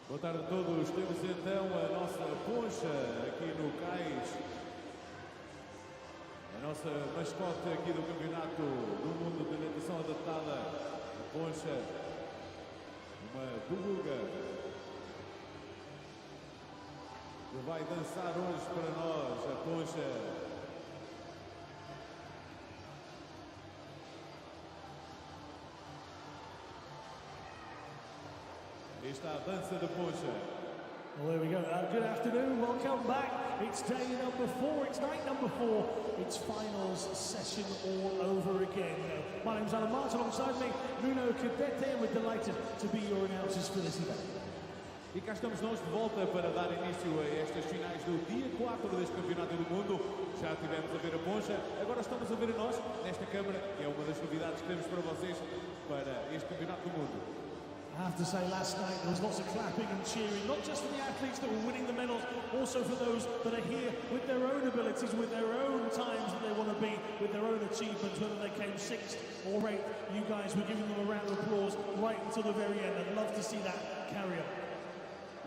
Boa tarde a todos, temos então a nossa poncha aqui no cais, a nossa mascote aqui do Campeonato do Mundo de Natação Adaptada, a poncha, uma beluga, que vai dançar hoje para nós, a poncha. Esta é a dança da poncha. Well, there we go. Good afternoon, welcome back. It's day number 4, it's night number 4. It's finals session all over again. My name's Alan Martin, alongside me, Nuno Cadete, and we're delighted to be your announcers for this event. E cá estamos nós de volta para dar início a estas finais do dia 4 deste Campeonato do Mundo. Já estivemos a ver a poncha, agora estamos a ver a nós nesta câmara, que é uma das novidades que temos para vocês para este Campeonato do Mundo. I have to say, last night there was lots of clapping and cheering, not just for the athletes that were winning the medals, also for those that are here with their own abilities, with their own times that they want to be, with their own achievements, whether they came 6th or 8th. You guys were giving them a round of applause right until the very end. I'd love to see that carry on.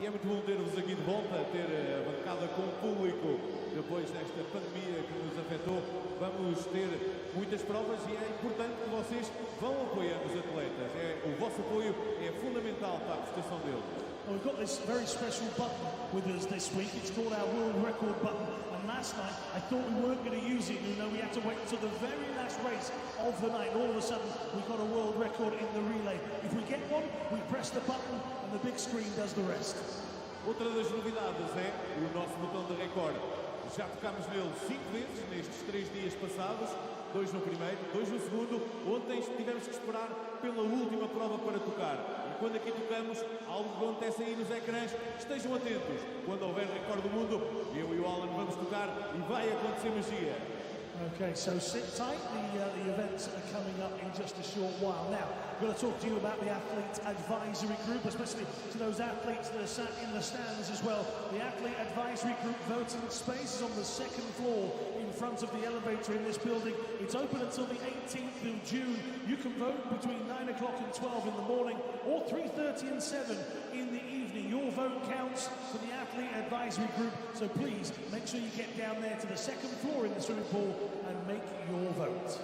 E é muito bom ter-vos aqui de volta, ter a bancada com o público depois desta pandemia que nos afetou. Vamos ter muitas provas e é importante que vocês vão apoiando os atletas. O vosso apoio é fundamental para a prestação deles. Well, we've got this very special button with us this week. It's called our world record button. And last night, I thought we weren't going to use it. You know, we had to wait until the very last race of the night. And all of a sudden, we got a world record in the relay. If we get one, we press the button and the big screen does the rest. Outra das novidades é o nosso botão de recorde. Já tocámos nele 5 vezes nestes 3 dias passados, 2 no primeiro, 2 no segundo. Ontem tivemos que esperar pela última prova para tocar. E quando aqui tocamos, algo acontece aí nos ecrãs. Estejam atentos. Quando houver recorde do mundo, eu e o Alan vamos tocar e vai acontecer magia. Okay, so sit tight. The events are coming up in just a short while. Now, I'm going to talk to you about the Athlete Advisory Group, especially to those athletes that are sat in the stands as well. The Athlete Advisory Group voting space is on the 2nd floor in front of the elevator in this building. It's open until the 18th of June. You can vote between 9 o'clock and 12 in the morning or 3:30 and 7 in the evening. Your vote counts for the Athlete Advisory Group, so please make sure you get down there to the 2nd floor in the swimming pool and make your vote.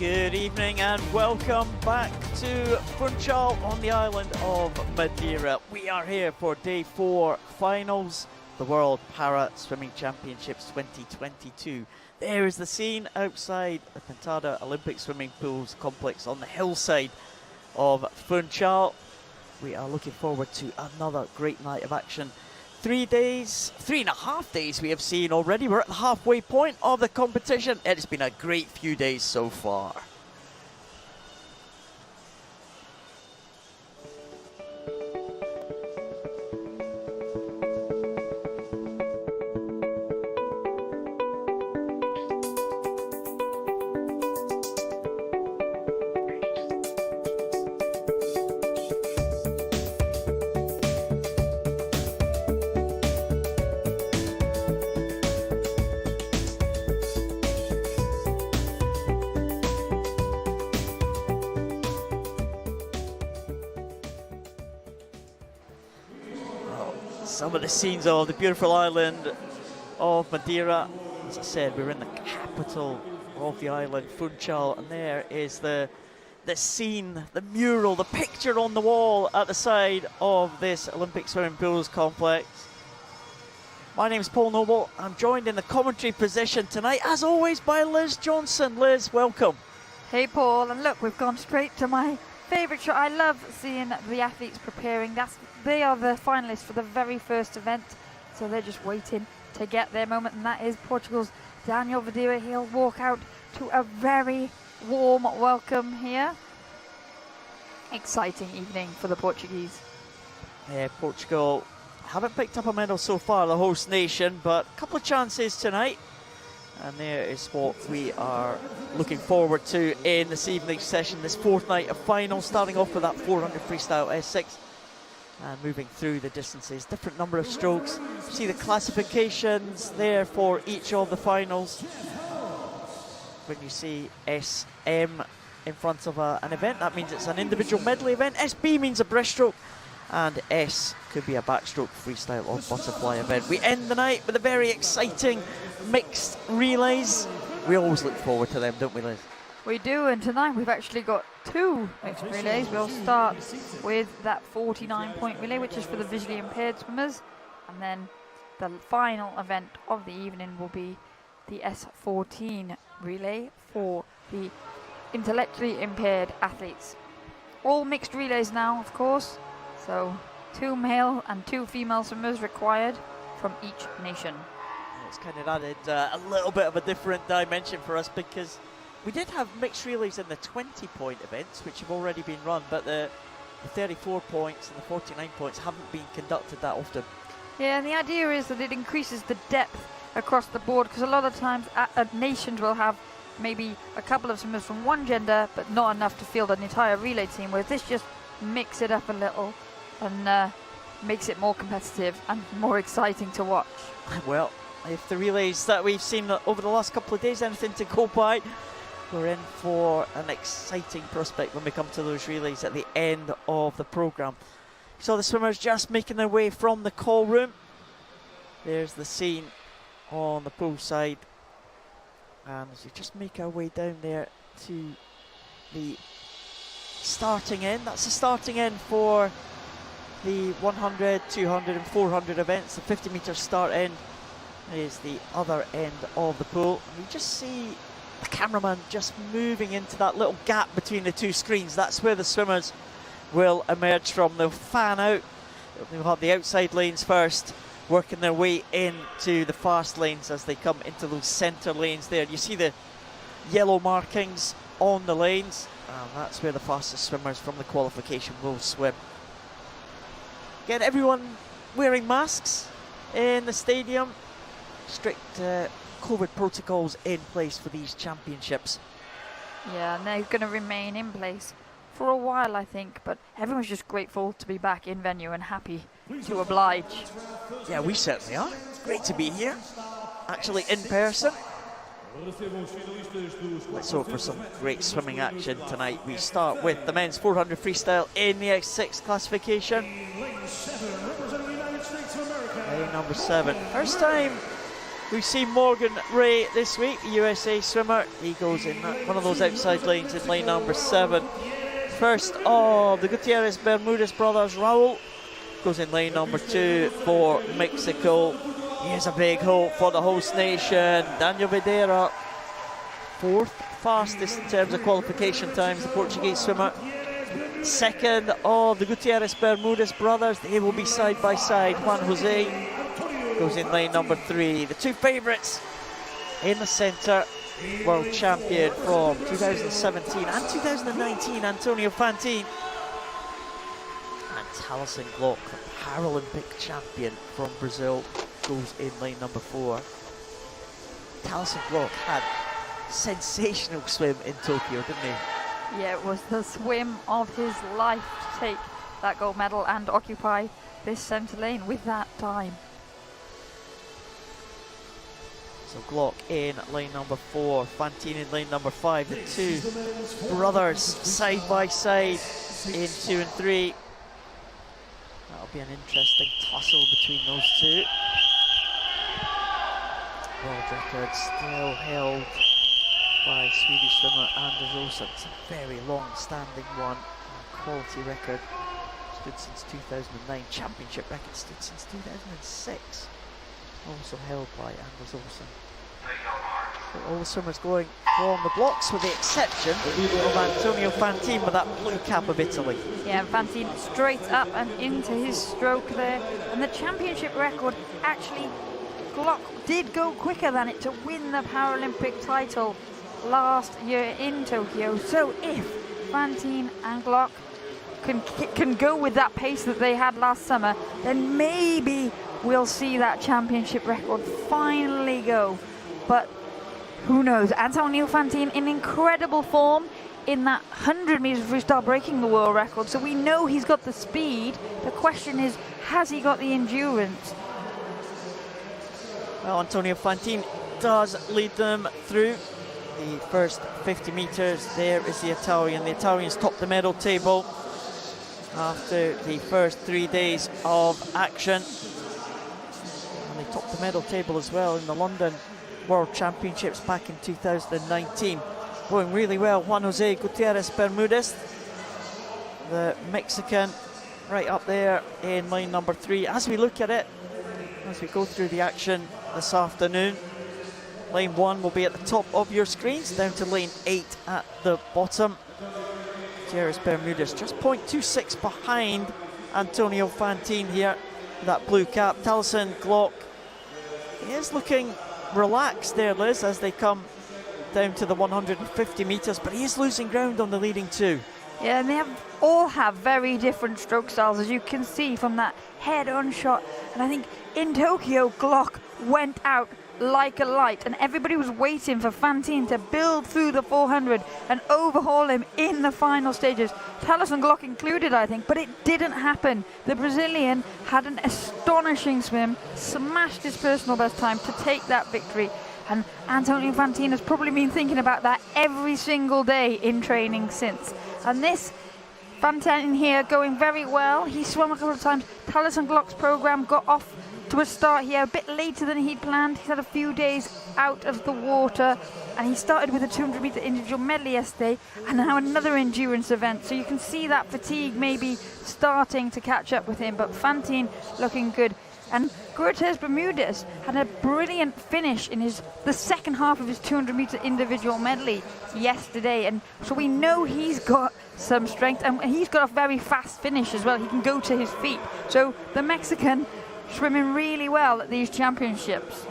Good evening and welcome back to Funchal on the island of Madeira. We are here for day 4 finals, the World Para Swimming Championships 2022. There is the scene outside the Pintada Olympic Swimming Pools complex on the hillside of Funchal. We are looking forward to another great night of action. 3.5 days we have seen already. We're at the halfway point of the competition. It's been a great few days so far. Some of the scenes of the beautiful island of Madeira. As I said, we're in the capital of the island, Funchal, and there is the scene, the mural, the picture on the wall at the side of this Olympic swimming pools complex. My name is Paul Noble. I'm joined in the commentary position tonight, as always, by Liz Johnson. Liz, welcome. Hey Paul, and look, we've gone straight to my favourite shot. I love seeing the athletes preparing. They are the finalists for the very first event, so they're just waiting to get their moment, and that is Portugal's Daniel Madeira. He'll walk out to a very warm welcome here. Exciting evening for the Portuguese. Yeah, Portugal haven't picked up a medal so far, the host nation, but a couple of chances tonight. And there is what we are looking forward to in this evening's session, this 4th night of finals, starting off with that 400 freestyle S6 and moving through the distances, different number of strokes. See the classifications there for each of the finals. When you see SM in front of an event, that means it's an individual medley event. SB means a breaststroke, and S could be a backstroke, freestyle or butterfly event. We end the night with a very exciting mixed relays. We always look forward to them, don't we, Liz? We do, and tonight we've actually got 2 mixed relays. We'll start with that 49-point relay, which is for the visually impaired swimmers, and then the final event of the evening will be the S14 relay for the intellectually impaired athletes. All mixed relays now, of course, so 2 male and 2 female swimmers required from each nation. It's kind of added a little bit of a different dimension for us, because we did have mixed relays in the 20-point events, which have already been run, but the 34 points and the 49 points haven't been conducted that often. Yeah, and the idea is that it increases the depth across the board, because a lot of times nations will have maybe a couple of swimmers from one gender, but not enough to field an entire relay team, whereas this just mix it up a little and makes it more competitive and more exciting to watch. Well, if the relays that we've seen over the last couple of days, anything to go by, we're in for an exciting prospect when we come to those relays at the end of the programme. So the swimmers just making their way from the call room. There's the scene on the pool side. And as we just make our way down there to the starting end, that's the starting end for the 100, 200 and 400 events. The 50 metre start end is the other end of the pool. And we just see the cameraman just moving into that little gap between the 2 screens. That's where the swimmers will emerge from. They'll fan out. They'll have the outside lanes first, working their way into the fast lanes as they come into those centre lanes there. You see the yellow markings on the lanes, and that's where the fastest swimmers from the qualification will swim. Again, everyone wearing masks in the stadium. Strict COVID protocols in place for these championships. Yeah, and they're going to remain in place for a while, I think, but everyone's just grateful to be back in venue and happy to oblige. Yeah, we certainly are. Great to be here, actually in person. Let's hope for some great swimming action tonight. We start with the men's 400 freestyle in the X6 classification. Lane number 7. First time We've seen Morgan Ray this week, the USA swimmer. He goes in one of those outside lanes in lane number 7. First of the Gutierrez Bermudez brothers, Raul, goes in lane number 2 for Mexico. Here's a big hope for the host nation. Daniel Madeira, 4th fastest in terms of qualification times, the Portuguese swimmer. Second of the Gutierrez Bermudez brothers, they will be side by side. Juan Jose goes in lane number 3. The two favourites in the centre, world champion from 2017 and 2019, Antonio Fantin, and Taliesin Glock, the Paralympic champion from Brazil, goes in lane number 4. Taliesin Glock had a sensational swim in Tokyo, didn't he? Yeah, it was the swim of his life to take that gold medal and occupy this centre lane with that time. So Glock in lane number 4, Fantin in lane number 5. The two brothers side by side in 2 and 3. That'll be an interesting tussle between those two. World record still held by Swedish swimmer Anders Olsson. It's a very long-standing one, quality record. Stood since 2009. Championship record stood since 2006. Also held by Anders Olsson. So all the swimmers going from the blocks with the exception of Antonio Fantin with that blue cap of Italy. Yeah, Fantin straight up and into his stroke there. And the championship record, actually, Glock did go quicker than it to win the Paralympic title last year in Tokyo. So if Fantin and Glock can go with that pace that they had last summer, then maybe we'll see that championship record finally go. But who knows? Antonio Fantin in incredible form in that 100 metres freestyle, breaking the world record. So we know he's got the speed. The question is, has he got the endurance? Well, Antonio Fantin does lead them through the first 50 metres. There is the Italian. The Italians top the medal table after the first 3 days of action. And they topped the medal table as well in the London World Championships back in 2019. Going really well, Juan Jose Gutierrez Bermudez, the Mexican, right up there in lane number 3. As we look at it, as we go through the action this afternoon, lane 1 will be at the top of your screens, down to lane 8 at the bottom. Gutierrez Bermudez just 0.26 behind Antonio Fantin here, that blue cap. Taliesin Glock is looking relaxed there, Liz, as they come down to the 150 metres, but he is losing ground on the leading 2. Yeah, and they all have very different stroke styles, as you can see from that head-on shot. And I think in Tokyo, Glock went out like a light, and everybody was waiting for Fantin to build through the 400 and overhaul him in the final stages. Taliesin Glock included, I think, but it didn't happen. The Brazilian had an astonishing swim, smashed his personal best time to take that victory, and Antonio Fantin has probably been thinking about that every single day in training since. And this Fantin here going very well. He swam a couple of times. Taliesin Glock's program got off to a start here a bit later than he'd planned. He's had a few days out of the water, and he started with a 200-metre individual medley yesterday, and now another endurance event. So you can see that fatigue maybe starting to catch up with him, but Fantin looking good. And Gutierrez Bermudez had a brilliant finish in the second half of his 200-metre individual medley yesterday, and so we know he's got some strength, and he's got a very fast finish as well. He can go to his feet. So the Mexican swimming really well at these championships.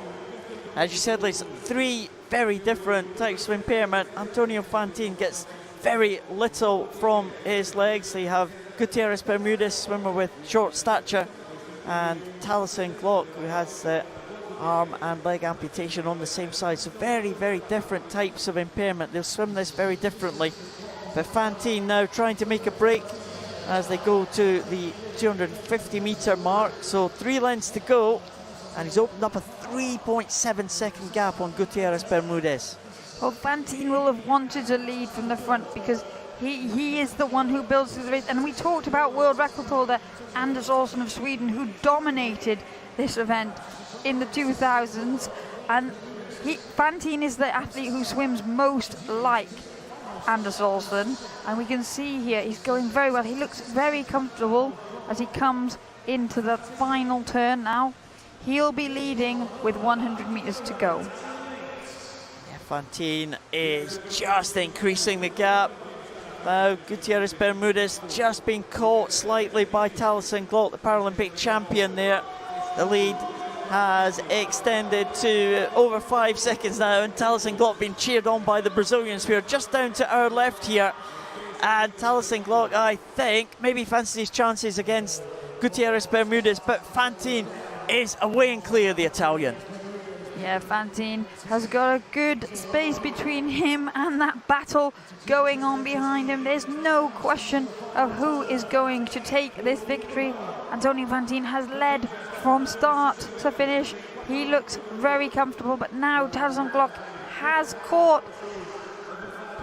As you said, Liz, 3 very different types of impairment. Antonio Fantin gets very little from his legs. They have Gutierrez Bermudez, swimmer with short stature, and Taliesin Glock, who has arm and leg amputation on the same side. So very, very different types of impairment. They'll swim this very differently. But Fantin now trying to make a break as they go to the 250-metre mark. So 3 lengths to go, and he's opened up a 3.7 second gap on Gutierrez Bermudez. Well, Fantin will have wanted to lead from the front because he is the one who builds through the race. And we talked about world record holder Anders Olsson of Sweden, who dominated this event in the 2000s. And Fantine is the athlete who swims most like Anders Olsen, and we can see here he's going very well. He looks very comfortable as he comes into the final turn now. He'll be leading with 100 meters to go. Yeah, Fantine is just increasing the gap. Now Gutierrez Bermudez just been caught slightly by Taliesin Glock, the Paralympic champion there. The lead has extended to over 5 seconds now, and Taliesin Glock being cheered on by the Brazilians, who are just down to our left here. And Taliesin Glock, I think, maybe fancies his chances against Gutierrez Bermudez, but Fantine is away and clear, the Italian. Yeah, Fantine has got a good space between him and that battle going on behind him. There's no question of who is going to take this victory. Antonio Fantine has led from start to finish. He looks very comfortable, but now Taliesin Glock has caught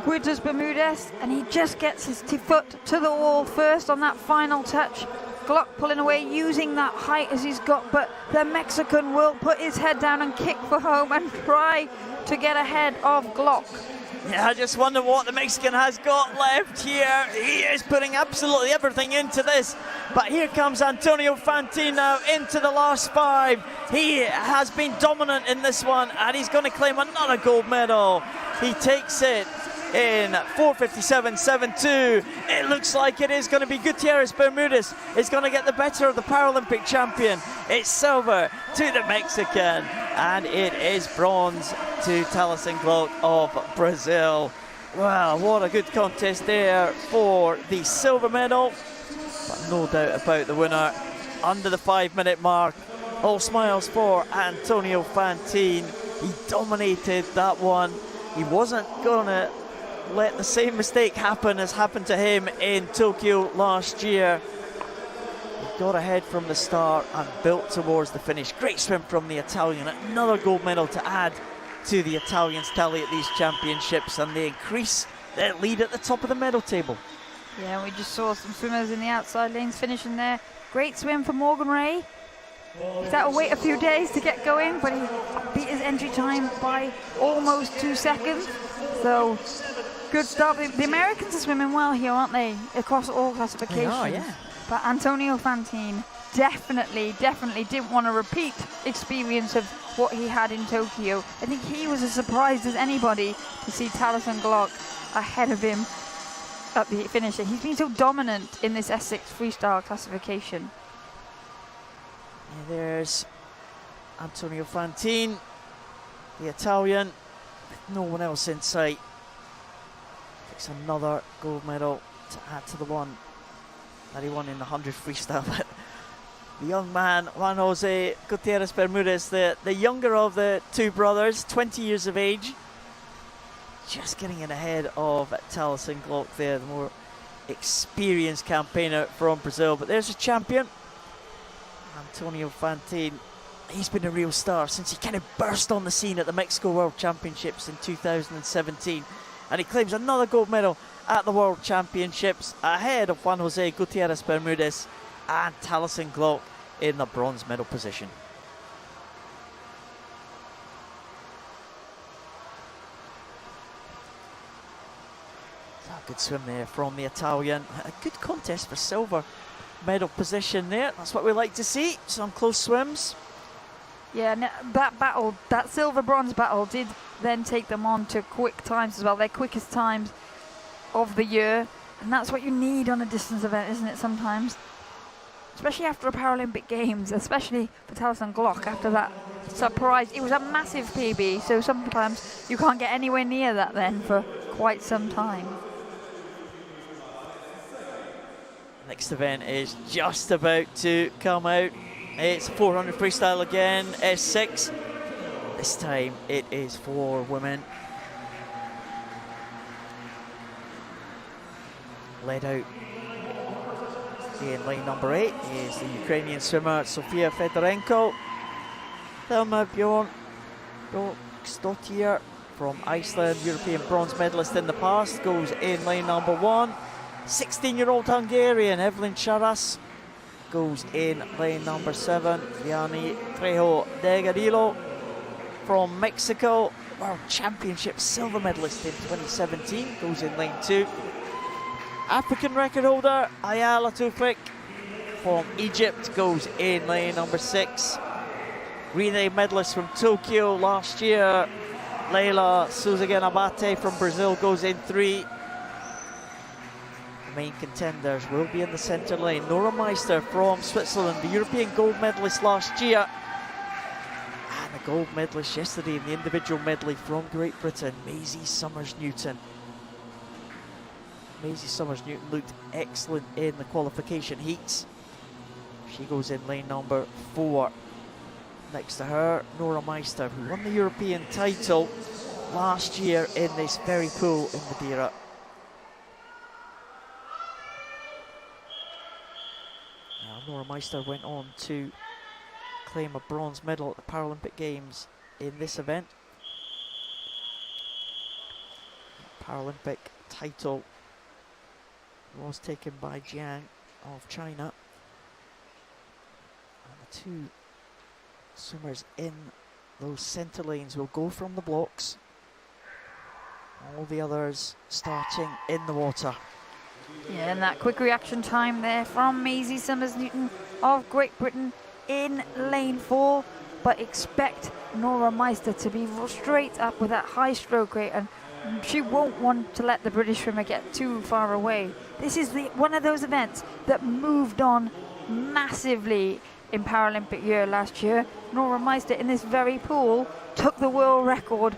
Gutierrez Bermudez, and he just gets his foot to the wall first on that final touch. Glock pulling away, using that height as he's got, but the Mexican will put his head down and kick for home and try to get ahead of Glock. Yeah, I just wonder what the Mexican has got left here. He is putting absolutely everything into this. But here comes Antonio Fantine now into the last 5. He has been dominant in this one, and he's going to claim another gold medal. He takes it in 4:57.72. It looks like it is going to be Gutierrez Bermudez is going to get the better of the Paralympic champion. It's silver to the Mexican, and it is bronze to Taliesin Glock of Brazil. Wow, what a good contest there for the silver medal, but no doubt about the winner under the 5-minute mark. All smiles for Antonio Fantine. He dominated that one. He wasn't going to let the same mistake happen as happened to him in Tokyo last year. He got ahead from the start and built towards the finish. Great swim from the Italian. Another gold medal to add to the Italians' tally at these championships, and they increase their lead at the top of the medal table. Yeah, we just saw some swimmers in the outside lanes finishing there. Great swim for Morgan Ray. He's had to wait a few days to get going, but he beat his entry time by almost 2 seconds. So good stuff. The Americans are swimming well here, aren't they? Across all classifications. They are, yeah. But Antonio Fantine definitely didn't want to repeat experience of what he had in Tokyo. I think he was as surprised as anybody to see Taliesin Glock ahead of him at the finisher. He's been so dominant in this S6 freestyle classification. Yeah, there's Antonio Fantine, the Italian, with no one else in sight. Takes another gold medal to add to the one that he won in the 100 freestyle. The young man, Juan Jose Gutierrez Bermudez, the younger of the two brothers, 20 years of age, just getting in ahead of Taliesin Glock there, the more experienced campaigner from Brazil. But there's a champion, Antonio Fantine. He's been a real star since he kind of burst on the scene at the Mexico World Championships in 2017. And he claims another gold medal at the World Championships ahead of Juan Jose Gutierrez Bermudez and Taliesin Glock in the bronze medal position. So a good swim there from the Italian. A good contest for silver medal position there. That's what we like to see. Some close swims. Yeah, that silver-bronze battle did then take them on to quick times as well, their quickest times of the year. And that's what you need on a distance event, isn't it, sometimes? Especially after a Paralympic Games, especially for Taliesin Glock after that surprise. It was a massive PB, so sometimes you can't get anywhere near that then for quite some time. Next event is just about to come out. It's 400 freestyle again, S6. This time it is for women. Led out in lane number 8 is the Ukrainian swimmer Sofia Fedorenko. Thelma Bjorksdottir from Iceland, European bronze medalist in the past, goes in lane number 1. 16-year-old Hungarian Evelyn Charas goes in lane number 7. Vianney Trejo Degadillo from Mexico, World Championship silver medalist in 2017, goes in lane 2. African record holder Ayala Tufik from Egypt goes in lane number 6. Relay medalist from Tokyo last year, Leila Souzagan-Abate from Brazil goes in 3. The main contenders will be in the centre lane. Nora Meister from Switzerland, the European gold medalist last year, and the gold medalist yesterday in the individual medley from Great Britain, Maisie Summers-Newton. Maisie Summers-Newton looked excellent in the qualification heats. She goes in lane number 4. Next to her, Nora Meister, who won the European title last year in this very pool in Madeira. Now, Nora Meister went on to claim a bronze medal at the Paralympic Games in this event. The Paralympic title was taken by Jiang of China. And the 2 swimmers in those centre lanes will go from the blocks. All the others starting in the water. Yeah, and that quick reaction time there from Maisie Summers-Newton of Great Britain in lane 4. But expect Nora Meister to be straight up with that high stroke rate, and she won't want to let the British swimmer get too far away. This is one of those events that moved on massively in Paralympic year last year. Nora Meister in this very pool took the world record,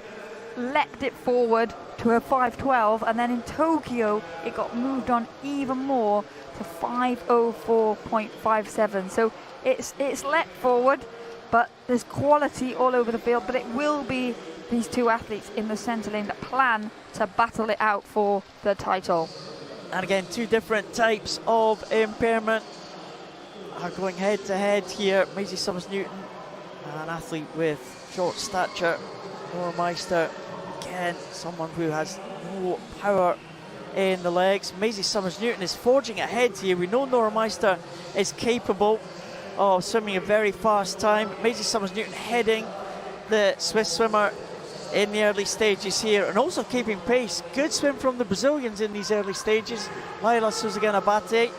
leapt it forward to a 5:12, and then in Tokyo it got moved on even more to 5:04.57. So it's leapt forward, but there's quality all over the field. But it will be these 2 athletes in the centre lane that plan to battle it out for the title. And again, 2 different types of impairment are going head to head here. Maisie Summers-Newton, an athlete with short stature. Nora Meister, again, someone who has no power in the legs. Maisie Summers-Newton is forging ahead here. We know Nora Meister is capable of swimming a very fast time. Maisie Summers-Newton heading the Swiss swimmer in the early stages here, and also keeping pace. Good swim from the Brazilians in these early stages. Leila Souzagan-Abate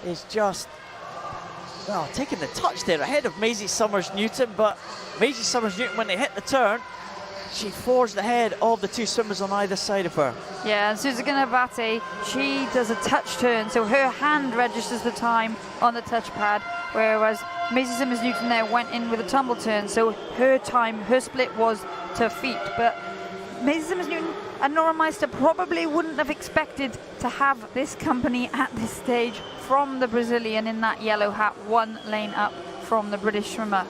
is just, well, taking the touch there ahead of Maisie Summers-Newton, but Maisie Summers-Newton, when they hit the turn, she forged ahead of the 2 swimmers on either side of her. Yeah, and Souzagan-Abate, she does a touch turn, so her hand registers the time on the touch pad, whereas Maisie Summers-Newton there went in with a tumble turn, so her time, her split was to feet. But Maisie Summers-Newton and Nora Meister probably wouldn't have expected to have this company at this stage from the Brazilian in that yellow hat, 1 lane up from the British swimmer.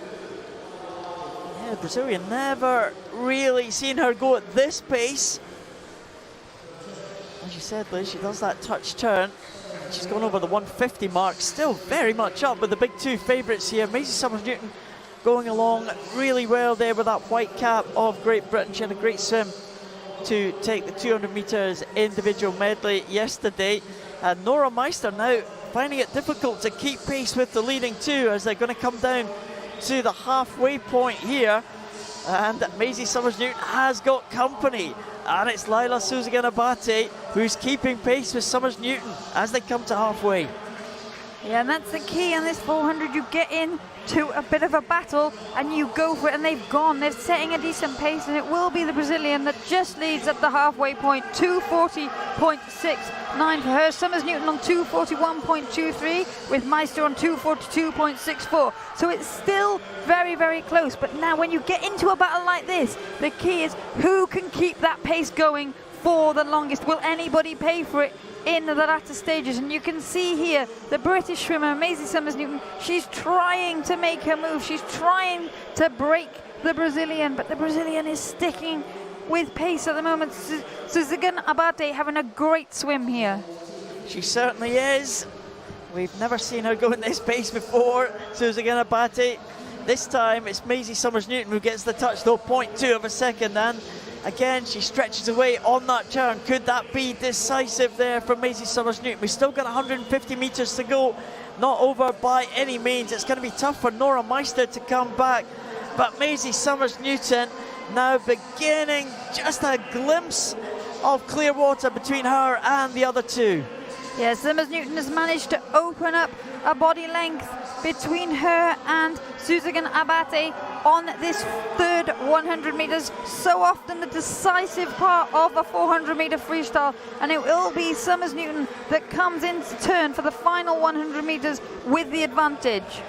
Yeah, the Brazilian, never really seen her go at this pace. As you said, Liz, she does that touch turn. She's gone over the 150 mark, still very much up with the big 2 favourites here. Maisie Summers-Newton going along really well there with that white cap of Great Britain. She had a great swim to take the 200 metres individual medley yesterday. And Nora Meister now finding it difficult to keep pace with the leading 2 as they're going to come down to the halfway point here. And Maisie Summers-Newton has got company. And it's Leila Souzagan-Abate who's keeping pace with Summers-Newton as they come to halfway. Yeah, and that's the key on this 400. You get in to a bit of a battle and you go for it, and they've gone. They're setting a decent pace, and it will be the Brazilian that just leads at the halfway point. 2:40.69 for her. Summers-Newton on 2:41.23 with Meister on 2:42.64. So it's still very, very close. But now when you get into a battle like this, the key is who can keep that pace going for the longest. Will anybody pay for it in the latter stages? And you can see here the British swimmer Maisie Summers-Newton, she's trying to make her move, she's trying to break the Brazilian, but the Brazilian is sticking with pace at the moment. Souzagan-Abate having a great swim here. She certainly is. We've never seen her go in this pace before, Souzagan-Abate. This time it's Maisie Summers-Newton who gets the touch though, 0.2 of a second, and again she stretches away on that turn. Could that be decisive there for Maisie Summers-Newton? We've still got 150 metres to go, not over by any means. It's going to be tough for Nora Meister to come back but Maisie Summers-Newton now beginning just a glimpse of clear water between her and the other two. Yeah, Summers-Newton has managed to open up a body length between her and Suzagan Abate on this third 100 metres. So often the decisive part of a 400-metre freestyle, and it will be Summers-Newton that comes into turn for the final 100 metres with the advantage.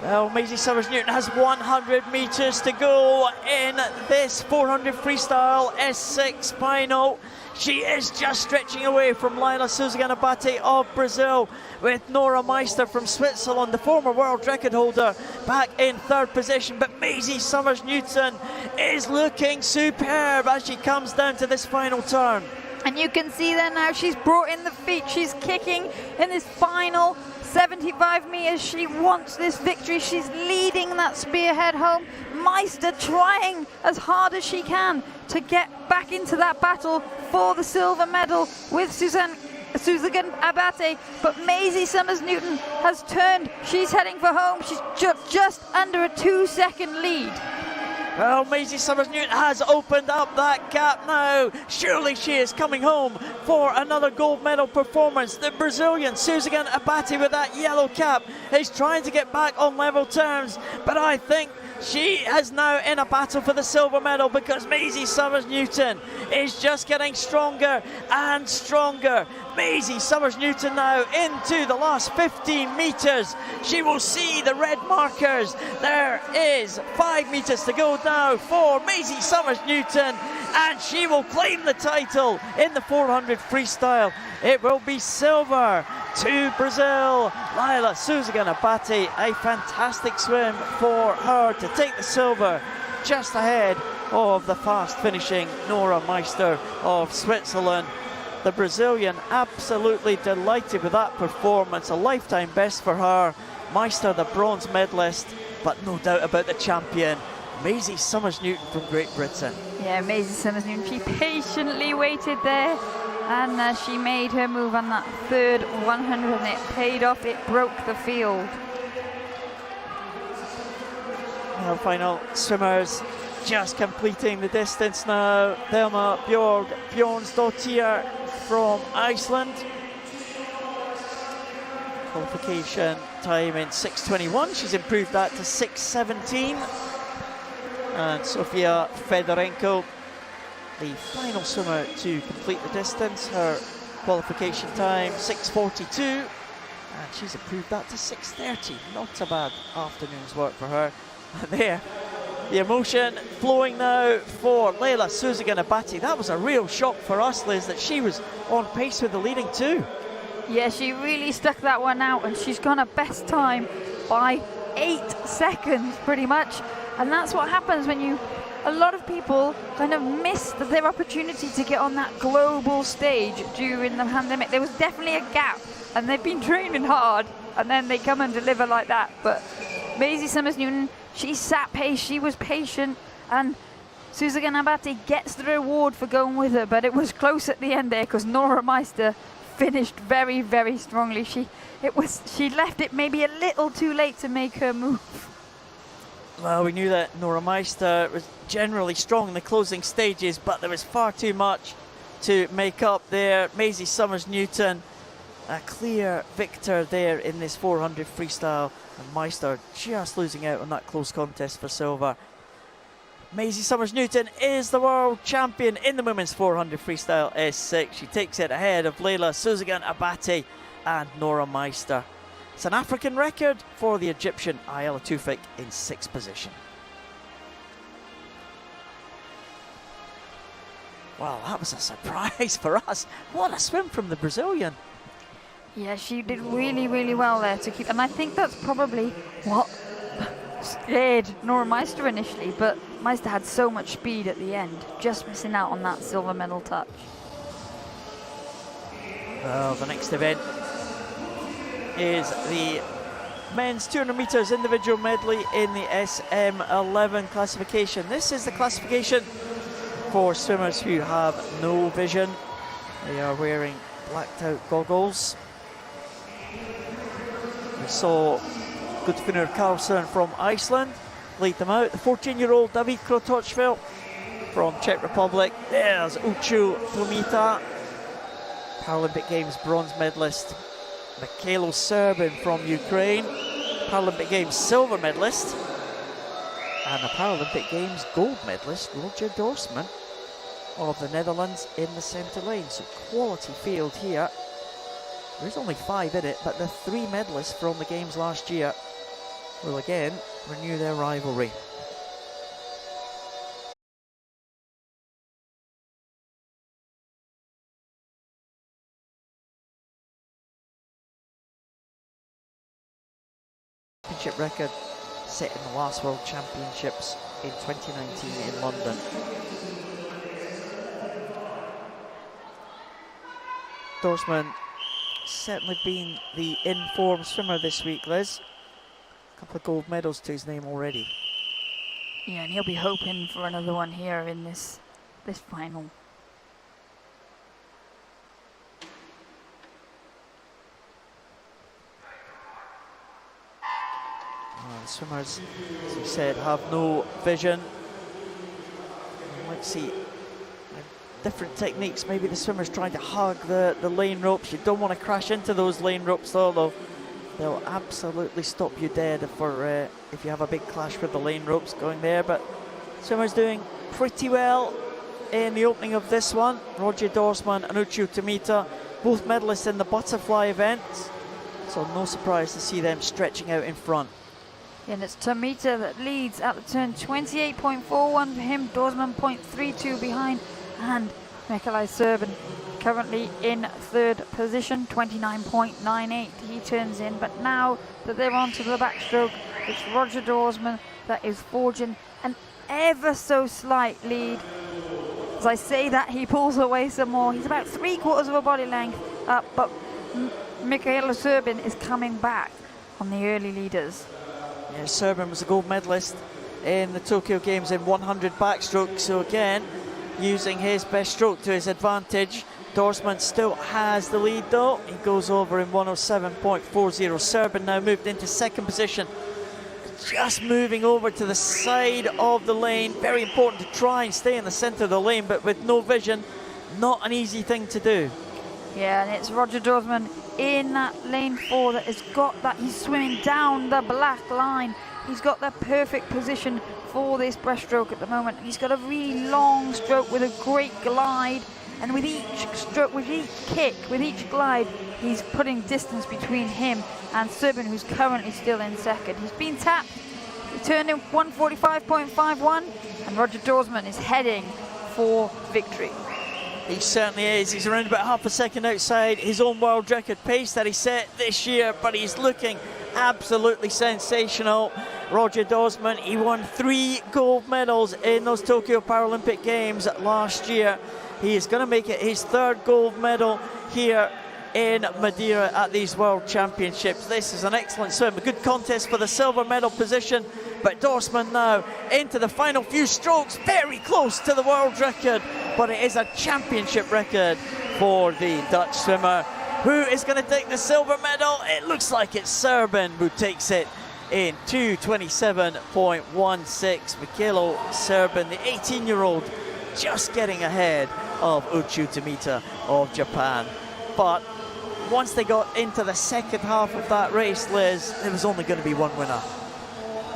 Well, Maisie Summers-Newton has 100 metres to go in this 400 freestyle S6 final. She is just stretching away from Laila Suzagan Abate of Brazil, with Nora Meister from Switzerland, the former world record holder, back in third position. But Maisie Summers-Newton is looking superb as she comes down to this final turn. And you can see there now she's brought in the feet. She's kicking in this final 75 metres. She wants this victory. She's leading that spearhead home. Meister trying as hard as she can to get back into that battle for the silver medal with Suzagan Abate. But Maisie Summers-Newton has turned. She's heading for home. She's just under a 2-second lead. Well, Maisie Summers-Newton has opened up that gap now. Surely she is coming home for another gold medal performance. The Brazilian Suzagan Abate with that yellow cap is trying to get back on level terms, but I think she is now in a battle for the silver medal, because Maisie Summers-Newton is just getting stronger and stronger. Maisie Summers-Newton now into the last 15 metres. She will see the red markers. There is 5 metres to go now for Maisie Summers-Newton, and she will claim the title in the 400 freestyle. It will be silver to Brazil. Laila Suzagan Abate, a fantastic swim for her to take the silver, just ahead of the fast finishing Nora Meister of Switzerland. The Brazilian absolutely delighted with that performance, a lifetime best for her. Meister the bronze medalist, but no doubt about the champion, Maisie Summers-Newton from Great Britain. Yeah, Maisie Summers-Newton, she patiently waited there, and she made her move on that third 100, and it paid off. It broke the field. Our final swimmers just completing the distance now. Thelma Björg Bjornsdottir from Iceland. Qualification time in 6:21. She's improved that to 6:17. And Sofia Fedorenko, the final swimmer to complete the distance. Her qualification time 6:42, and she's improved that to 6:30. Not a bad afternoon's work for her. There, the emotion flowing now for Laila Suzagan Abate. That was a real shock for us, Liz, that she was on pace with the leading two. Yeah, she really stuck that one out, and she's gone her best time by 8 seconds pretty much. And that's what happens when a lot of people kind of missed their opportunity to get on that global stage during the pandemic. There was definitely a gap, and they've been training hard, and then they come and deliver like that. But Maisie Summers-Newton, she sat pace, she was patient, and Suzagan Abate gets the reward for going with her. But it was close at the end there, because Nora Meister finished very, very strongly. She left it maybe a little too late to make her move. Well, we knew that Nora Meister was generally strong in the closing stages, but there was far too much to make up there. Maisie Summers-Newton, a clear victor there in this 400 freestyle, and Meister just losing out on that close contest for silver. Maisie Summers-Newton is the world champion in the women's 400 freestyle S6. She takes it ahead of Laila Suzagan Abate and Nora Meister. It's an African record for the Egyptian Ayala Tufik in 6th position. Wow, that was a surprise for us. What a swim from the Brazilian. Yeah, she did really, really well there to keep, and I think that's probably what scared Nora Meister initially, but Meister had so much speed at the end, just missing out on that silver medal touch. Well, the next event is the men's 200 metres individual medley in the SM11 classification. This is the classification for swimmers who have no vision. They are wearing blacked out goggles. We saw Gudfinnur Karlsson from Iceland lead them out. The 14-year-old David Krotochvil from Czech Republic. There's Uchu Tomita, Paralympic Games bronze medalist. Mikhailo Serbin from Ukraine, Paralympic Games silver medalist. And the Paralympic Games gold medalist, Roger Dorsman of the Netherlands in the centre lane. So quality field here. There's only 5 in it, but the 3 medalists from the Games last year will again renew their rivalry. Championship record set in the last World Championships in 2019 in London. Dorsman certainly been the in-form swimmer this week, Liz. A couple of gold medals to his name already. Yeah, and he'll be hoping for another one here in this final. The swimmers, as we said, have no vision. Let's see, different techniques. Maybe the swimmers trying to hug the lane ropes. You don't want to crash into those lane ropes though. They'll absolutely stop you dead if you have a big clash with the lane ropes going there. But swimmers doing pretty well in the opening of this one. Roger Dorsman and Uchu Tomita, both medalists in the butterfly event. So no surprise to see them stretching out in front. And it's Tomita that leads at the turn, 28.41 for him, Dorsman 0.32 behind, and Mikhailo Serbin currently in 3rd position, 29.98 he turns in. But now that they're on to the backstroke, it's Roger Dorsman that is forging an ever so slight lead. As I say that, he pulls away some more. He's about 3/4 of a body length up, but Mikhailo Serbin is coming back on the early leaders. Yeah, Serbin was a gold medalist in the Tokyo Games in 100 backstroke, so again, using his best stroke to his advantage. Dorsman still has the lead though. He goes over in 107.40. Serbin now moved into 2nd position, just moving over to the side of the lane. Very important to try and stay in the centre of the lane, but with no vision, not an easy thing to do. Yeah, and it's Roger Dorsman in that lane 4 that has got that. He's swimming down the black line. He's got the perfect position for this breaststroke at the moment. He's got a really long stroke with a great glide, and with each stroke, with each kick, with each glide, he's putting distance between him and Serbin, who's currently still in 2nd. He's been tapped. He turned in 145.51, and Roger Dorsman is heading for victory. He certainly is. He's around about half a second outside his own world record pace that he set this year, but he's looking absolutely sensational. Roger Dorsman, he won 3 gold medals in those Tokyo Paralympic Games last year. He is going to make it his 3rd gold medal here in Madeira at these World Championships. This is an excellent swim, a good contest for the silver medal position, but Dorsman now into the final few strokes, very close to the world record, but it is a championship record for the Dutch swimmer. Who is going to take the silver medal? It looks like it's Serbin who takes it in 2:27.16. Mikhailo Serbin, the 18-year-old, just getting ahead of Uchu Tomita of Japan. But once they got into the second half of that race, Liz, there was only going to be one winner.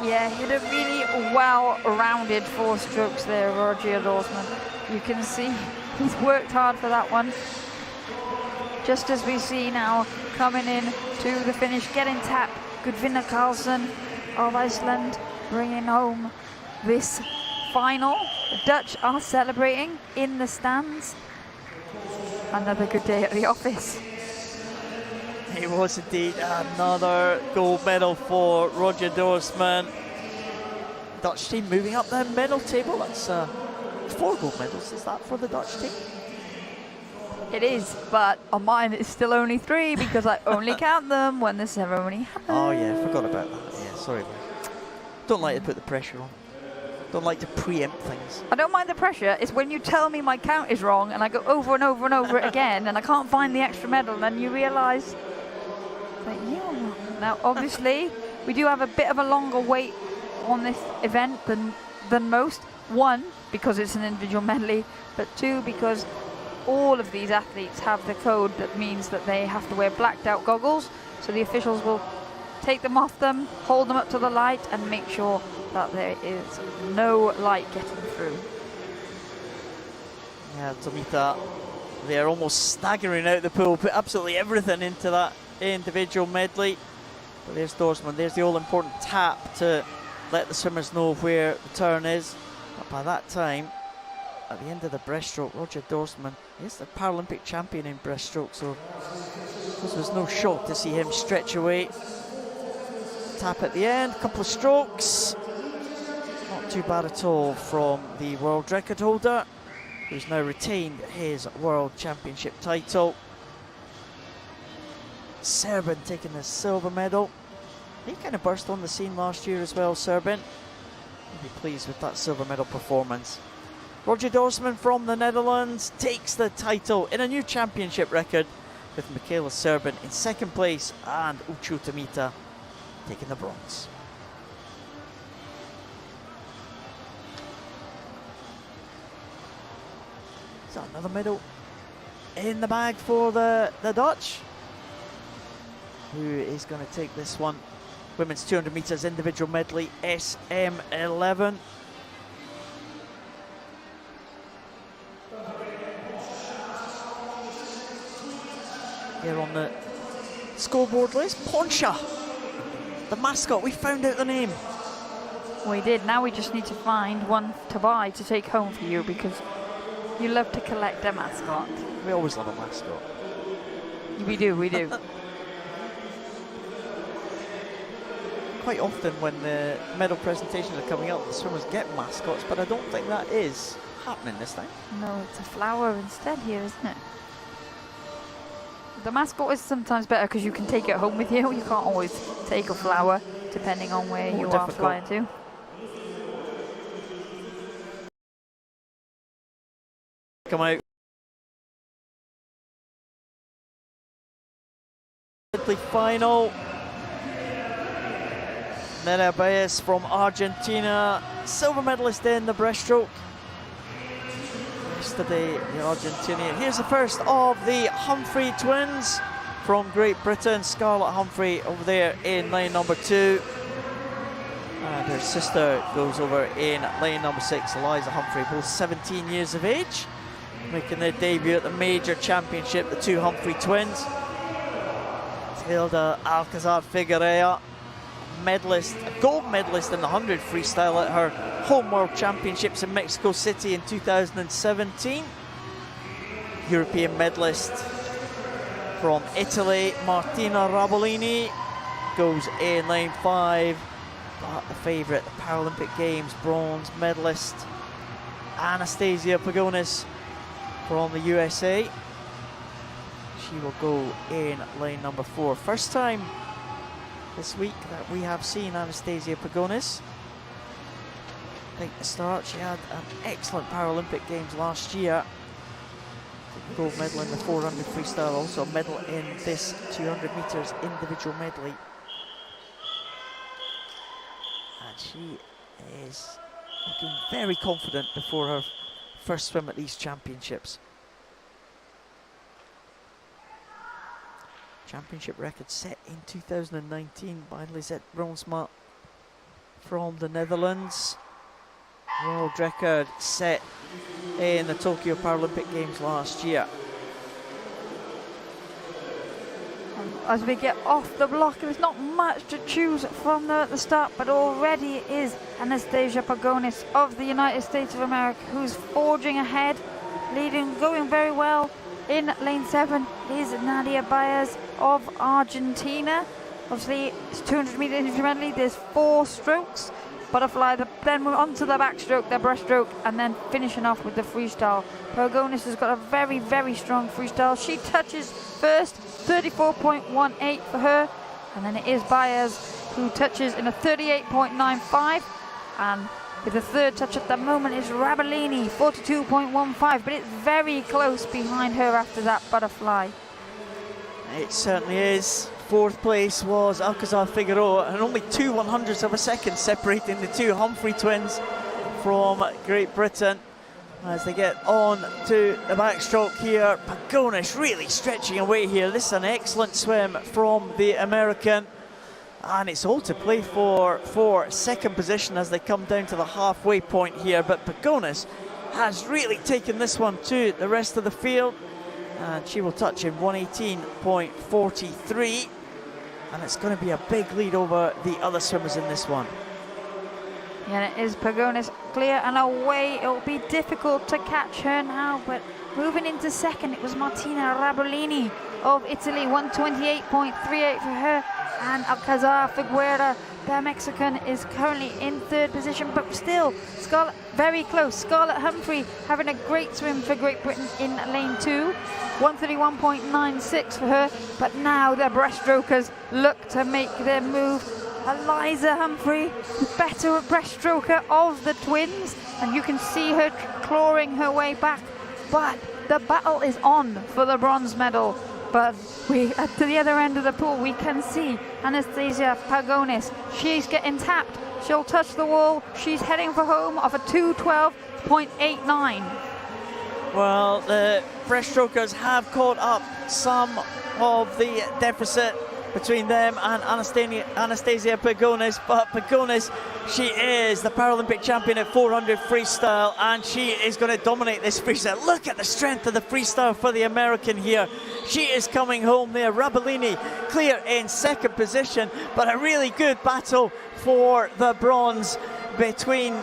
Yeah, he had a really well-rounded 4 strokes there, Roger Dorsman. You can see he's worked hard for that one. Just as we see now coming in to the finish, getting tapped, Gudvina Karlsson of Iceland bringing home this final. The Dutch are celebrating in the stands. Another good day at the office. It was indeed another gold medal for Roger Dorsman. Dutch team moving up the medal table. That's 4 gold medals. Is that for the Dutch team? It is, but on mine it's still only 3 because I only count them when the ceremony happens. Oh yeah, forgot about that. Yeah, sorry. Don't like to put the pressure on. Don't like to preempt things. I don't mind the pressure. It's when you tell me my count is wrong and I go over and over and over it again and I can't find the extra medal, and then you realise that you're wrong. Now, obviously, we do have a bit of a longer wait on this event than most. One, because it's an individual medley, but two, because all of these athletes have the code that means that they have to wear blacked out goggles, so the officials will take them off them, hold them up to the light and make sure that there is no light getting through. Yeah, Tomita, they're almost staggering out the pool, put absolutely everything into that individual medley. But there's Dorsman, there's the all-important tap to let the swimmers know where the turn is. But by that time, at the end of the breaststroke, Roger Dorsman is the Paralympic champion in breaststroke, so this was no shock to see him stretch away. Tap at the end, couple of strokes. Not too bad at all from the world record holder, who's now retained his world championship title. Serbin taking the silver medal. He kind of burst on the scene last year as well, Serbin. I'll be pleased with that silver medal performance. Roger Dorsman from the Netherlands takes the title in a new championship record, with Michaela Serbin in second place and Uchu Tomita taking the bronze. So another medal in the bag for the Dutch. Who is going to take this one? Women's 200 metres individual medley, SM11. Here on the scoreboard list, Poncha, the mascot. We found out the name. We did. Now we just need to find one to buy to take home for you, because you love to collect a mascot. We always love a mascot. We do, we do. Quite often when the medal presentations are coming up, the swimmers get mascots, but I don't think that is happening this time. No, it's a flower instead here, isn't it? The mascot is sometimes better because you can take it home with you. You can't always take a flower, depending on where you are flying to. Come out. Final. Nerea Baez from Argentina, silver medalist in the breaststroke. Yesterday, the Argentinian. Here's the first of the Humphrey twins from Great Britain. Scarlett Humphrey over there in lane number 2. And her sister goes over in lane number 6, Eliza Humphrey, both 17 years of age, making their debut at the major championship, the two Humphrey twins. Hilda Alcazar Figueroa, medalist, a gold medalist in the 100 freestyle at her home world championships in Mexico City in 2017. European medalist from Italy, Martina Rabolini, goes in lane 5. But the favourite, the Paralympic Games bronze medalist, Anastasia Pagonis from the USA. She will go in lane number 4. First time this week that we have seen Anastasia Pagonis take the start. She had an excellent Paralympic Games last year. Gold medal in the 400 freestyle, also a medal in this 200 metres individual medley. And she is looking very confident before her first swim at these championships. Championship record set in 2019 by Lisette Bronsma from the Netherlands. World record set in the Tokyo Paralympic Games last year. As we get off the block, there's not much to choose from there at the start, but already it is Anastasia Pagonis of the United States of America who's forging ahead, leading, going very well. In lane 7 is Nadia Baez of Argentina. Obviously, it's 200 metre individual medley. There's 4 strokes. Butterfly, then move on to the backstroke, the breaststroke, and then finishing off with the freestyle. Pagonis has got a very, very strong freestyle. She touches first, 34.18 for her. And then it is Baez who touches in a 38.95. And with the third touch at the moment is Rabolini, 42.15, but it's very close behind her after that butterfly. It certainly is. fourth place was Alcazar Figueroa, and only 2 100ths of a second separating the two Humphrey twins from Great Britain. As they get on to the backstroke here, Pagonis really stretching away here. This is an excellent swim from the American, and it's all to play for second position as they come down to the halfway point here. But Pagonis has really taken this one to the rest of the field, and she will touch in 118.43, and it's going to be a big lead over the other swimmers in this one. Yeah, it is Pagonis clear and away. It will be difficult to catch her now, but moving into second, it was Martina Rabolini of Italy, 128.38 for her, and Alcazar Figueroa, the Mexican, is currently in third position, but still Scarlett very close. Scarlett Humphrey having a great swim for Great Britain in lane 2, 131.96 for her, but now the breaststrokers look to make their move. Eliza Humphrey, better breaststroker of the twins, and you can see her clawing her way back, but the battle is on for the bronze medal. But to the other end of the pool, we can see Anastasia Pagonis. She's getting tapped. She'll touch the wall. She's heading for home of a 2:12.89. Well, the breaststrokers have caught up some of the deficit between them and Anastasia Pagonis, but Pagonis, she is the Paralympic champion at 400 freestyle, and she is going to dominate this freestyle. Look at the strength of the freestyle for the American here. She is coming home there. Rabolini clear in second position, but a really good battle for the bronze between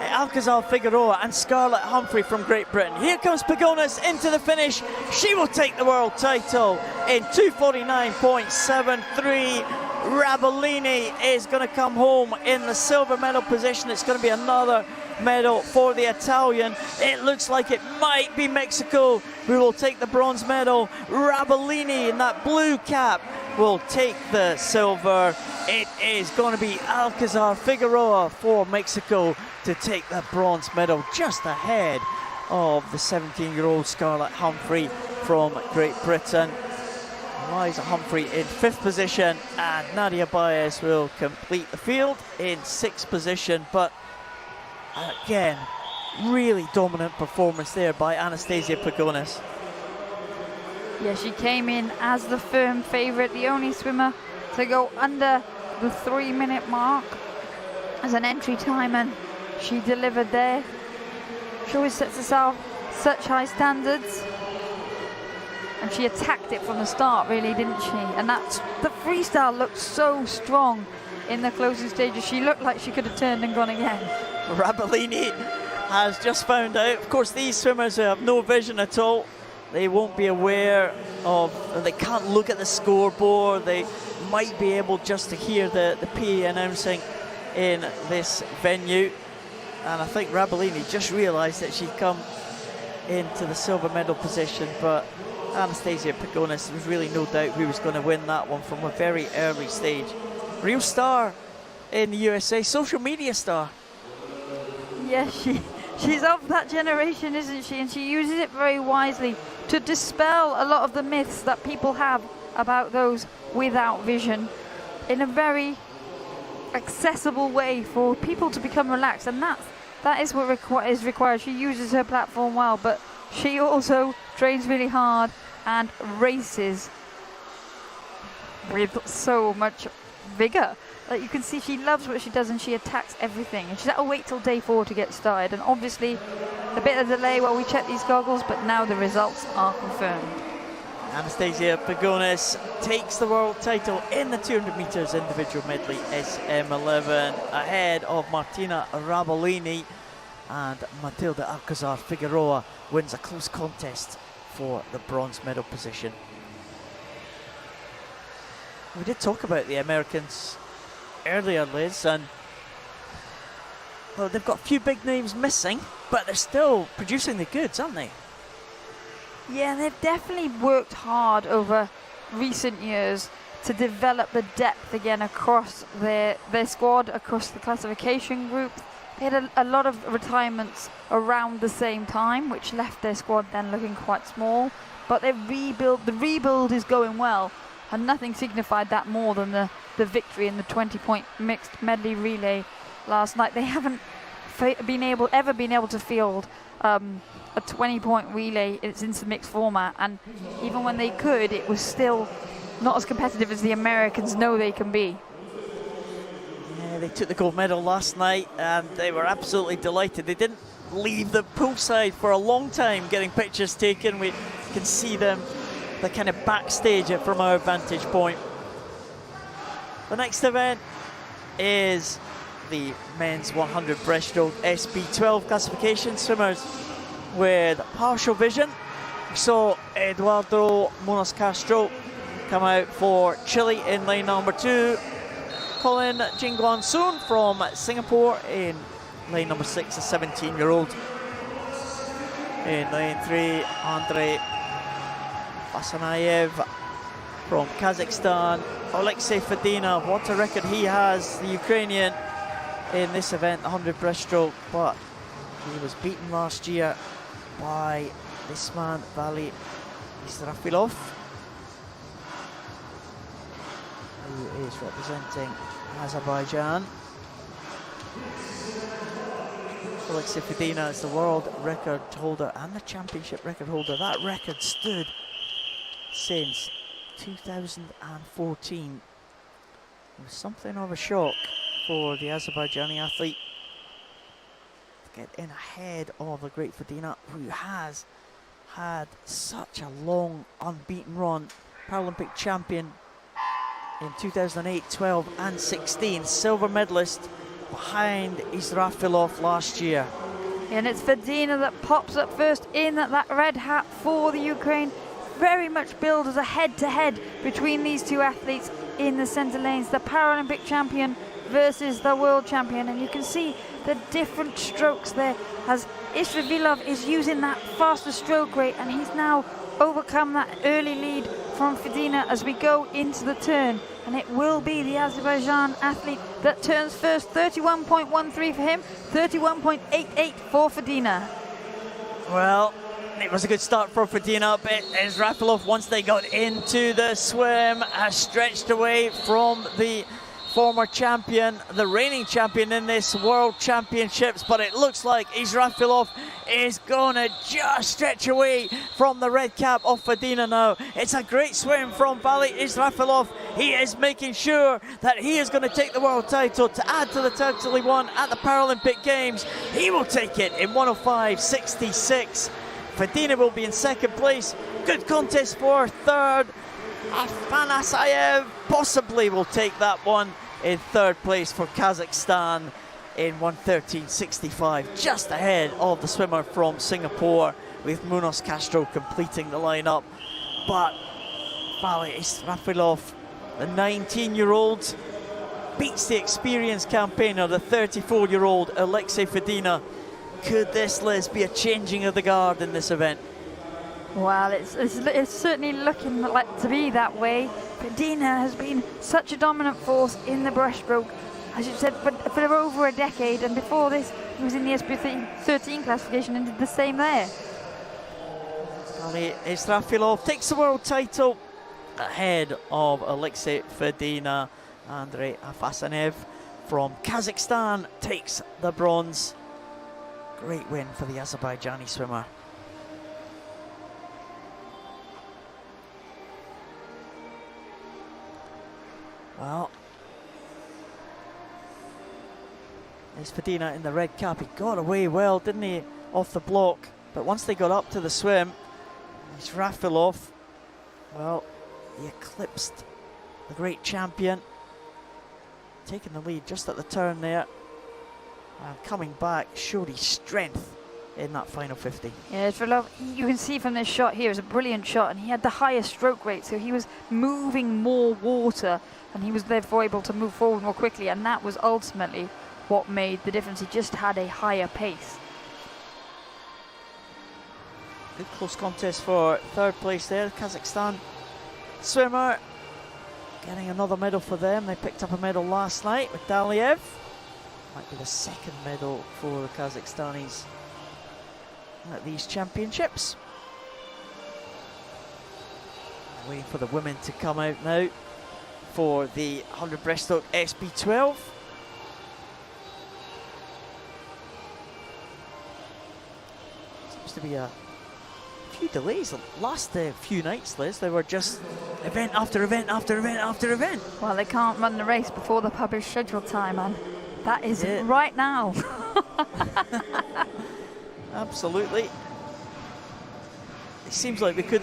Alcazar Figueroa and Scarlett Humphrey from Great Britain. Here comes Pagonis into the finish. She will take the world title in 2:49.73. Rabolini is going to come home in the silver medal position. It's going to be another medal for the Italian. It looks like it might be Mexico who will take the bronze medal. Rabolini in that blue cap will take the silver. It is going to be Alcazar Figueroa for Mexico to take the bronze medal, just ahead of the 17-year-old Scarlett Humphrey from Great Britain. Eliza Humphrey in fifth position, and Nadia Baez will complete the field in sixth position. But again, really dominant performance there by Anastasia Pagonis. Yeah, she came in as the firm favourite, the only swimmer to go under the 3-minute mark as an entry time, and she delivered there. She always sets herself such high standards, and she attacked it from the start, really, didn't she? And that's the freestyle looked so strong in the closing stages. She looked like she could have turned and gone again. Rabolini has just found out, of course, these swimmers have no vision at all. They won't be aware of, they can't look at the scoreboard. They might be able just to hear the PA announcing in this venue. And I think Rabolini just realised that she'd come into the silver medal position, but Anastasia Pagonis, there was really no doubt who was going to win that one from a very early stage. Real star in the USA, social media star. Yeah, she's of that generation, isn't she? And she uses it very wisely to dispel a lot of the myths that people have about those without vision in a very accessible way for people to become relaxed, and that is what is required. She uses her platform well, but she also trains really hard and races with so much vigor. Like you can see, she loves what she does and she attacks everything. And she's had to wait till day 4 to get started. And obviously, a bit of delay while we check these goggles, but now the results are confirmed. Anastasia Pagonis takes the world title in the 200 metres individual medley SM11 ahead of Martina Rabolini, and Matilda Alcazar Figueroa wins a close contest for the bronze medal position. We did talk about the Americans earlier, Liz, and well, they've got a few big names missing, but they're still producing the goods, aren't they? Yeah, they've definitely worked hard over recent years to develop the depth again across their squad, across the classification group. They had a lot of retirements around the same time, which left their squad then looking quite small. But the rebuild is going well. and nothing signified that more than the victory in the 20-point mixed medley relay last night. They haven't ever been able to field a 20-point relay into the mixed format, and even when they could, it was still not as competitive as the Americans know they can be. Yeah, they took the gold medal last night and they were absolutely delighted. They didn't leave the poolside for a long time getting pictures taken. We can see them, the kind of backstage from our vantage point. The next event is the men's 100 breaststroke SB12 classification. Swimmers with partial vision. We saw Eduardo Munoz Castro come out for Chile in lane number 2. Colin Jingguan Soon from Singapore in lane number 6, a 17-year-old. In lane 3, Andrei Vasanayev from Kazakhstan. Alexei Fedina, what a record he has, the Ukrainian, in this event, the 100 breaststroke, but he was beaten last year by this man, Vali Israfilov, who is representing Azerbaijan. Alexei Fedina is the world record holder and the championship record holder. That record stood since 2014. It was something of a shock for the Azerbaijani athlete to get in ahead of the great Fedina, who has had such a long unbeaten run. Paralympic champion in 2008, 12 and 16, silver medalist behind Israfilov last year. And it's Fedina that pops up first in that red hat for the Ukraine. Very much billed as a head-to-head between these two athletes in the centre lanes. The Paralympic champion versus the world champion, and you can see the different strokes there as Israfilov is using that faster stroke rate, and he's now overcome that early lead from Fedina as we go into the turn, and it will be the Azerbaijan athlete that turns first. 31.13 for him, 31.88 for Fedina. Well, it was a good start for Fedina, but Israfilov, once they got into the swim, has stretched away from the former champion, the reigning champion in this World Championships, but it looks like Israfilov is going to just stretch away from the red cap of Fedina now. It's a great swim from Vali Israfilov. He is making sure that he is going to take the world title to add to the title he won at the Paralympic Games. He will take it in 105.66. Fedina will be in second place. Good contest for third. Afanasayev possibly will take that one in third place for Kazakhstan in 113.65, just ahead of the swimmer from Singapore, with Munoz Castro completing the lineup. But Vali Israfilov, the 19-year-old, beats the experienced campaigner, the 34-year-old Alexei Fedina. Could this, Liz, be a changing of the guard in this event? Well, it's certainly looking like to be that way. Fedina has been such a dominant force in the breaststroke, as you said, for over a decade, and before this he was in the SB13 classification and did the same there. Vali Israfilov takes the world title ahead of Alexei Fedina. Andrei Afasanev from Kazakhstan takes the bronze. Great win for the Azerbaijani swimmer. Well, there's Fedina in the red cap. He got away well, didn't he, off the block? But once they got up to the swim, Israfilov, well, he eclipsed the great champion, taking the lead just at the turn there, and coming back, showed his strength in that final 50. Yeah, you can see from this shot here, it was a brilliant shot, and he had the highest stroke rate, so he was moving more water, and he was therefore able to move forward more quickly, and that was ultimately what made the difference. He just had a higher pace. Good close contest for third place there. Kazakhstan swimmer getting another medal for them. They picked up a medal last night with Daliev. Might be the second medal for the Kazakhstanis at these championships. Waiting for the women to come out now for the 100 breaststroke SB12. Seems to be a few delays the last few nights, Liz. They were just event after event after event after event. Well, they can't run the race before the published schedule time, and that is right now. Absolutely. It seems like we could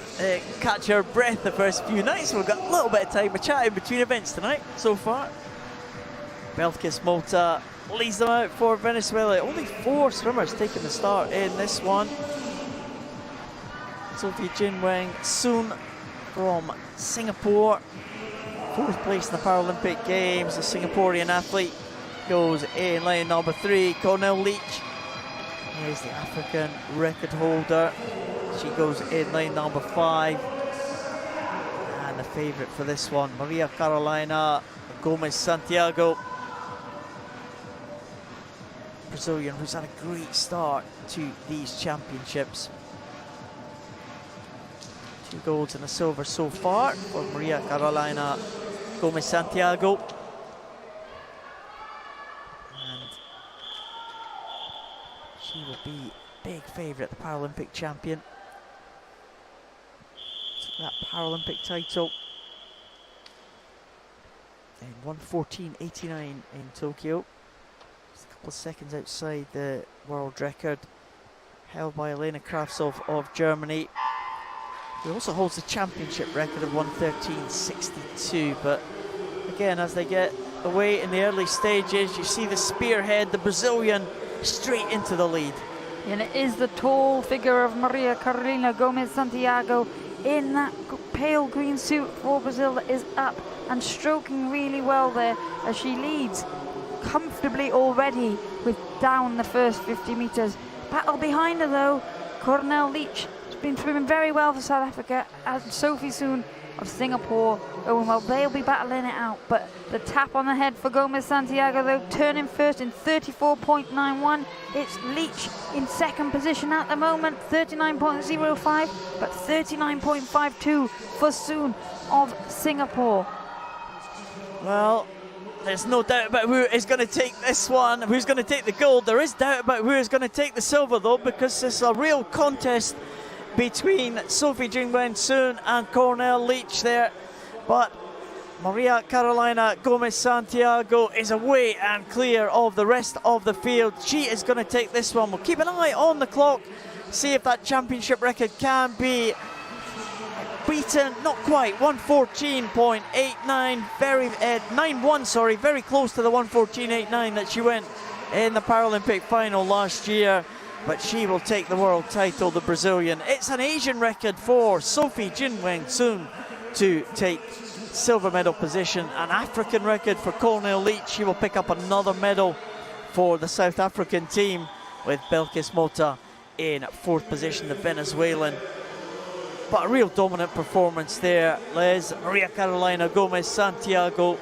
catch our breath the first few nights. We've got a little bit of time to chat in between events tonight so far. Belkis Mota leads them out for Venezuela. Only 4 swimmers taking the start in this one. Sophie Jinweng Soon from Singapore, 4th place in the Paralympic Games. The Singaporean athlete goes in lane number 3. Cornell Leach is the African record holder. She goes in lane number 5. And the favourite for this one, Maria Carolina Gomez Santiago, Brazilian, who's had a great start to these championships. 2 golds and a silver so far for Maria Carolina Gomez Santiago. And she will be big favourite, the Paralympic champion. Took that Paralympic title in 1:14.89 in Tokyo. Just a couple of seconds outside the world record held by Elena Kravtsov of Germany, who also holds the championship record of 1:13.62. But again, as they get away in the early stages, you see the spearhead, the Brazilian, straight into the lead. And it is the tall figure of Maria Carolina Gomez Santiago in that pale green suit for Brazil that is up and stroking really well there as she leads comfortably already with down the first 50 metres. Battle behind her though, Cornell Leach has been swimming very well for South Africa, and Sophie Soon of Singapore going well. They'll be battling it out, but the tap on the head for Gomez Santiago though, turning first in 34.91. It's Leach in second position at the moment, 39.05, but 39.52 for Soon of Singapore. Well, there's no doubt about who is going to take this one, who's going to take the gold. There is doubt about who is going to take the silver though, because it's a real contest between Sophie Jinweng Soon and Cornell Leach there. But Maria Carolina Gomez Santiago is away and clear of the rest of the field. She is going to take this one. We'll keep an eye on the clock, see if that championship record can be beaten. Not quite, 1:14.89, 91, sorry, very close to the 1:14.89 that she went in the Paralympic final last year. But she will take the world title, the Brazilian. It's an Asian record for Sophie Jinweng Soon to take silver medal position. An African record for Cornell Leach. She will pick up another medal for the South African team, with Belkis Mota in 4th position, the Venezuelan. But a real dominant performance there, Liz. Maria Carolina Gomez Santiago.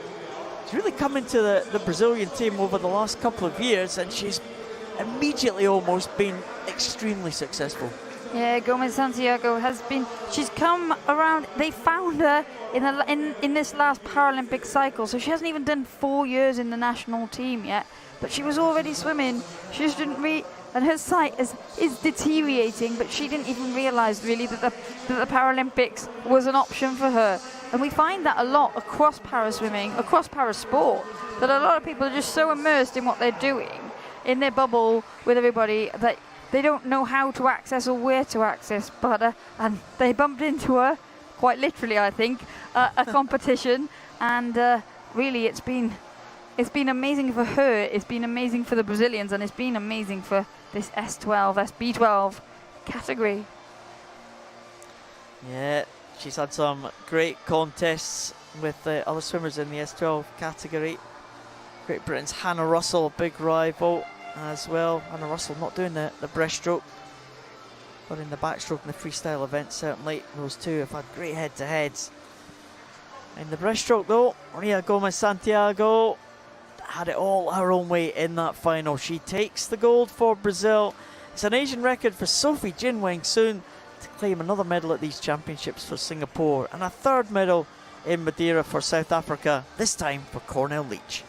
She's really come into the Brazilian team over the last couple of years, and she's immediately almost been extremely successful. Yeah, Gomez Santiago has been, she's come around. They found her in this last Paralympic cycle, so she hasn't even done 4 years in the national team yet, but she was already swimming. She just didn't and her sight is deteriorating, but she didn't even realise really that the Paralympics was an option for her. And we find that a lot across para-swimming, across para-sport, that a lot of people are just so immersed in what they're doing, in their bubble with everybody, that they don't know how to access or where to access. But and they bumped into her, quite literally, I think, a competition, and really it's been amazing for her. It's been amazing for the Brazilians, and it's been amazing for this SB12 category. Yeah, she's had some great contests with other swimmers in the S12 category. Great Britain's Hannah Russell, a big rival as well. Hannah Russell not doing the breaststroke, but in the backstroke and the freestyle event, certainly those two have had great head-to-heads. In the breaststroke though, Maria Gomez Santiago had it all her own way in that final. She takes the gold for Brazil. It's an Asian record for Sophie Jinweng Soon to claim another medal at these championships for Singapore and a third medal in Madeira for South Africa, this time for Cornell Leach.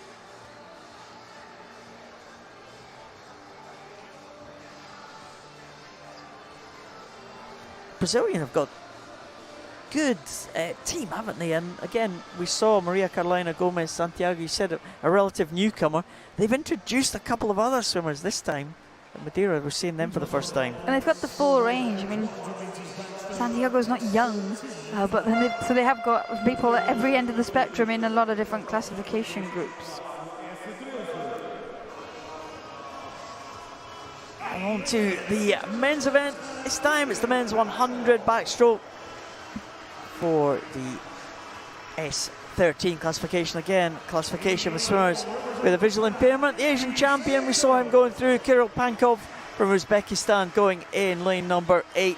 Brazilian have got good team, haven't they? And again, we saw Maria Carolina Gomez Santiago, you said a relative newcomer. They've introduced a couple of other swimmers this time. At Madeira, we're seeing them for the first time. And they've got the full range. I mean, Santiago's not young, but then so they have got people at every end of the spectrum in a lot of different classification groups. And on to the men's event. This time it's the men's 100 backstroke for the S13 classification. Again, classification for swimmers with a visual impairment. The Asian champion, we saw him going through, Kirill Pankov from Uzbekistan, going in lane number 8.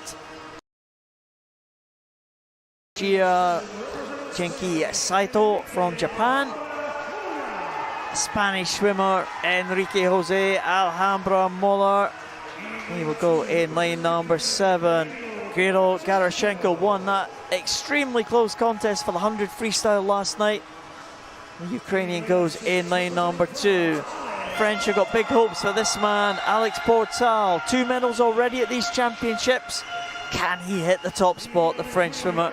Jia Genki Saito from Japan. Spanish swimmer Enrique Jose Alhambra Moller. He will go in lane number 7. Kirill Garashenko won that extremely close contest for the 100 freestyle last night. The Ukrainian goes in lane number 2. French have got big hopes for this man, Alex Portal. 2 medals already at these championships. Can he hit the top spot, the French swimmer?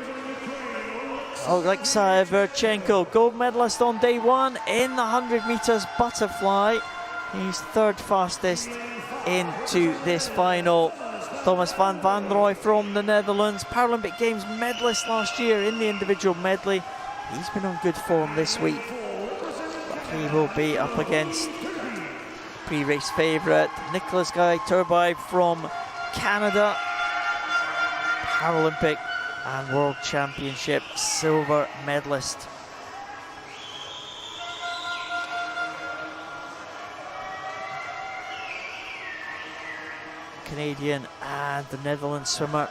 Alexei Verchenko, gold medalist on day 1 in the 100 meters butterfly. He's third fastest into this final. Thomas van Wanrooij from the Netherlands, Paralympic Games medalist last year in the individual medley. He's been on good form this week, but he will be up against pre-race favourite Nicholas Guy Turbide from Canada, Paralympic and World Championship silver medalist. Canadian and the Netherlands swimmer,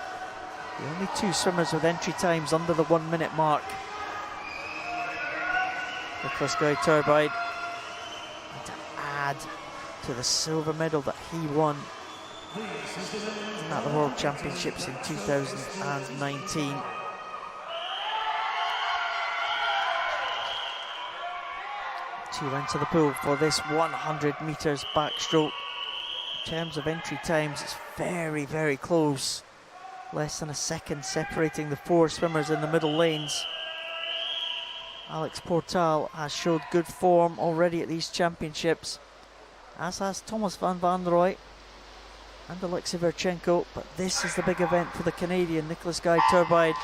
the only 2 swimmers with entry times under the 1 minute mark. Nicholas Guy Turbide, and to add to the silver medal that he won at the World Championships in 2019. To enter the pool for this 100 meters backstroke. In terms of entry times, it's very, very close. Less than a second separating the 4 swimmers in the middle lanes. Alex Portal has showed good form already at these championships, as has Thomas van Wanrooij and Alexei Verchenko, but this is the big event for the Canadian, Nicholas Guy Turbide,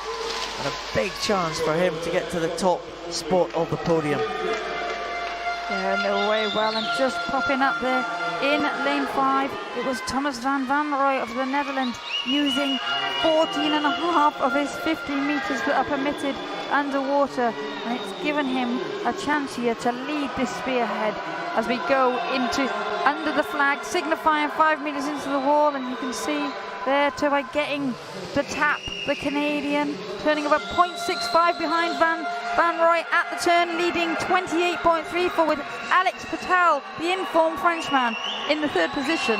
and a big chance for him to get to the top spot of the podium. They're in their way well, and just popping up there in lane 5, it was Thomas van Wanrooij of the Netherlands using 14.5 of his 15 meters that are permitted underwater, and it's given him a chance here to lead this spearhead as we go into under the flag, signifying 5 meters into the wall. And you can see there Turbide getting the tap, the Canadian turning about 0.65 behind Van Wanrooij at the turn, leading 28.34 with Alex Patel, the informed Frenchman, in the 3rd position.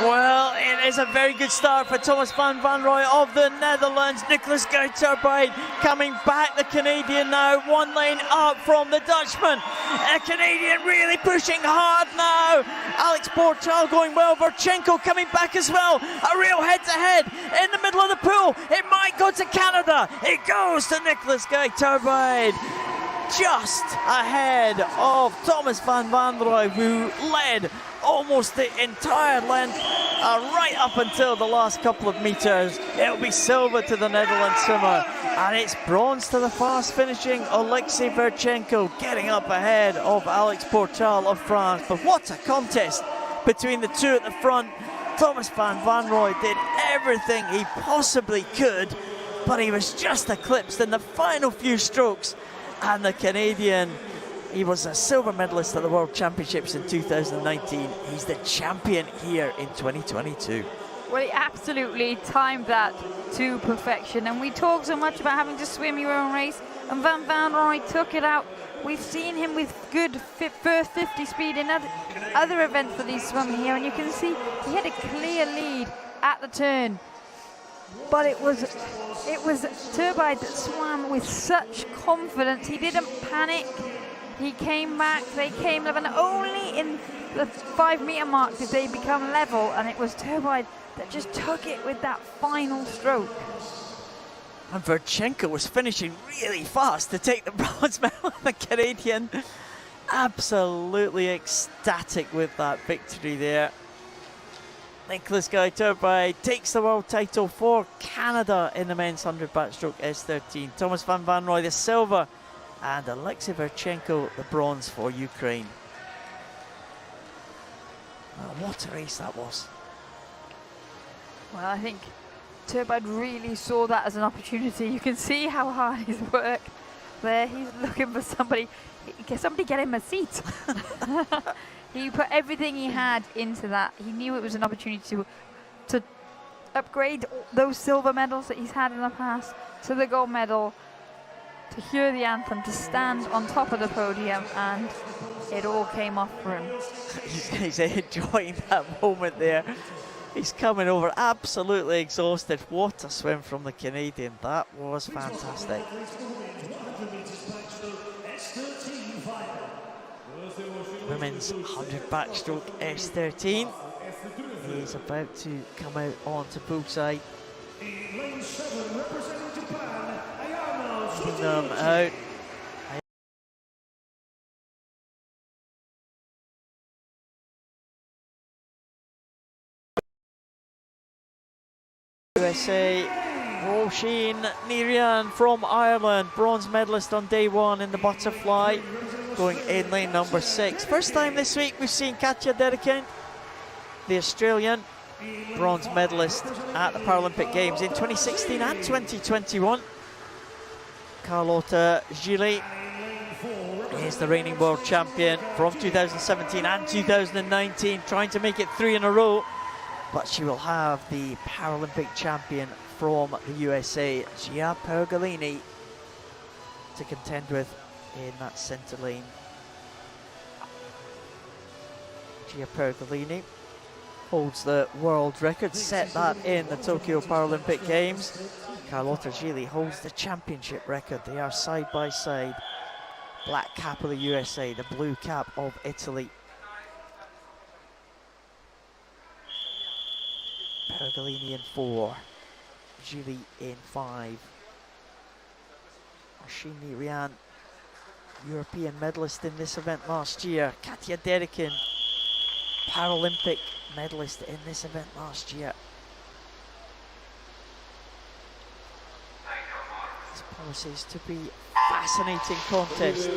Well, it is a very good start for Thomas van Wanrooij of the Netherlands. Nicholas Guy Turbide coming back, the Canadian now 1 lane up from the Dutchman. A Canadian really pushing hard now. Alex Portal going well, Verchenko coming back as well. A real head-to-head in the middle of the pool. It might go to Canada. It goes to Nicholas Guy Turbide, just ahead of Thomas van Wanrooij, who led almost the entire length right up until the last couple of meters. It'll be silver to the Netherlands swimmer, and it's bronze to the fast finishing Alexei Verchenko, getting up ahead of Alex Portal of France. But what a contest between the 2 at the front. Thomas van Wanrooij did everything he possibly could, but he was just eclipsed in the final few strokes. And the Canadian, he was a silver medalist at the World Championships in 2019. He's the champion here in 2022. Well, he absolutely timed that to perfection. And we talk so much about having to swim your own race, and Van Wanrooij took it out. We've seen him with good first 50 speed in other events that he's swum here, and you can see he had a clear lead at the turn. but it was Turbide that swam with such confidence. He didn't panic. He came back, they came level, and only in the 5 meter mark did they become level, and it was Turbide that just took it with that final stroke. And Verchenko was finishing really fast to take the bronze medal. The Canadian absolutely ecstatic with that victory there. Nicholas Guy Turbide takes the world title for Canada in the men's 100 backstroke S13. Thomas van Vanrooy the silver, and Alexei Verchenko the bronze for Ukraine. What a race that was. Well, I think Turbide really saw that as an opportunity. You can see how hard he's worked there. He's looking for somebody get him a seat. He put everything he had into that. He knew it was an opportunity to upgrade those silver medals that he's had in the past to the gold medal, to hear the anthem, to stand on top of the podium, and it all came off for him. He's enjoying that moment there. He's coming over absolutely exhausted. What a swim from the Canadian. That was fantastic. Women's 100 backstroke S13. He's about to come out onto bullseye. Taking them out. USA, Roisin Nirian from Ireland, bronze medalist on day one in the butterfly, going in lane number 6. First time this week we've seen Katja Dedekind, the Australian, bronze medalist at the Paralympic Games in 2016 and 2021. Carlotta Gili is the reigning world champion from 2017 and 2019, trying to make it 3 in a row. But she will have the Paralympic champion from the USA, Gia Pergolini, to contend with in that centre lane. Gia Pergolini holds the world record, set that in the Tokyo Paralympic Games. Carlotta Gili holds the championship record. They are side by side. Black cap of the USA, the blue cap of Italy. Pergolini in 4, Gili in 5. Roisin Nirian, European medalist in this event last year. Katja Dedekind, Paralympic medalist in this event last year. This promises to be a fascinating contest.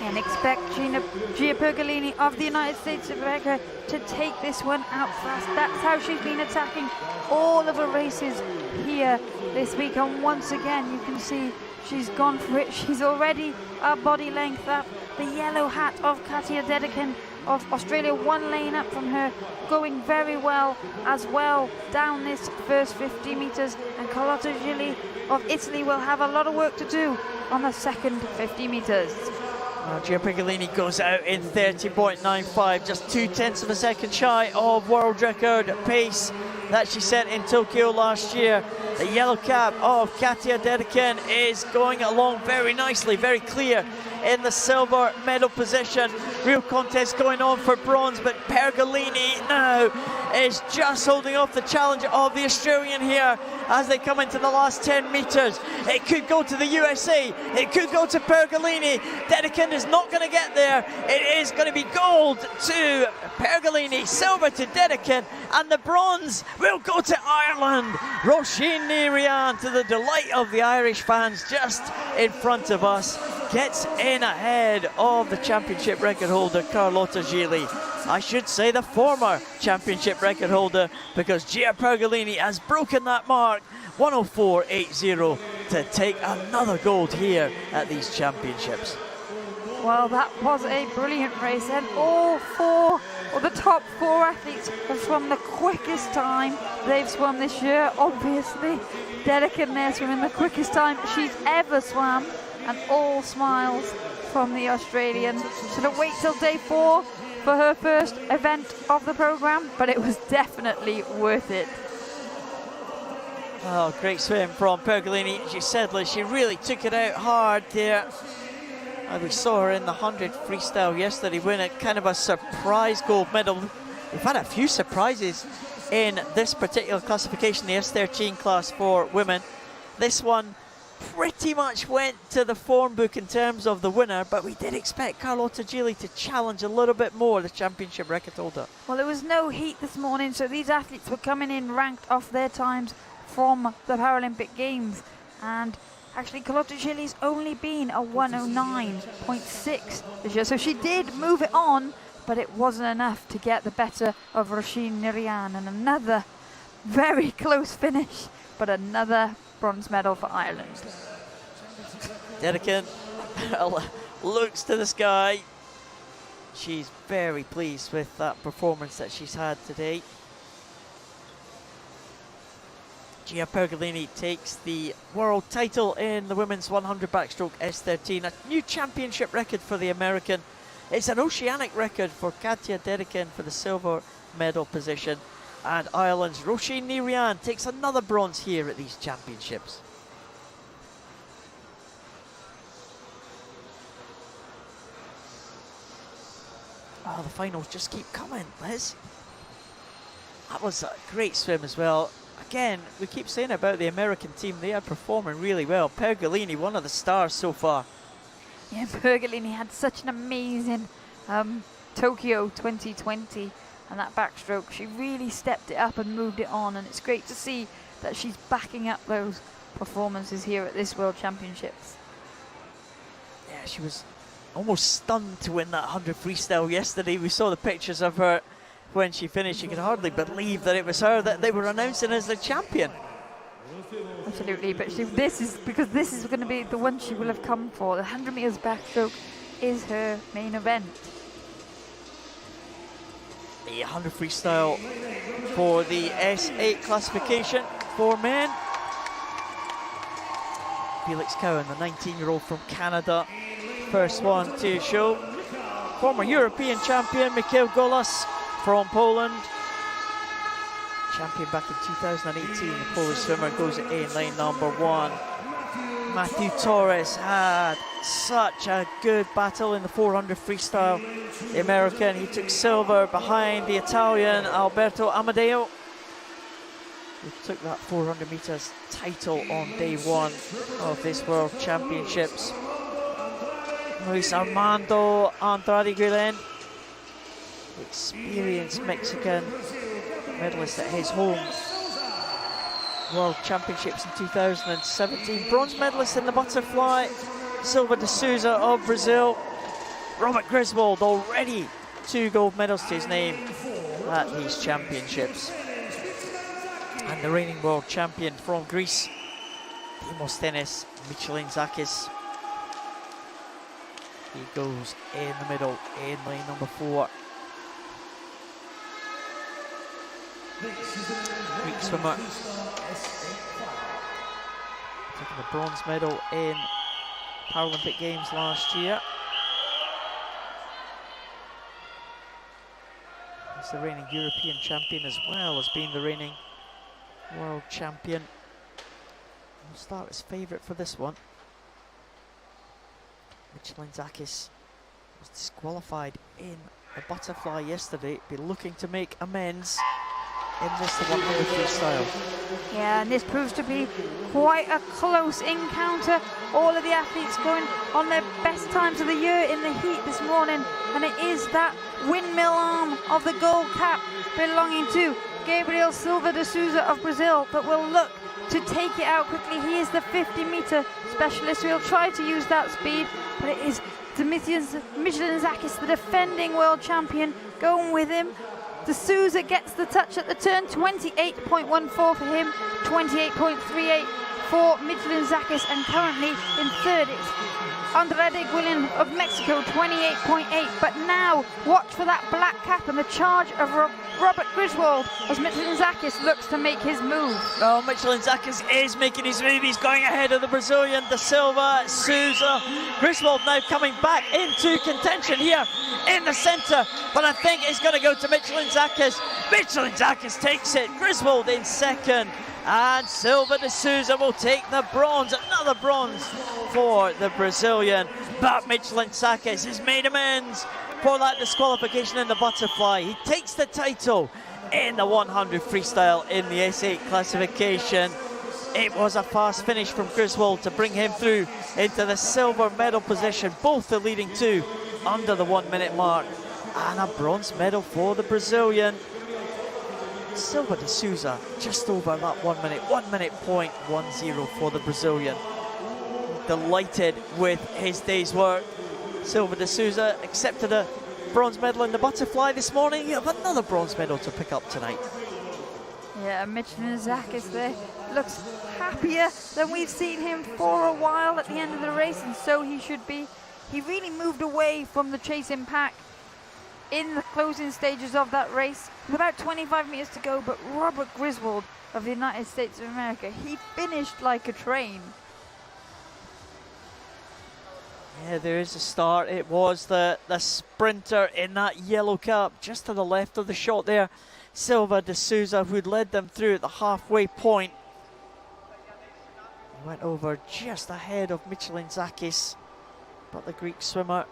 And expect Gia Pergolini of the United States of America to take this one out fast. That's how she's been attacking all of her races here this week. And once again, you can see she's gone for it. She's already a body length up. The yellow hat of Katja Dedekind of Australia, 1 lane up from her, going very well as well down this first 50 metres. And Carlotta Gili of Italy will have a lot of work to do on the second 50 metres. Gia Pergolini goes out in 30.95, just 0.2 of a second shy of world record pace that she set in Tokyo last year. The yellow cap of Katja Dedekind is going along very nicely, very clear in the silver medal position. Real contest going on for bronze, but Pergolini now is just holding off the challenge of the Australian here as they come into the last 10 metres. It could go to the USA, it could go to Pergolini. Dedekind is not going to get there. It is going to be gold to Pergolini, silver to Dedekind, and the bronze will go to Ireland. Roisin Nirian, to the delight of the Irish fans just in front of us, gets in ahead of the championship record holder Carlotta Gili. I should say the former championship record holder, because Gia Pergolini has broken that mark, 104.80, to take another gold here at these championships. Well, that was a brilliant race, and all four, or the top 4 athletes have swum the quickest time they've swum this year. Obviously, Dedekind there swimming the quickest time she's ever swum, and all smiles from the Australian. Should have waited till day 4 for her first event of the program, but it was definitely worth it. Oh, great swim from Pergolini. As you said, Liz, she really took it out hard there. And we saw her in the 100 freestyle yesterday win it, kind of a surprise gold medal. We've had a few surprises in this particular classification, the S13 class for women. This one pretty much went to the form book in terms of the winner, but we did expect Carlotta Gili to challenge a little bit more, the championship record holder. Well, there was no heat this morning, so these athletes were coming in ranked off their times from the Paralympic Games. And actually, Carlotta Gili's only been a 109.6 this year, so she did move it on, but it wasn't enough to get the better of Roisin Nirian. And another very close finish, but another bronze medal for Ireland. Dedican looks to the sky. She's very pleased with that performance that she's had today. Gia Pergolini takes the world title in the women's 100 backstroke S13, a new championship record for the American. It's an oceanic record for Katja Dedican for the silver medal position. And Ireland's Roisin Nirian takes another bronze here at these championships. Oh, the finals just keep coming, Liz. That was a great swim as well. Again, we keep saying about the American team, they are performing really well. Pergolini, one of the stars so far. Yeah, Pergolini had such an amazing Tokyo 2020, and that backstroke, she really stepped it up and moved it on, and it's great to see that she's backing up those performances here at this World Championships. Yeah, she was almost stunned to win that 100 freestyle yesterday. We saw the pictures of her when she finished. You could hardly believe that it was her that they were announcing as the champion. Absolutely, but this is going to be the one she will have come for. The 100 meters backstroke is her main event. The 100 freestyle for the S8 classification for men. Felix Cowan, the 19-year-old from Canada, first one to show. Former European champion Mikhail Golas from Poland. Champion back in 2018, the Polish swimmer goes in lane number 1. Matthew Torres had such a good battle in the 400 freestyle. The American, he took silver behind the Italian Alberto Amadeo, who took that 400 meters title on day 1 of this World Championships. Luis Armando Andrade Guillen, the experienced Mexican medalist at his home World Championships in 2017. Bronze medalist in the butterfly. Silva de Souza of Brazil. Robert Griswold, already 2 gold medals to his name at these championships. And the reigning world champion from Greece, Demosthenes Michelintzakis. He goes in the middle in lane number 4. Greek swimmer taking the bronze medal in Paralympic Games last year. He's the reigning European champion as well as being the reigning world champion. We'll start as favourite for this one. Michelintzakis was disqualified in the butterfly yesterday. Be looking to make amends in this the 100 freestyle. Yeah, and this proves to be quite a close encounter. All of the athletes going on their best times of the year in the heat this morning, and it is that windmill arm of the gold cap belonging to Gabriel Silva de Souza of Brazil that will look to take it out quickly. He is the 50-meter specialist. We'll try to use that speed, but it is Dimitris Michelintzakis, the defending world champion, going with him. De Souza gets the touch at the turn, 28.14 for him, 28.38 for Michelintzakis, and currently in third it's Andrade Guillen of Mexico, 28.8. But now watch for that black cap and the charge of Robert Griswold as Michelintzakis looks to make his move. Oh, Michelintzakis is making his move. He's going ahead of the Brazilian, De Silva, Souza. Griswold now coming back into contention here in the centre, but I think it's going to go to Michelintzakis. Michelintzakis takes it. Griswold in second. And Silva de Souza will take the bronze, another bronze for the Brazilian. But Michelin Sakis has made amends for that disqualification in the butterfly. He takes the title in the 100 freestyle in the S8 classification. It was a fast finish from Griswold to bring him through into the silver medal position, both the leading two under the 1 minute mark. And a bronze medal for the Brazilian. Silva de Souza just over that 1 minute, 1 minute point 10 for the Brazilian. Delighted with his day's work. Silva de Souza accepted a bronze medal in the butterfly this morning. You have another bronze medal to pick up tonight. Yeah, Michelin Sakis there looks happier than we've seen him for a while at the end of the race, and so he should be. He really moved away from the chasing pack in the closing stages of that race. With about 25 meters to go, but Robert Griswold of the United States of America, he finished like a train. Yeah, there is a start. It was the sprinter in that yellow cap just to the left of the shot there, Silva de Souza, who'd led them through at the halfway point. He went over just ahead of Michelin Sakis, but the Greek swimmer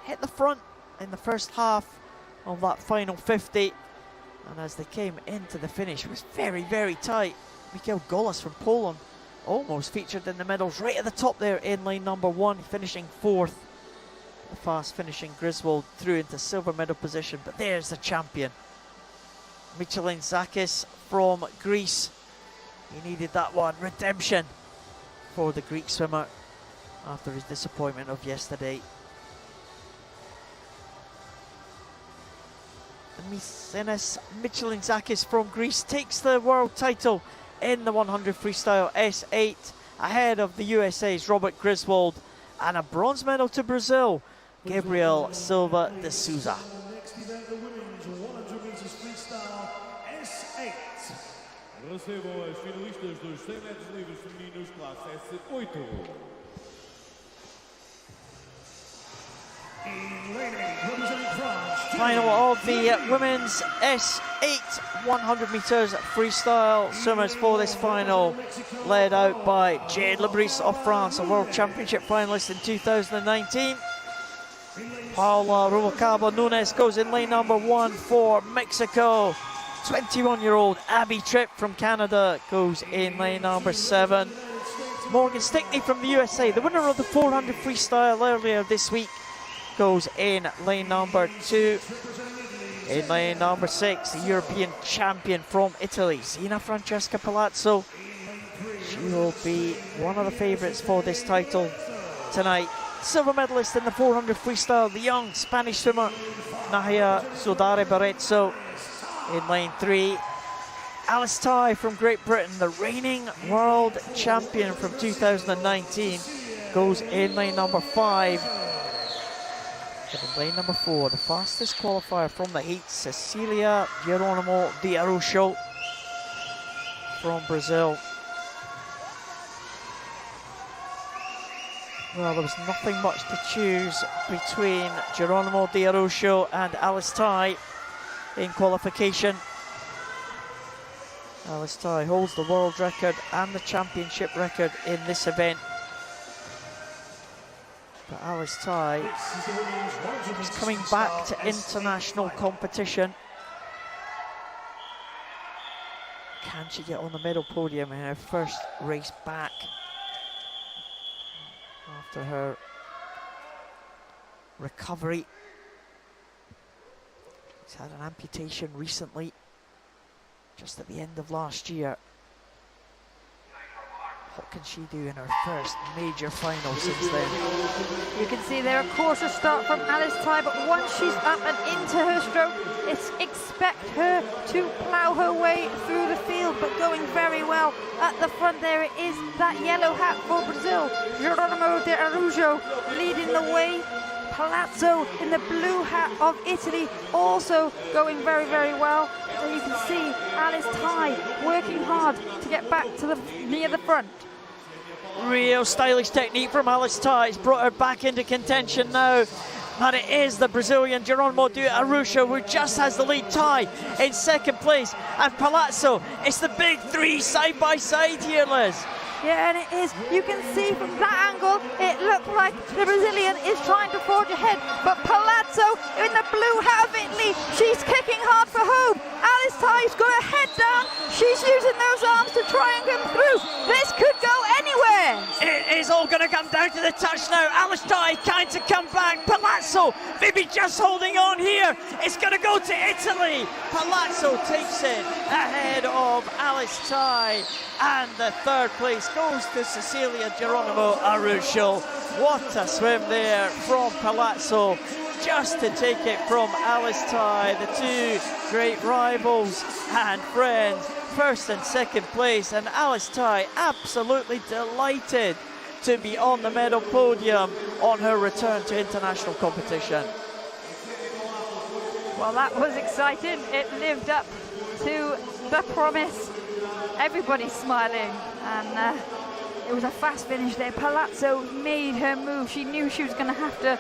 hit the front in the first half of that final 50, and as they came into the finish, it was very, very tight. Mikhail Golas from Poland almost featured in the medals, right at the top there in lane number 1, finishing 4th. The fast finishing Griswold through into silver medal position, but there's the champion, Michelin Sakis from Greece. He needed that one, redemption for the Greek swimmer after his disappointment of yesterday. Michelin Sakis from Greece takes the world title in the 100 freestyle S8 ahead of the USA's Robert Griswold, and a bronze medal to Brazil, Gabriel Silva de Souza. Next event, the women's 100 meters freestyle S8. Recebam as finalistas dos 100 metros livres femininos, classe S8. Final of the women's S8 100 meters freestyle. Swimmers for this final led out by Jade Lebris of France, a World Championship finalist in 2019. Paula Rubalcaba Nunes goes in lane number 1 for Mexico. 21-year-old Abby Tripp from Canada goes in lane number 7. Morgan Stickney from the USA, the winner of the 400 freestyle earlier this week, goes in lane number 2. In lane number 6, the European champion from Italy, Zina Francesca Palazzo. She will be one of the favourites for this title tonight. Silver medalist in the 400 freestyle, the young Spanish swimmer Nahia Zodare Barezzo. In lane 3, Alice Tai from Great Britain, the reigning world champion from 2019, goes in lane number 5. In lane number 4, the fastest qualifier from the heat, Cecilia Geronimo de Araujo from Brazil. Well, there was nothing much to choose between Geronimo de Araujo and Alice Tai in qualification. Alice Tai holds the world record and the championship record in this event. But Alice Tai is coming back to international competition. Can she get on the medal podium in her first race back after her recovery? She's had an amputation recently, just at the end of last year. What can she do in her first major final since then? You can see there a cautious start from Alice Tai, but once she's up and into her stroke, expect her to plough her way through the field, but going very well. At the front there it is that yellow hat for Brazil, Geronimo de Araujo leading the way. Palazzo in the blue hat of Italy also going very, very well. So you can see Alice Tai working hard to get back to near the front. Real stylish technique from Alice Tai. It's brought her back into contention now. And it is the Brazilian Geronimo de Araujo who just has the lead tie in second place. And Palazzo, it's the big three side by side here, Liz. Yeah, and it is. You can see from that angle, it looked like the Brazilian is trying to forge ahead. But Palazzo in the blue hat of Italy, she's kicking hard for home. Alice Ty's got her head down. She's using those arms to try and come through. This could go anywhere. It is all going to come down to the touch now. Alice Ty trying to come back. Palazzo maybe just holding on here. It's going to go to Italy. Palazzo takes it ahead of Alice Ty. And the third place goes to Cecilia Geronimo Araujo. What a swim there from Palazzo, just to take it from Alice Ty, the two great rivals and friends, first and second place. And Alice Ty absolutely delighted to be on the medal podium on her return to international competition. Well, that was exciting. It lived up to the promise. Everybody's smiling, and it was a fast finish there. Palazzo made her move. She knew she was going to have to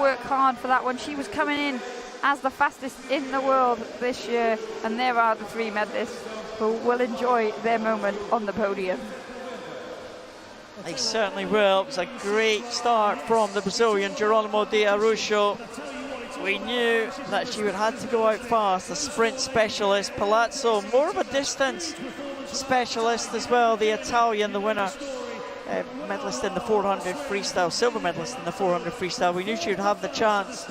work hard for that one. She was coming in as the fastest in the world this year, and there are the three medalists who will enjoy their moment on the podium. They certainly will. It was a great start from the Brazilian Geronimo de Araujo. We knew that she would have to go out fast, the sprint specialist. Palazzo, more of a distance specialist as well. The Italian, the winner, medalist in the 400 freestyle, silver medalist in the 400 freestyle. We knew she would have the chance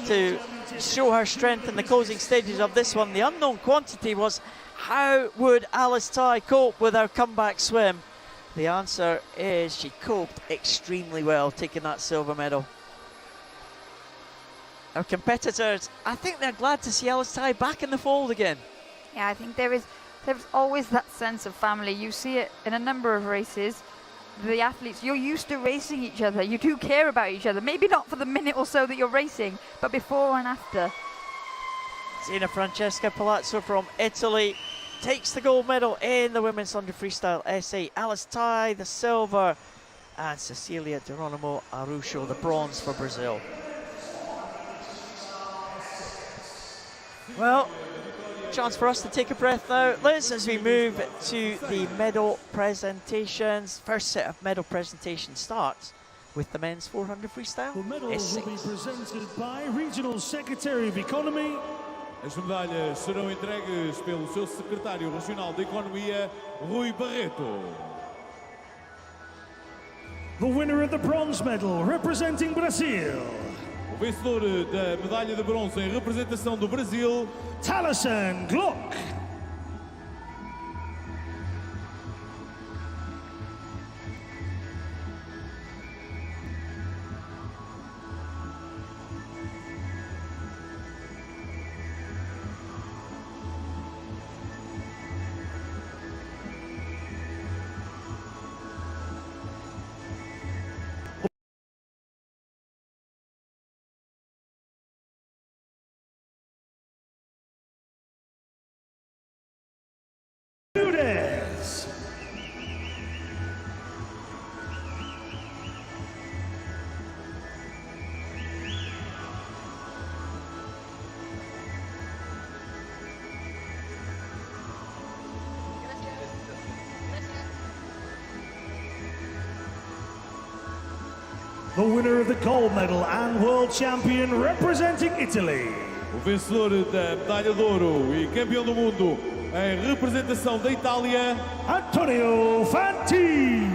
to show her strength in the closing stages of this one. The unknown quantity was, how would Alice Ty cope with her comeback swim? The answer is she coped extremely well, taking that silver medal. Our competitors, I think they're glad to see Alice Ty back in the fold again. Yeah, I think there's always that sense of family. You see it in a number of races. The athletes, you're used to racing each other. You do care about each other. Maybe not for the minute or so that you're racing, but before and after. Sina Francesca Palazzo from Italy takes the gold medal in the women's 100 freestyle SA. Alice Ty the silver, and Cecilia Geronimo Araujo the bronze for Brazil. Well, chance for us to take a breath now, Liz, as we move to the medal presentations. First set of medal presentations starts with the men's 400 freestyle. The medals will be presented by Regional Secretary of Economy. As medalhas serão entregues pelo seu secretário regional de Economia, Rui Barreto. The winner of the bronze medal, representing Brazil. O vencedor da medalha de bronze em representação do Brasil, Taliesin Glock. The winner of the gold medal and world champion representing Italy. O vencedor da medalha de ouro e campeão do mundo em representação da Itália, Antonio Fanti.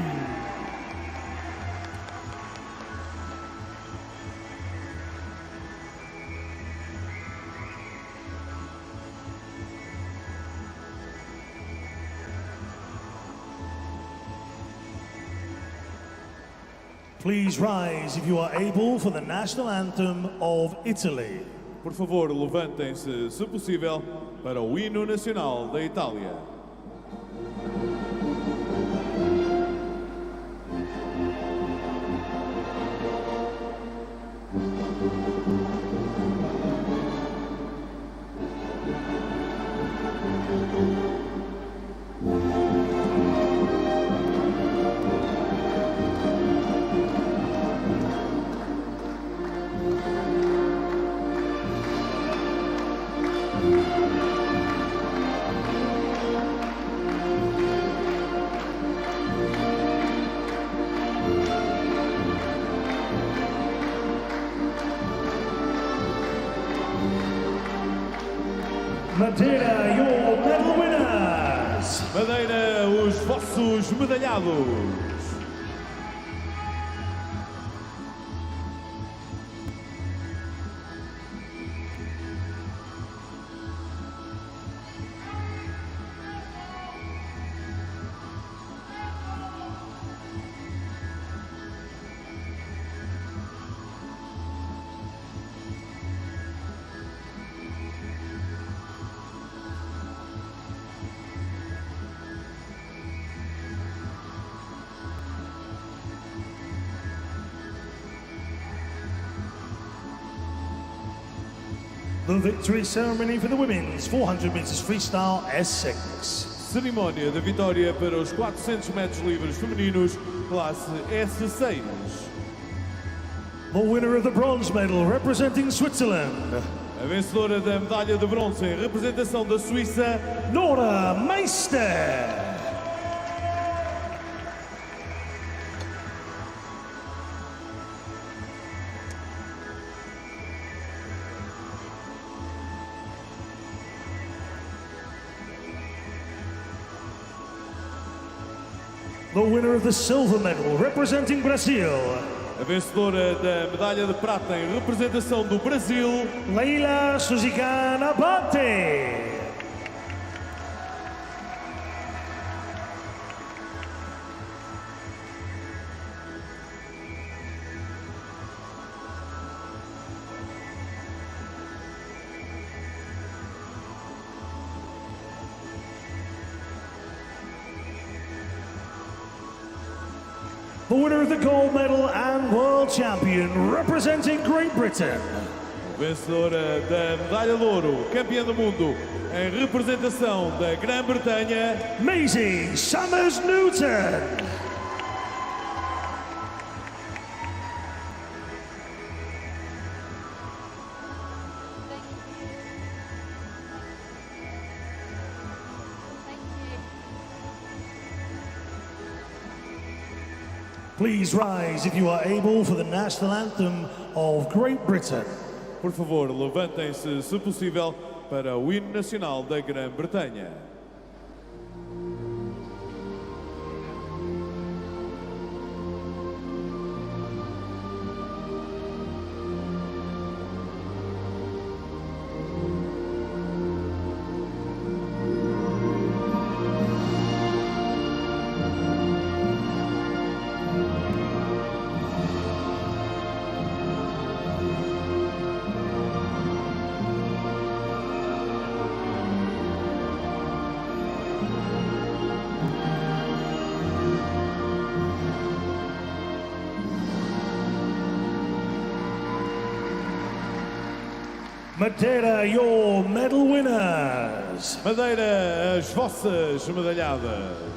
Please rise if you are able for the national anthem of Italy. Por favor, levantem-se, se possível, para o hino nacional da Itália. Madeira, your medal winners. Madeira, os vossos medalhados. The victory ceremony for the women's 400 meters freestyle S6. Cerimónia da vitória para os 400 metros livres femininos, classe S6. The winner of the bronze medal representing Switzerland. A vencedora da medalha de bronze em representação da Suíça, Nora Meister. The winner of the silver medal representing Brazil. a vencedora da medalha de prata em representação do Brasil, Leila Suzicana Bate. The winner of the gold medal and world champion representing Great Britain. Vencedora da medalha de ouro, campeã do mundo em representação da Grã-Bretanha, Maisie Summers-Newton. Please rise if you are able for the national anthem of Great Britain. Por favor, levantem-se, se possível, para o hino nacional da Grã-Bretanha. Madeira, your medal winners. Madeira, as vossas medalhadas.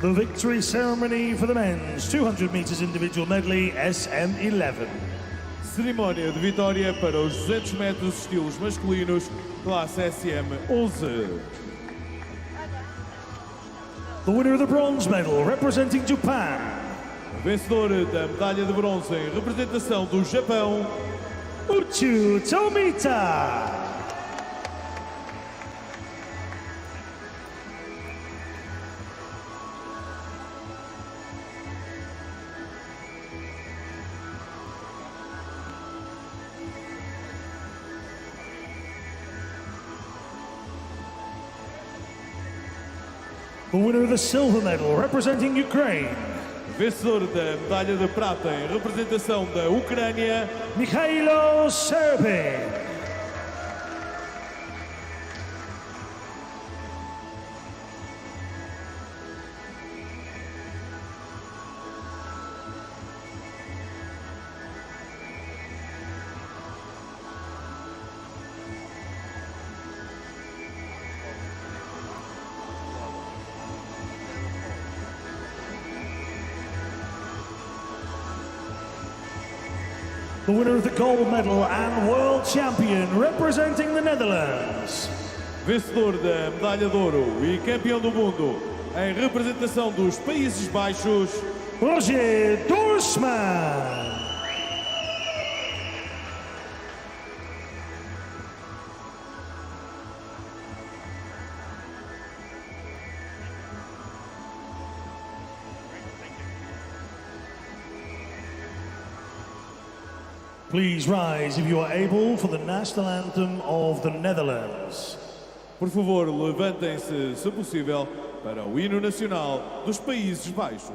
The victory ceremony for the men's 200 meters individual medley SM11. Cerimónia de vitória para os 200 metros estilos masculinos, classe SM11. The winner of the bronze medal representing Japan. Vencedora da medalha de bronze em representação do Japão, Uchu Tomita. The winner of the silver medal, representing Ukraine, Vencedor da medalha de prata em representação da Ucrânia, Mikhailo Serpin. The winner of the gold medal and world champion, representing the Netherlands, vencedor da medalha de ouro e campeão do mundo em representação dos Países Baixos, Roger Dorsman. Please rise, if you are able, for the national anthem of the Netherlands. Por favor, levantem-se, se possível, para o hino nacional dos Países Baixos.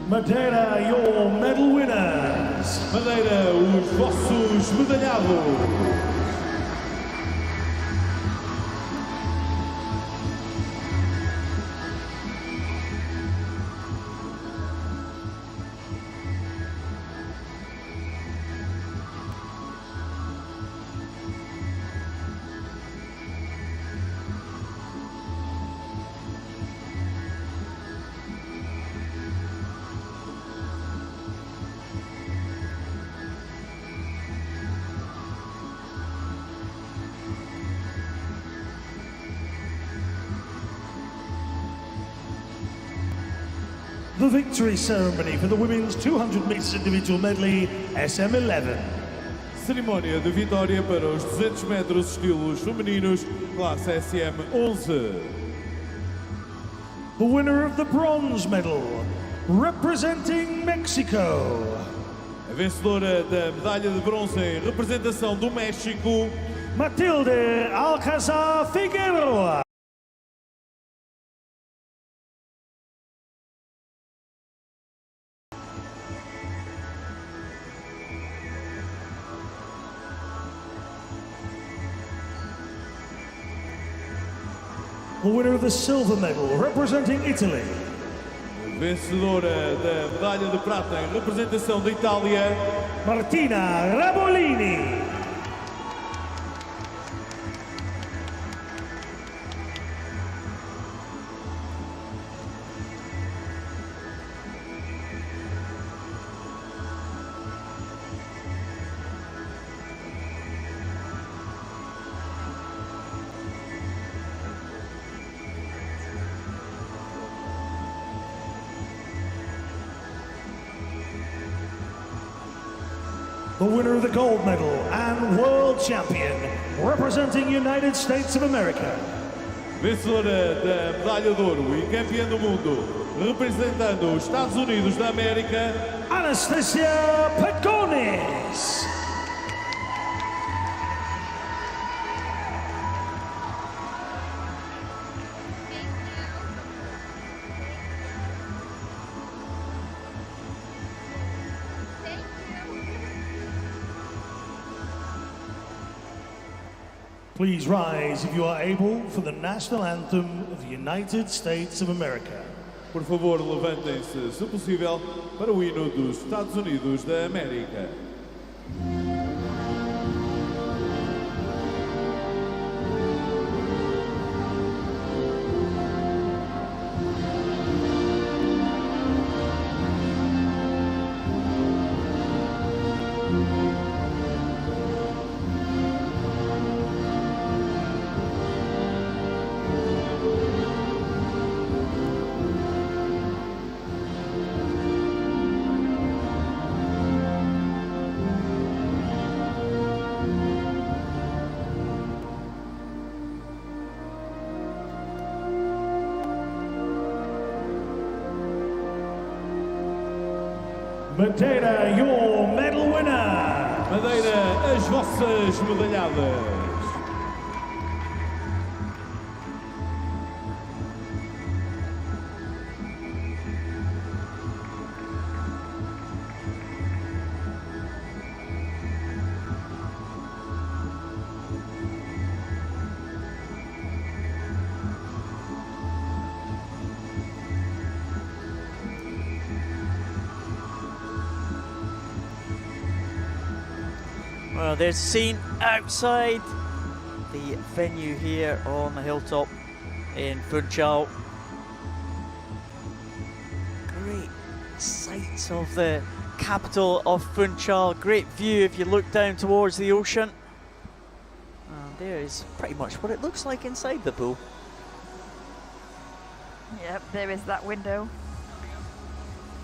Madeira, your medal winners. Madeira, os vossos medalhados. The victory ceremony for the women's 200 meters individual medley, SM11. Cerimónia de vitória para os 200 metros estilos femininos, classe SM11. The winner of the bronze medal, representing Mexico, A vencedora da medalha de bronze em representação do México, Matilde Alcázar Figueroa. The winner of the silver medal, representing Italy, vencedora da medalha de prata em representação da Itália, Martina Rabolini. The winner of the gold medal and world champion, representing United States of America, vencedora da medalha de ouro e campeã do mundo, representando os Estados Unidos da América, Anastasia Pagonis. Please rise, if you are able, for the national anthem of the United States of America. Por favor, levantem-se, se possível, para o hino dos Estados Unidos da América. Madeira, your medal winner. Madeira, as vossas medalhadas. Well, there's a scene outside the venue here on the hilltop in Funchal. Great sights of the capital of Funchal. Great view if you look down towards the ocean. And there is pretty much what it looks like inside the pool. Yep, there is that window.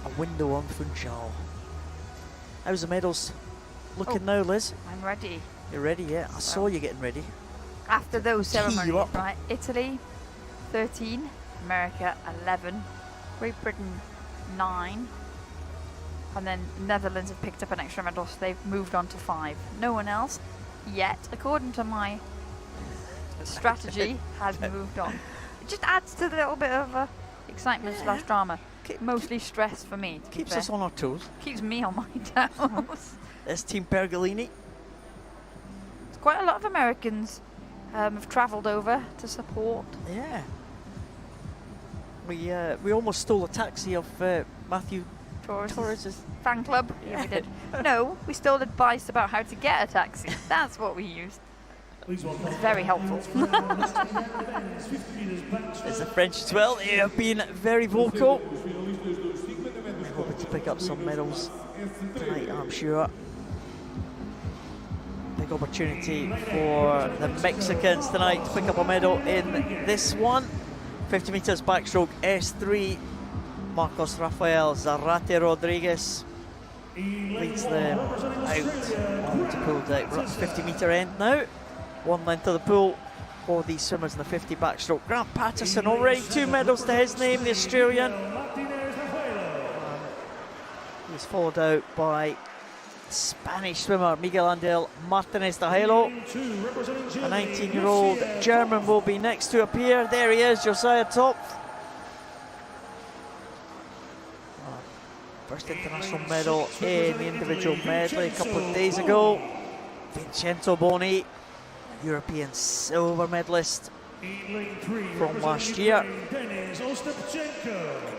A window on Funchal. How's the medals looking now, Liz? I'm ready. You're ready, yeah? I saw you getting ready. After those Tee you ceremonies, up. right? Italy, 13. America, 11. Great Britain, 9. And then Netherlands have picked up an extra medal, so they've moved on to 5. No one else yet, according to my strategy, has moved on. It just adds to the little bit of excitement slash drama. Mostly stress for me. Keeps us on our toes. Keeps me on my toes. There's Team Pergolini. Quite a lot of Americans have travelled over to support. Yeah. We almost stole a taxi of Matthew Torres's fan club. Yeah, we did. No, we stole advice about how to get a taxi. That's what we used. It's very helpful. There's the French as well. They have been very vocal. Hoping to pick up some medals tonight, I'm sure. Big opportunity for the Mexicans tonight to pick up a medal in this one. 50 metres backstroke S3. Marcos Rafael Zarate Rodriguez leads them out onto pool deck. We're at the 50 metre end now. One length of the pool for these swimmers in the 50 backstroke. Grant Patterson already 2 medals to his name, the Australian. He's followed out by Spanish swimmer Miguel Angel Martinez de Halo. A 19-year-old German will be next to appear. There he is, Josiah Top. First international medal in the individual medley a couple of days ago. Vincenzo Boni, European silver medalist from last year.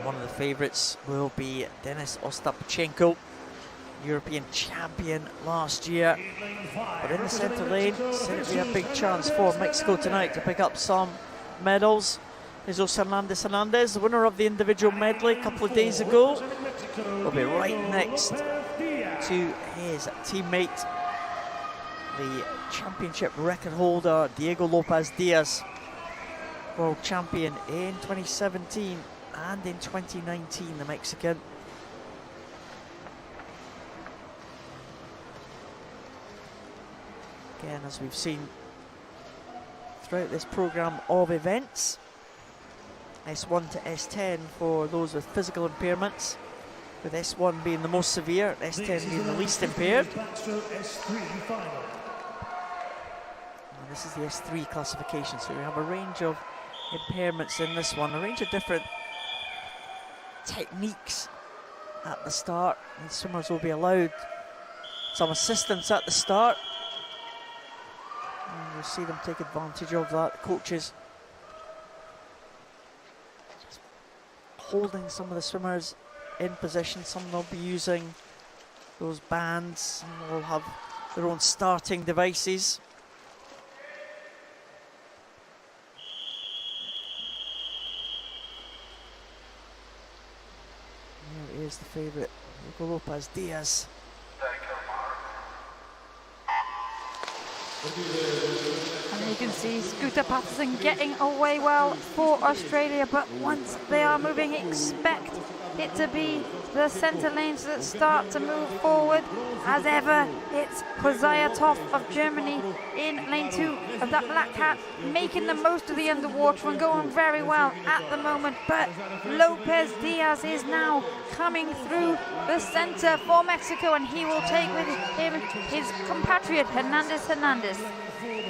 One of the favourites will be Denis Ostapchenko, European champion last year. But in the centre lane, seems to be a big chance for Mexico tonight to pick up some medals. Jesus Hernandez, the winner of the individual medley a couple of days ago, will be right next to his teammate, the championship record holder Diego Lopez Diaz, world champion in 2017 and in 2019, the Mexican. Again, as we've seen throughout this programme of events, S1 to S10 for those with physical impairments, with S1 being the most severe, S10 being the least impaired. This is the S3 classification, so we have a range of impairments in this one, a range of different techniques at the start. These swimmers will be allowed some assistance at the start, and you'll see them take advantage of that. The coaches holding some of the swimmers in position. Some will be using those bands, some will have their own starting devices. Here is the favourite, Diego Lopez Diaz. And you can see Scooter Patterson getting away well for Australia, but once they are moving, expect it to be the centre lanes that start to move forward. As ever, it's Hosea of Germany in lane 2 of that black hat, making the most of the underwater and going very well at the moment. But Lopez Diaz is now coming through the centre for Mexico, and he will take with him his compatriot Hernandez.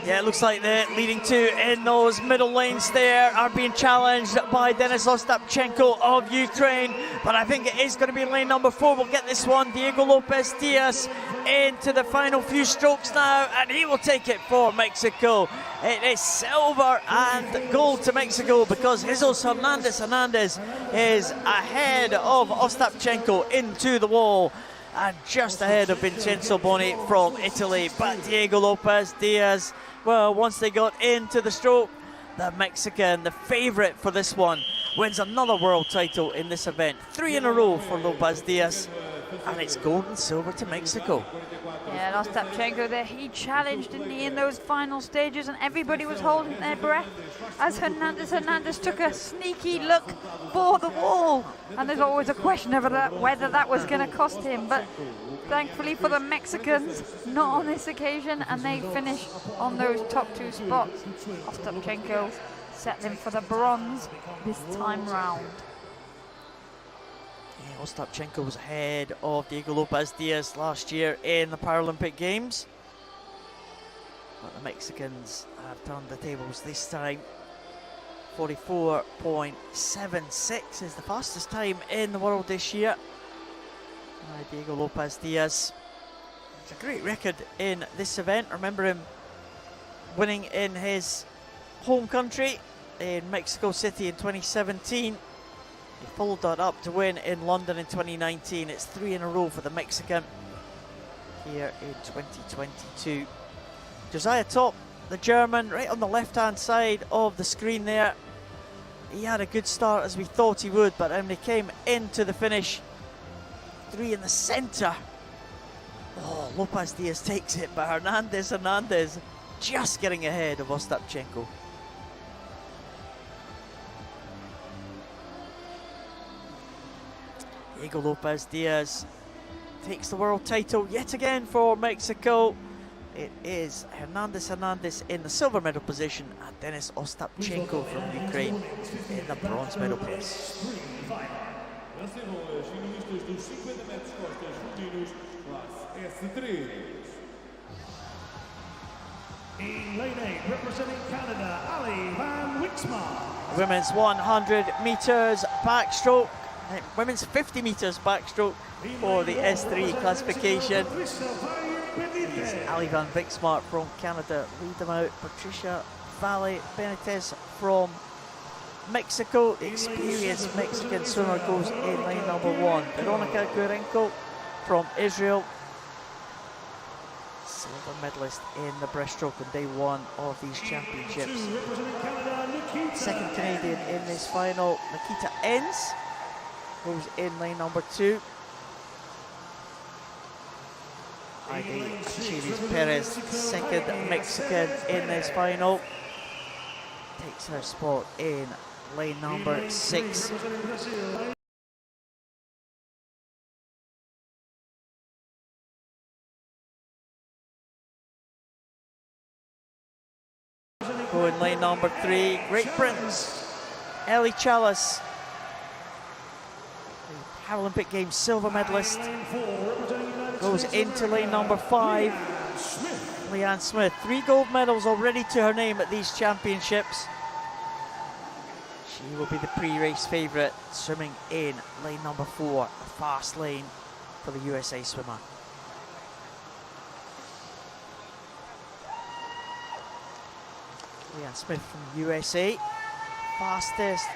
Yeah, it looks like the leading two in those middle lanes there are being challenged by Denis Ostapchenko of Ukraine, but I think it is going to be lane number 4. We'll get this one. Diego Lopez Diaz into the final few strokes now, and he will take it for Mexico. It is silver and gold to Mexico because Jesus Hernandez is ahead of Ostapchenko into the wall, and just ahead of Vincenzo Boni from Italy. But Diego Lopez Diaz, well, once they got into the stroke, the Mexican, the favourite for this one, wins another world title in this event. 3 in a row for Lopez Diaz, and it's gold and silver to Mexico. Yeah, Ostapchenko there, he challenged, didn't he, in those final stages, and everybody was holding their breath as Hernandez took a sneaky look for the wall. And there's always a question over that, whether that was going to cost him, but thankfully for the Mexicans, not on this occasion, and they finish on those top 2 spots. Ostapchenko settling for the bronze this time round. Yeah, Ostapchenko was ahead of Diego Lopez Diaz last year in the Paralympic Games, but the Mexicans have turned the tables this time. 44.76 is the fastest time in the world this year. Diego Lopez Diaz. It's a great record in this event. Remember him winning in his home country in Mexico City in 2017. He followed that up to win in London in 2019. It's 3 in a row for the Mexican here in 2022. Josiah Top, the German, right on the left-hand side of the screen there. He had a good start as we thought he would, but when he came into the finish, 3 in the centre. Oh, Lopez Diaz takes it, but Hernandez just getting ahead of Ostapchenko. Diego Lopez Diaz takes the world title yet again for Mexico. It is Hernandez in the silver medal position and Denis Ostapchenko from Ukraine in the bronze medal place. In lane 8, representing Canada, Ali van Wixmar. Women's 100 metres backstroke, women's 50 metres backstroke for the S3 classification. It's Ali van Wixmar from Canada lead them out. Patricia Valle Benitez from Mexico, the experienced Mexican swimmer, goes in lane number 1. Veronica Gurenko from Israel, silver medalist in the breaststroke on day 1 of these championships. Second Canadian in this final, Nikita Enns, goes in lane number 2. Heidi Chiris Perez, second Mexican in this final, takes her spot in lane number 6. Go in lane number 3, Great Britain's Ellie Chalice, the Paralympic Games silver medalist, goes into lane number 5. Leanne Smith, 3 gold medals already to her name at these championships. She will be the pre-race favourite, swimming in lane number 4, the fast lane for the USA swimmer. Leanne Smith from the USA, fastest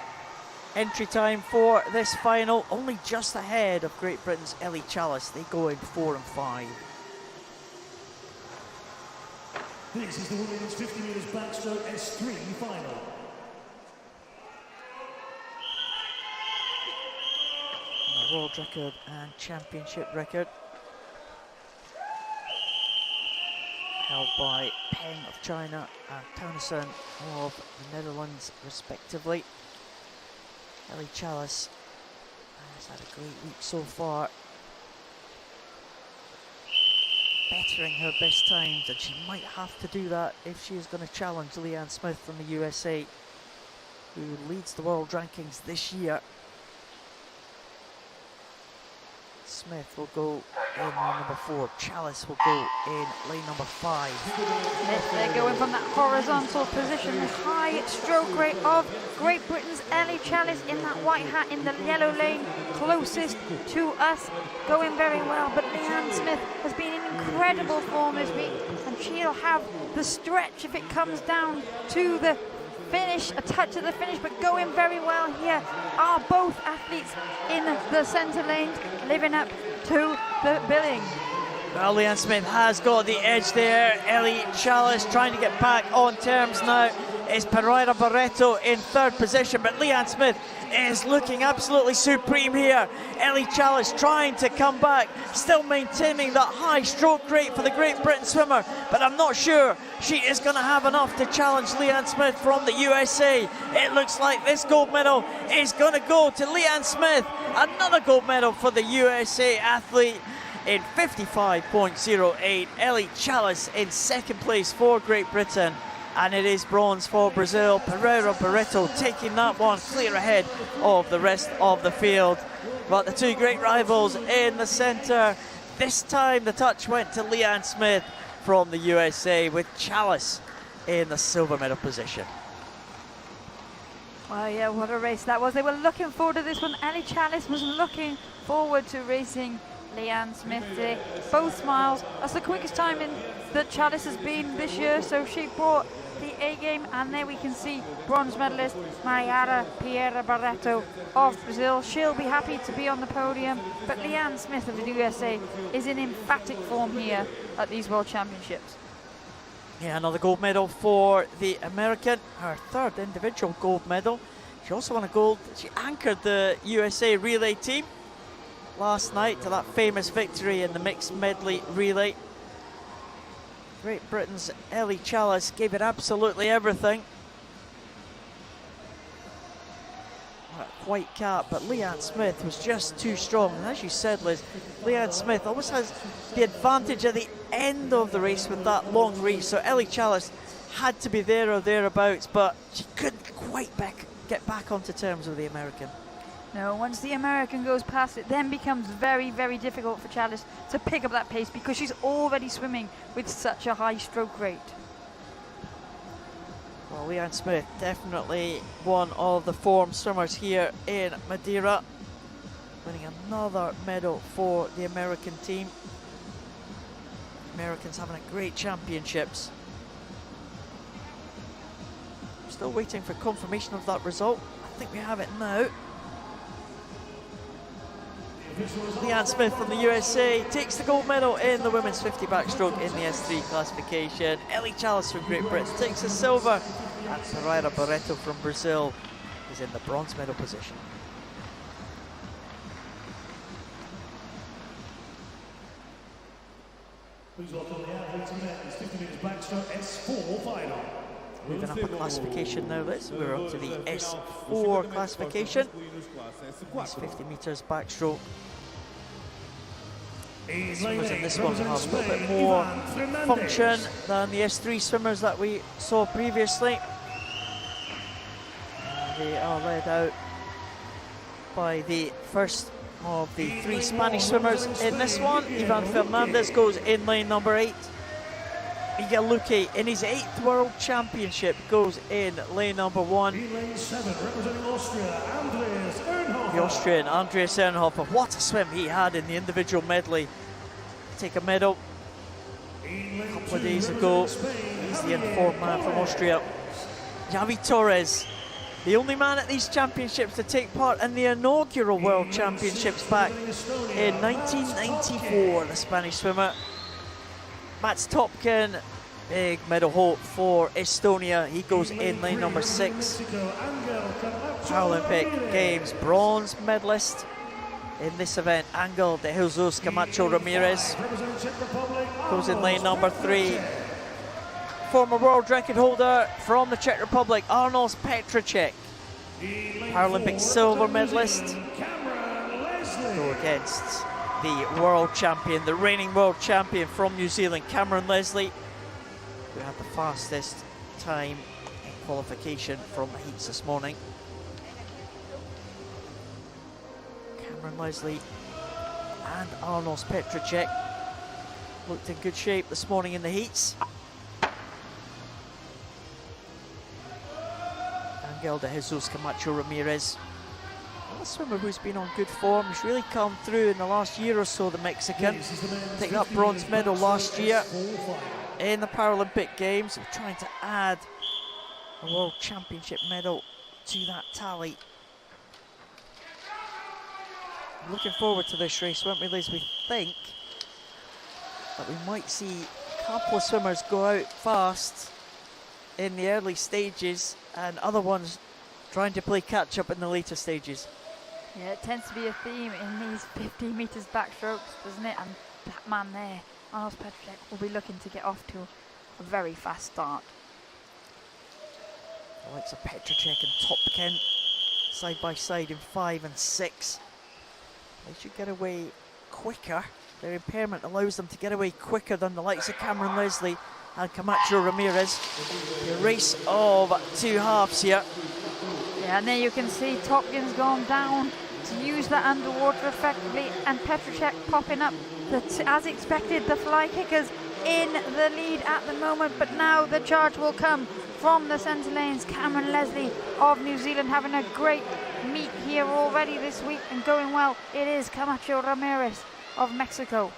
entry time for this final, only just ahead of Great Britain's Ellie Chalice. They go in 4 and 5. This is the women's 50 metres backstroke S3 final. A world record and championship record. held by Peng of China and Townsend of the Netherlands, respectively. Ellie Chalice has had a great week so far, bettering her best times, and she might have to do that if she is going to challenge Leanne Smith from the USA, who leads the world rankings this year. Smith will go in lane number 4. Chalice will go in lane number 5. Smith, they're going from that horizontal position. The high stroke rate of Great Britain's Ellie Chalice in that white hat in the yellow lane, closest to us, going very well. But Leanne Smith has been in incredible form this week, and she'll have the stretch if it comes down to the finish, a touch at the finish, but going very well here are both athletes in the centre lanes, living up to the billing. Well, Leanne Smith has got the edge there. Ellie Chalice trying to get back on terms now. It's Pereira Barreto in 3rd position, but Leanne Smith is looking absolutely supreme here. Ellie Chalice trying to come back, still maintaining that high stroke rate for the Great Britain swimmer, but I'm not sure she is going to have enough to challenge Leanne Smith from the USA. It looks like this gold medal is going to go to Leanne Smith. Another gold medal for the USA athlete in 55.08. Ellie Chalice in 2nd place for Great Britain. And it is bronze for Brazil. Pereira Barreto taking that one clear ahead of the rest of the field. But the two great rivals in the centre. This time the touch went to Leanne Smith from the USA, with Chalice in the silver medal position. Well, yeah, what a race that was. They were looking forward to this one. Ellie Chalice was looking forward to racing Leanne Smith today. Both smiles. That's the quickest time in that Chalice has been this year, so she brought the A game, and there we can see bronze medalist Mariara Pereira Barreto of Brazil. She'll be happy to be on the podium, but Leanne Smith of the USA is in emphatic form here at these World Championships. Yeah, another gold medal for the American, her 3rd individual gold medal. She also won a gold. She anchored the USA relay team last night to that famous victory in the mixed medley relay. Great Britain's Ellie Chalice gave it absolutely everything. Not quite cap, but Leanne Smith was just too strong. And as you said, Liz, Leanne Smith always has the advantage at the end of the race with that long reach. So Ellie Chalice had to be there or thereabouts, but she couldn't quite get back onto terms with the American. No, once the American goes past, it then becomes very, very difficult for Chalice to pick up that pace because she's already swimming with such a high stroke rate. Well, Leanne Smith, definitely one of the form swimmers here in Madeira, winning another medal for the American team. Americans having a great championships. Still waiting for confirmation of that result. I think we have it now. Leanne Smith from the USA takes the gold medal in the women's 50 backstroke in the S3 classification. Ellie Chalice from Great Britain takes the silver, and Pereira Barreto from Brazil is in the bronze medal position. Please welcome the athletes in men's 50 metres backstroke S4 final. Moving up a classification now, Liz. We're up to the S4 classification. It's 50 metres backstroke. Swimmers in this one have a little bit more function than the S3 swimmers that we saw previously. They are led out by the first of the 3 Spanish swimmers in this one. Ivan Fernandez goes in lane number 8. Miguel Luque, in his 8th World Championship, goes in lane number 1. In lane 7, representing Austria, Andreas Ernhofer. The Austrian, Andreas Ernhofer. What a swim he had in the individual medley. Take a medal a couple of days ago. He's the informed man from Austria. Javi Torres, the only man at these championships to take part in the inaugural World Championships back in 1994, the Spanish swimmer. Mats Topkin, big medal hope for Estonia. He goes in lane number 6. Paralympic Games bronze medalist in this event, Angel de Jesus Camacho Ramirez, goes in lane number 3. former world record holder from the Czech Republic, Arnold Petracek. Paralympic silver medalist. Go against the world champion, the reigning world champion from New Zealand, Cameron Leslie, who had the fastest time in qualification from the heats this morning. Cameron Leslie and Arnold Petracek looked in good shape this morning in the heats. Angel de Jesus Camacho Ramirez, a swimmer who's been on good form. He's really come through in the last year or so, the Mexican. Picked up bronze medal last year in the Paralympic Games. We're trying to add a World Championship medal to that tally. Looking forward to this race, won't we, Liz? We think that we might see a couple of swimmers go out fast in the early stages and other ones trying to play catch up in the later stages. Yeah, it tends to be a theme in these 15 metres backstrokes, doesn't it? And that man there, Arnold Petracek, will be looking to get off to a very fast start. The likes of Petracek and Topkin side by side in 5 and 6. They should get away quicker. Their impairment allows them to get away quicker than the likes of Cameron Leslie and Camacho Ramirez. A race of 2 halves here. Yeah, and there you can see Topkin's gone down to use that underwater effectively, and Petracek popping up, as expected, the fly kickers in the lead at the moment, but now the charge will come from the centre lanes. Cameron Leslie of New Zealand having a great meet here already this week and going well. It is Camacho Ramirez of Mexico.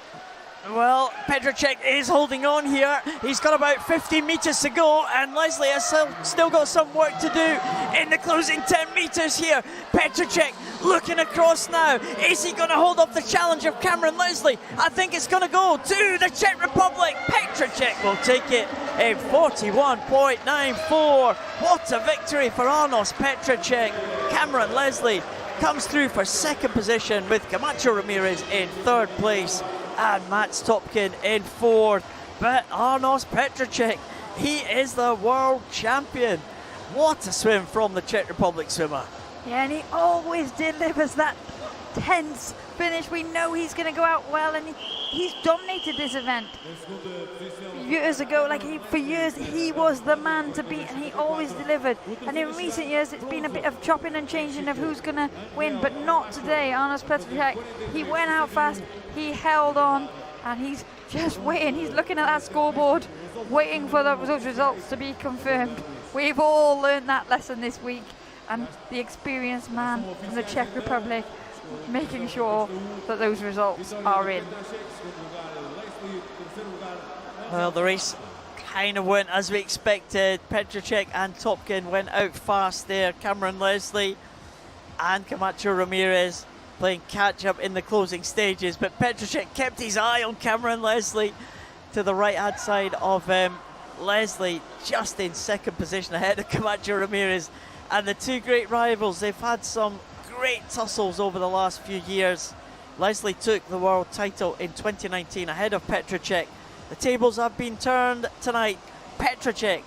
Well, Petracek is holding on here. He's got about 15 metres to go, and Leslie has still got some work to do in the closing 10 metres here. Petracek looking across now. Is he going to hold off the challenge of Cameron Leslie? I think it's going to go to the Czech Republic. Petracek will take it in 41.94. What a victory for Arnold Petracek. Cameron Leslie comes through for second position with Camacho Ramirez in third place and Mats Topkin in fourth. But Arnold Petracek, he is the world champion. What a swim from the Czech Republic swimmer. Yeah, and he always delivers that tense finish. We know he's going to go out well, and he's dominated this event. Years ago, for years, he was the man to beat, and he always delivered. And in recent years, it's been a bit of chopping and changing of who's going to win, but not today. Arnold Petracek, he went out fast, he held on, and he's just waiting. He's looking at that scoreboard, waiting for those results to be confirmed. We've all learned that lesson this week, and the experienced man from the Czech Republic making sure that those results are in. Well, the race kind of went as we expected. Petracek and Topkin went out fast there. Cameron Leslie and Camacho Ramirez playing catch up in the closing stages, but Petracek kept his eye on Cameron Leslie to the right hand side of him. Leslie just in second position ahead of Camacho Ramirez, and the two great rivals, they've had some great tussles over the last few years. Leslie took the world title in 2019 ahead of Petracek. The tables have been turned tonight. Petracek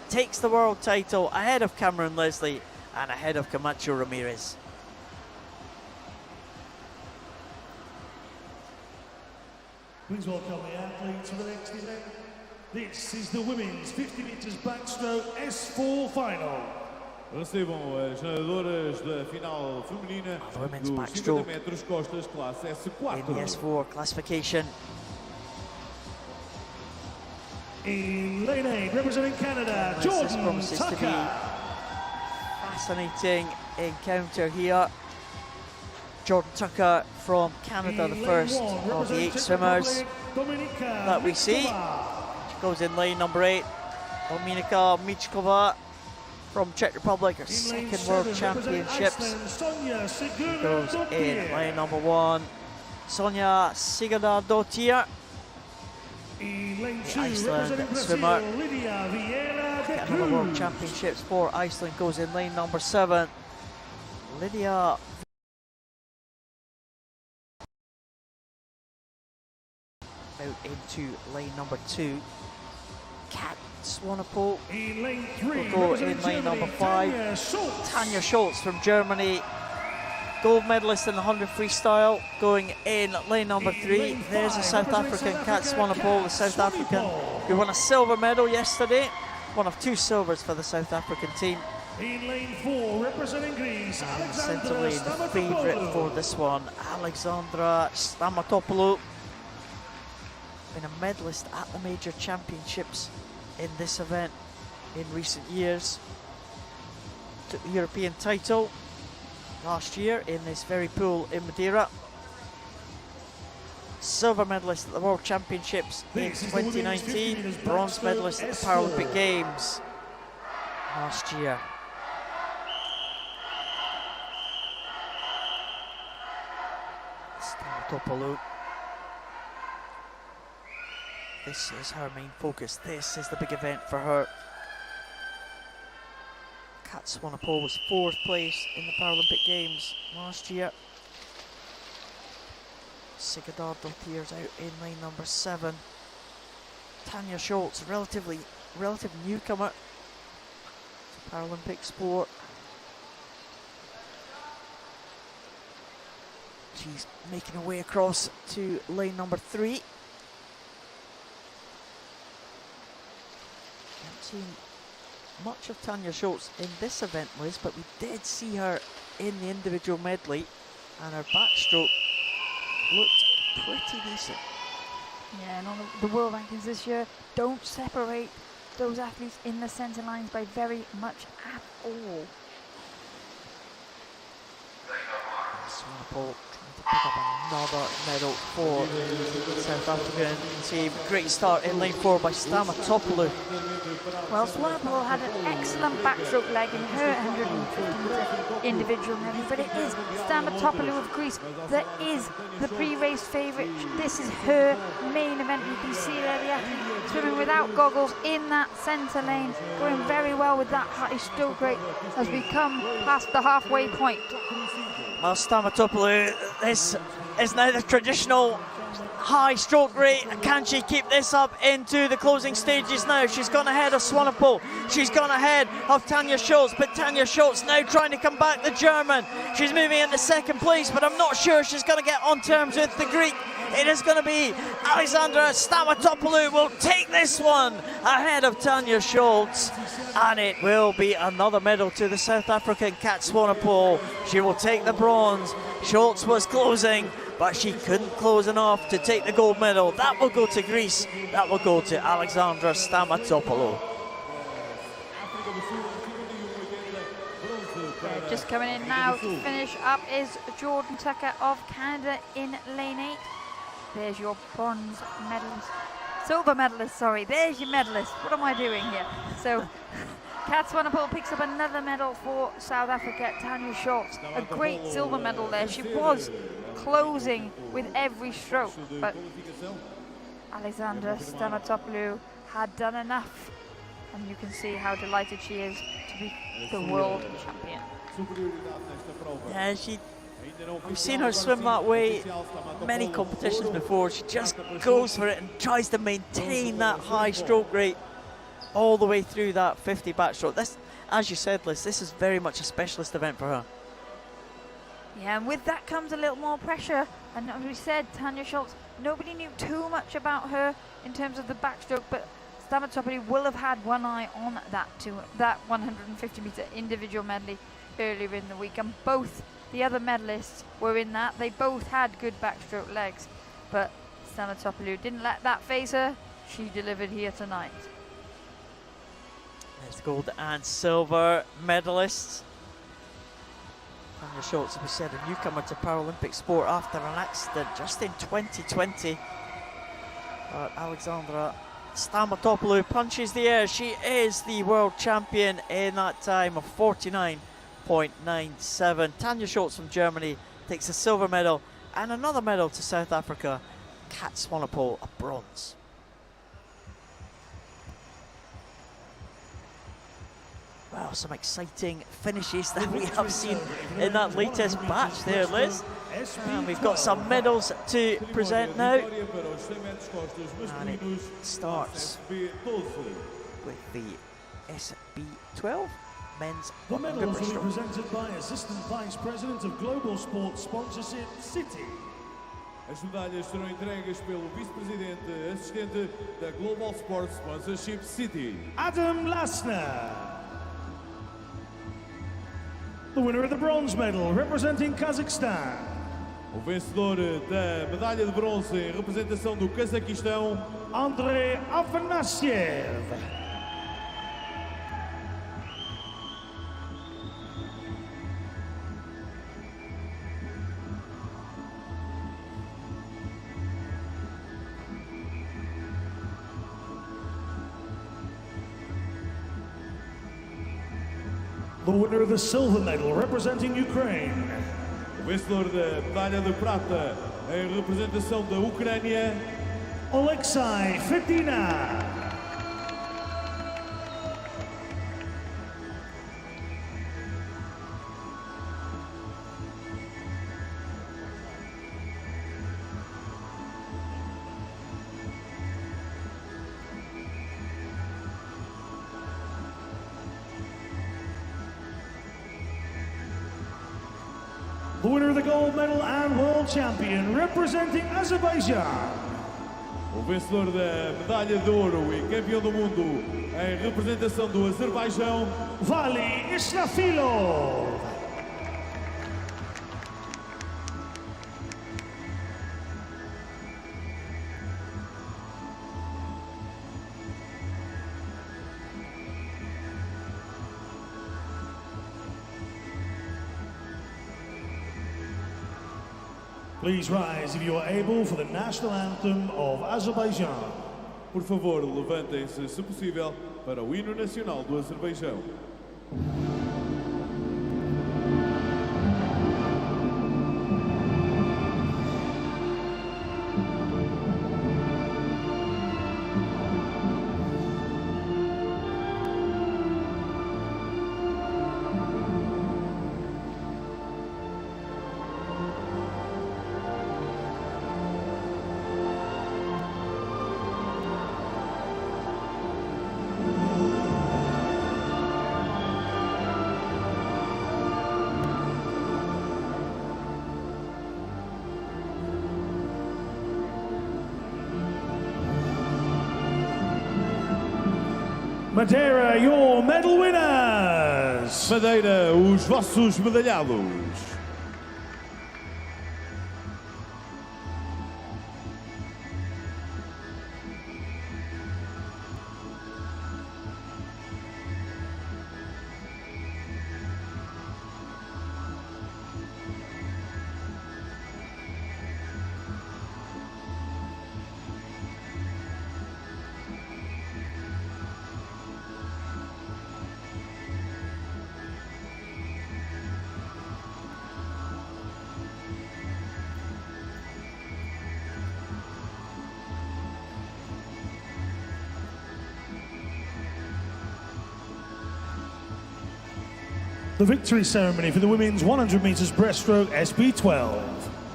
takes the world title ahead of Cameron Leslie and ahead of Camacho Ramirez. Please welcome the athletes for the next event. This is the women's 50 metres backstroke S4 final. Recebam as nadadoras da final feminina dos 50 metros costas, classe S4. In the S4 classification. In lane 8, representing Canada, This Jordan promises Tucker. to be fascinating encounter here. Jordan Tucker from Canada, the first of the 8 swimmers that we see. She goes in lane number 8. Dominika Michkova from Czech Republic, her second World Championships. Goes in lane number 1. Sonia Sigurdardottir, the Iceland swimmer. Get another World Championships for Iceland, goes in lane number 7. Lydia out into lane number 2. Kat Swanepoel In lane 3, will go in lane number 5. Tanja Schultz from Germany, gold medalist in the 100 freestyle, going in lane number 3. There's a South African, Kat Swanepoel, the South African who won a silver medal yesterday. One of 2 silvers for the South African team. In lane 4, representing Greece, Centre lane, the favourite for this one, Alexandra Stamatopoulou. Been a medalist at the major championships in this event in recent years. Took the European title last year in this very pool in Madeira. Silver medalist at the World Championships in 2019. Bronze medalist at the Paralympic Games last year. Stamatopoulou. This is her main focus. This is the big event for her. Kat Swanepoel was 4th place in the Paralympic Games last year. Sigurdardóttir tears out in lane number 7. Tanja Schultz, a relative newcomer to Paralympic sport. She's making her way across to lane number 3. Haven't seen much of Tanja Schultz in this event, Liz, but we did see her in the individual medley, and her backstroke looked pretty decent. Yeah, and on the world rankings this year don't separate those athletes in the centre lines by very much at all. Swanepoel trying to pick up another medal for the South African team. Great start in lane 4 by Stamatopoulou. Well, Swanepoel had an excellent backstroke leg in her 150-metre individual medley, but it is Stamatopoulou of Greece that is the pre-race favourite. This is her main event. You can see there the athlete swimming without goggles in that centre lane, going very well with that high stroke rate as we come past the halfway point. Well, Stamatopoulou, this is now the traditional high stroke rate. Can she keep this up into the closing stages now? She's gone ahead of Swanepoel. She's gone ahead of Tanja Schultz, but Tanja Schultz now trying to come back the German. She's moving into 2nd place, but I'm not sure she's going to get on terms with the Greek. It is going to be Alexandra Stamatopoulou will take this one ahead of Tanja Schultz, and it will be another medal to the South African Kat Swanepoel. She will take the bronze. Schultz was closing, but she couldn't close enough to take the gold medal. That will go to Greece. That will go to Alexandra Stamatopoulou. Just coming in now to finish up is Jordan Tucker of Canada in lane 8. There's your bronze medalist, silver medalist, sorry. There's your medalist. What am I doing here? So, Kat Swanepoel picks up another medal for South Africa. Tanja Schultz, a great silver medal there. She was closing with every stroke, but Alexandra Stamatopoulou had done enough, and you can see how delighted she is to be the world champion. Yeah, we've seen her swim that way many competitions before. She just goes for it and tries to maintain that high stroke rate all the way through that 50 backstroke. This, as you said, Liz, this is very much a specialist event for her. Yeah, and with that comes a little more pressure. And as we said, Tanja Schultz, nobody knew too much about her in terms of the backstroke, but Stamatopoulou will have had one eye on that 150-metre individual medley earlier in the week, and both the other medalists were in that. They both had good backstroke legs, but Stamatopoulou didn't let that phase her. She delivered here tonight. There's the gold and silver medalists. Tanja Schultz, as we said, a newcomer to Paralympic sport after an accident just in 2020. But Alexandra Stamatopoulou punches the air. She is the world champion in that time of 49.97. Tanja Schultz from Germany takes a silver medal, and another medal to South Africa. Kat Swanepoel, a bronze. Wow, some exciting finishes that we have seen in that latest batch there, Liz. And we've got some medals to present now. And it starts with the SB12 men's The 100 medals will be breaststroke. presented by Assistant Vice President of Global Sports Sponsorship, City. As medalhas serão entregues pelo vice-presidente assistente da Global Sports Sponsorship City. Adam Lasner. The winner of the bronze medal, representing Kazakhstan. O vencedor da medalha de bronze em representação do Cazaquistão, Andrei Afanasyev. The winner of the silver medal, representing Ukraine. o vencedor da medalha de prata em representação da Ucrânia, Alexei Fedina. The winner of the gold medal and world champion, representing Azerbaijan. o vencedor da medalha de ouro e campeão do mundo em representação do Azerbaijão, Vali Israfilov. Please rise if you are able for the national anthem of Azerbaijan. por favor, levantem-se, se possível, para o hino nacional do Azerbaijão. Madeira, your medal winners! Madeira, os vossos medalhados. The victory ceremony for the women's 100 meters breaststroke SB12.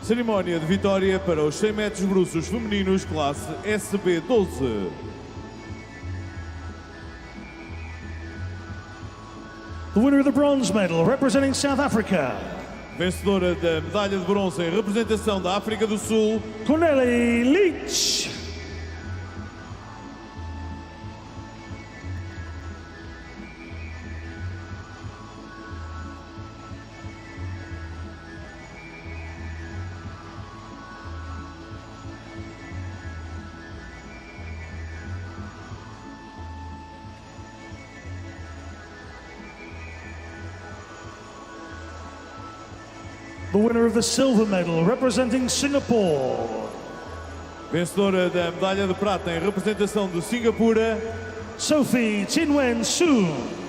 Cerimónia de vitória para os 100 metros bruços femininos, classe SB12. The winner of the bronze medal, representing South Africa, Vencedora da medalha de bronze em representação da África do Sul, Cornelie Leach. The winner of the silver medal, representing Singapore, vencedora da medalha de prata em representação de Singapura, Sophie Chinwen Soon.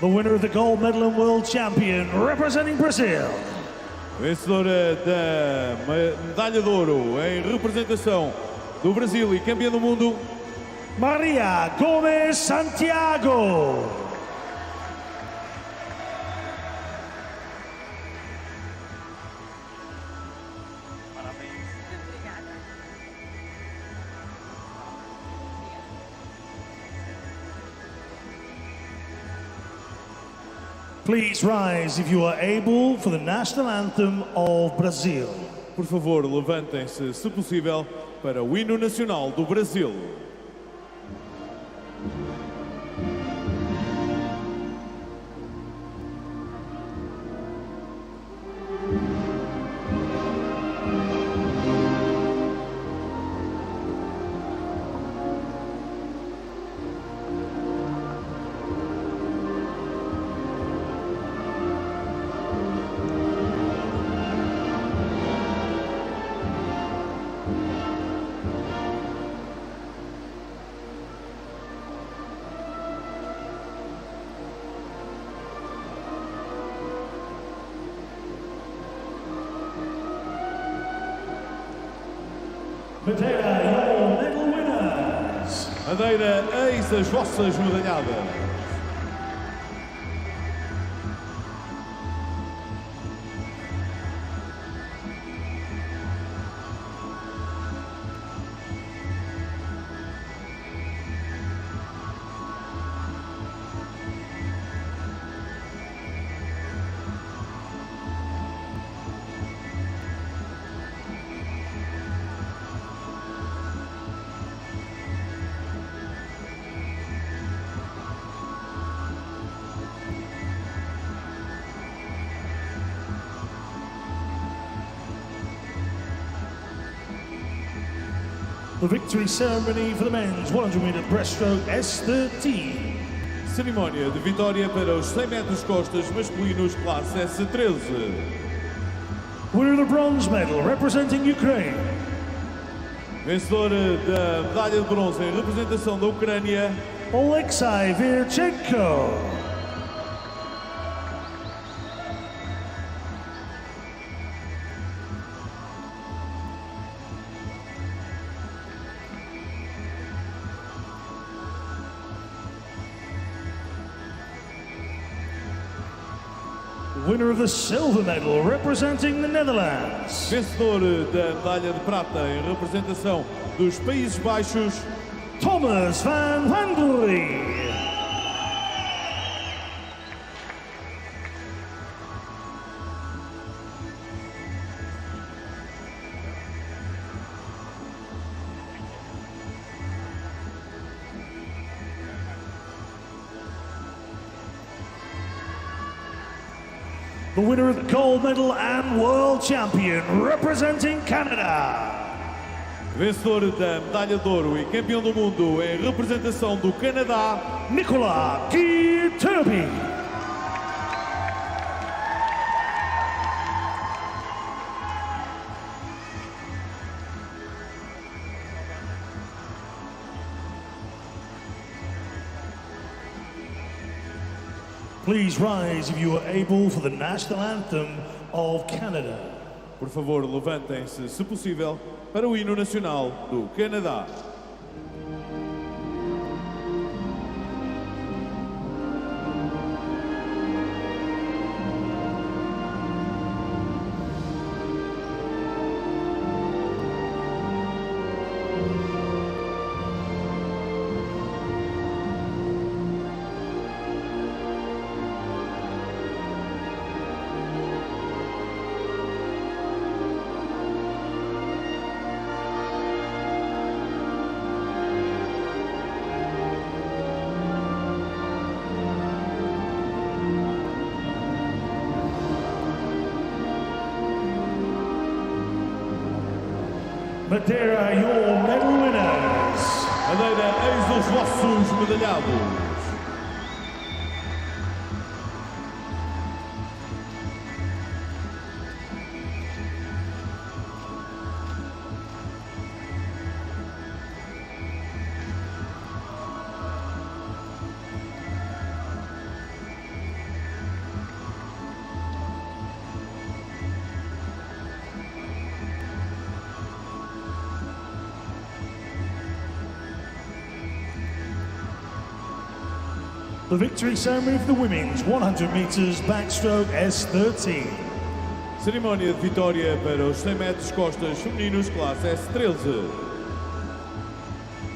The winner of the gold medal and world champion, representing Brazil, Vencedora da medalha de ouro em representação do Brasil e campeã do mundo, Maria Gomes Santiago. Please rise if you are able for the national anthem of Brazil. Por favor, levantem-se, se possível, para o hino nacional do Brasil. Madeira, your medal winners. Madeira, eis as vossas medalhadas. The victory ceremony for the men's 100-meter breaststroke S13. Cerimónia de vitória para os 100 metros costas masculinos classe S13. Winner of the bronze medal representing Ukraine. Vencedora da medalha de bronze em representação da Ucrânia, Alexei Virchenko. Winner of the silver medal representing the Netherlands. vencedor da medalha de prata em representação dos Países Baixos, Thomas van Wanderley. The winner of the gold medal and world champion representing Canada. vencedor da medalha de ouro e campeão do mundo em representação do Canadá, Nicola Guy Turpin. Please rise if you are able for the national anthem of Canada. Por favor, levantem-se, se possível, para o hino nacional do Canadá. Madeira, your medal winners. Madeira, eis os vossos medalhados. The victory ceremony for the women's 100 meters backstroke S13. Cerimónia de vitória para os 100 metros costas femininos, classe S13.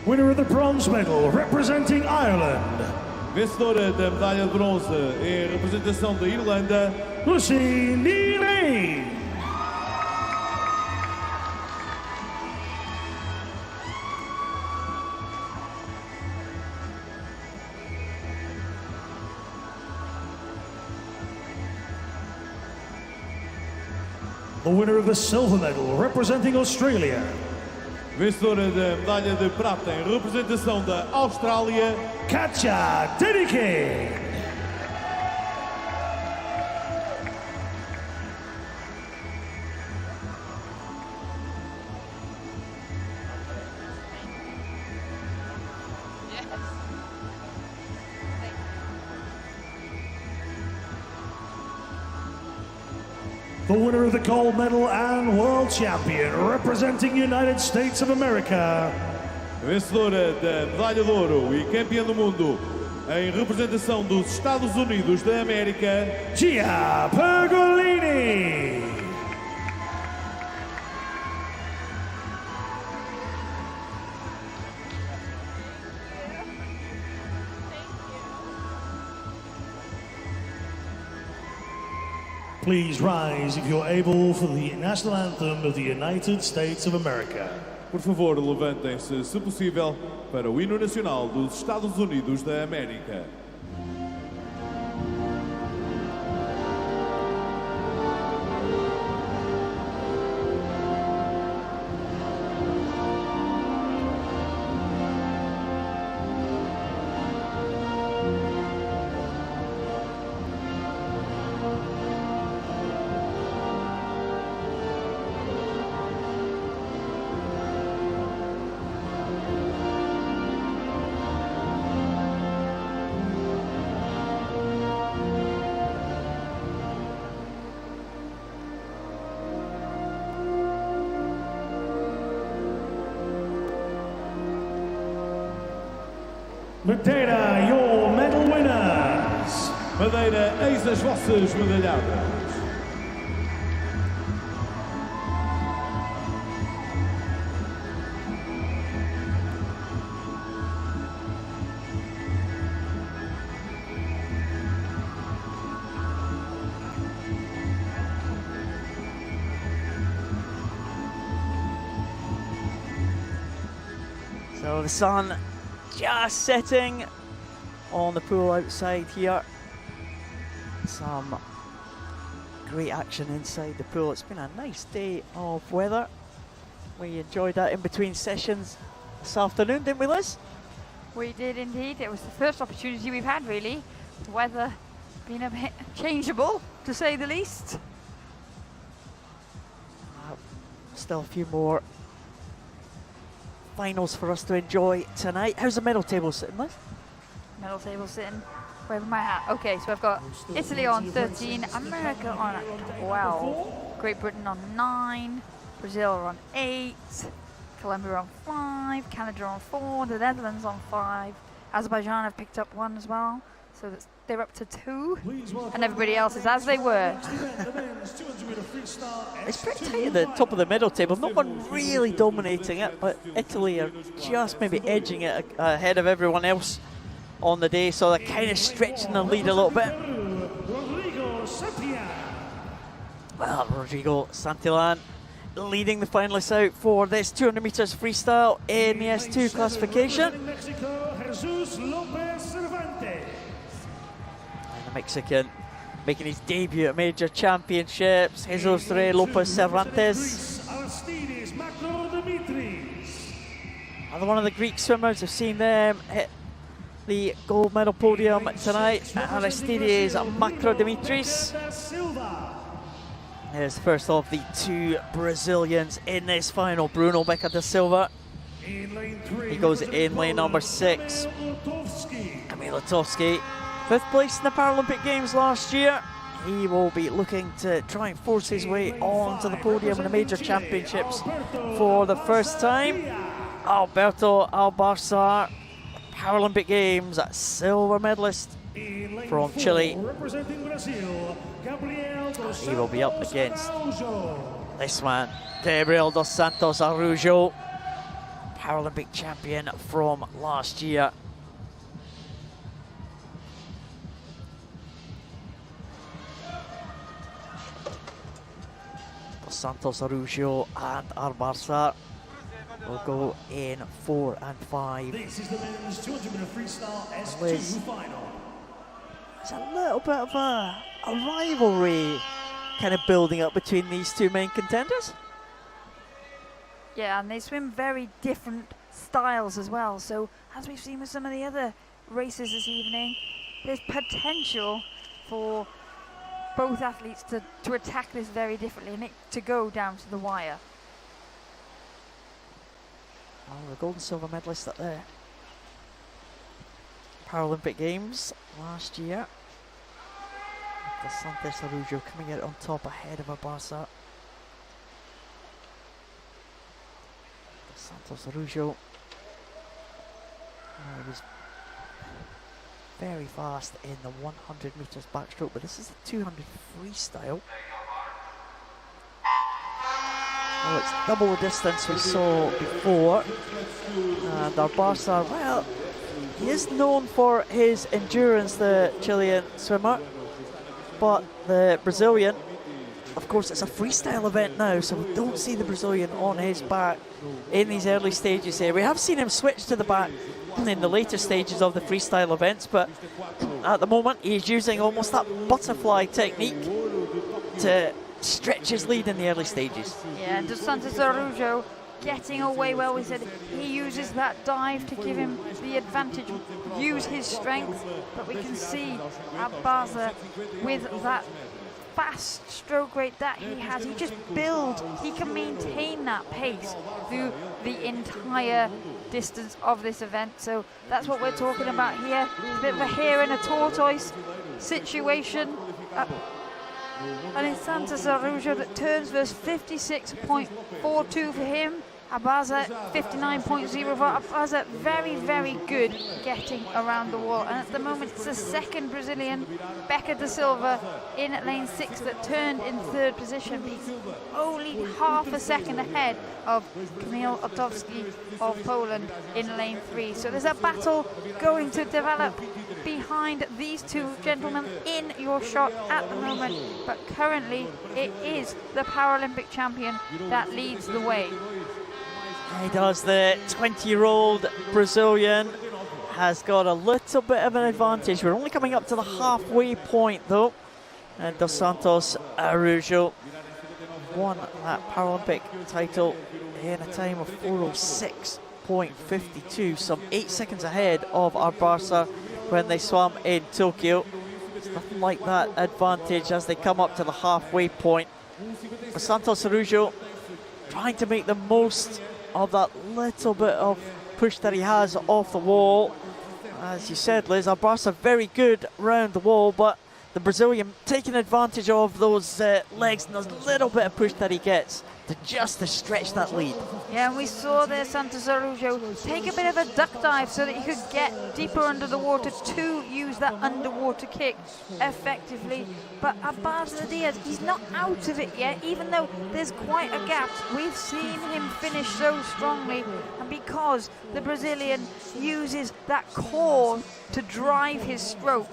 Winner of the bronze medal, representing Ireland. Vencedora da medalha de bronze em representação da Irlanda, Lucy Neely. The winner of the silver medal, representing Australia. vencedora da medalha de prata em representação da Austrália, Katja Dedikin. The winner of the gold medal and world champion, representing United States of America. vencedora da medalha de ouro e campeã do mundo em representação dos Estados Unidos da América, Gia Pergolini. Please rise if you're able for the national anthem of the United States of America. Por favor, levantem-se, se possível, para o hino nacional dos Estados Unidos da América. Madeira, your medal winners. Madeira, eis as vossas medalhadas. So the sun just setting on the pool outside here. Some great action inside the pool. It's been a nice day of weather. We enjoyed that in between sessions this afternoon, didn't we, Liz? We did indeed. It was the first opportunity we've had, really. The weather being a bit changeable, to say the least. Still a few more finals for us to enjoy tonight. How's the medal table sitting, Liz? Medal table sitting. Wherever my hat. Okay, so I've got Italy on 13, America on 12, Great Britain on 9, Brazil on 8, Colombia on 5, Canada on 4, the Netherlands on 5, Azerbaijan have picked up 1 as well, so they're up to 2, and everybody else is as they were. It's pretty tight at the top of the medal table. No one really dominating it, but Italy are just maybe edging it ahead of everyone else on the day, so they're kind of stretching the lead a little bit. Well, Rodrigo Santillan leading the finalists out for this 200 meters freestyle in the S2 classification. And the Mexican making his debut at major championships, Jesus Lopez Cervantes. Another one of the Greek swimmers, we've seen them hit the gold medal podium tonight. Aristides Macrodimitris. Here's the first of the 2 Brazilians in this final. Bruno Becker da Silva. He goes in lane number 6. Kamil Latowski, 5th place in the Paralympic Games last year. He will be looking to try and force his way onto the podium in the major championships for the first time. Alberto Albarsar, Paralympic Games silver medalist from Chile. Representing Brazil, Gabriel dos He will be up Santos against Araújo. this man, Gabriel dos Santos Araújo, Paralympic champion from last year. Dos Santos Araújo and Arbarza will go in 4 and 5. This is the men's 200-meter freestyle S2 Liz. final. It's a little bit of a rivalry kind of building up between these two main contenders. Yeah, and they swim very different styles as well. So, as we've seen with some of the other races this evening, there's potential for both athletes to attack this very differently and it to go down to the wire. Oh, the gold and silver medalist at the Paralympic Games last year. Dos Santos Araújo coming out on top ahead of Arbarza. Dos Santos Araújo. He was very fast in the 100 metres backstroke, but this is the 200 freestyle. Oh, it's double the distance we saw before. And Arbarza, well, he is known for his endurance, the Chilean swimmer. But the Brazilian, of course, it's a freestyle event now, so we don't see the Brazilian on his back in these early stages here. We have seen him switch to the back in the later stages of the freestyle events, but at the moment he's using almost that butterfly technique to stretch his lead in the early stages. Yeah, and Dos Santos Araújo getting away well. We said he uses that dive to give him the advantage, use his strength, but we can see Arbarza with that fast stroke rate that he has. He just builds, he can maintain that pace through the entire distance of this event. So that's what we're talking about here. A bit of a hare and a tortoise situation. And it's Santos Araújo that turns versus 56.42 for him. Arbarza 59.0 for Arbarza. Very, very good getting around the wall. And at the moment, it's the second Brazilian, Beca da Silva, in lane 6 that turned in 3rd position. He's only half a second ahead of Kamil Otowski of Poland in lane 3. So there's a battle going to develop behind these two gentlemen in your shot at the moment. But currently, it is the Paralympic champion that leads the way. He does. The 20-year-old Brazilian has got a little bit of an advantage. We're only coming up to the halfway point though, and Dos Santos Araújo won that Paralympic title in a time of 4:06.52, some 8 seconds ahead of Arbarza when they swam in Tokyo. It's nothing like that advantage as they come up to the halfway point. Dos Santos Araújo trying to make the most of that little bit of push that he has off the wall. As you said, Liz, Arbarza very good round the wall, but the Brazilian taking advantage of those legs and the little bit of push that he gets to stretch that lead. Yeah, and we saw there Santos Araújo take a bit of a duck dive so that he could get deeper under the water to use that underwater kick effectively. But Arbarza Diaz, he's not out of it yet, even though there's quite a gap. We've seen him finish so strongly, and because the Brazilian uses that core to drive his stroke,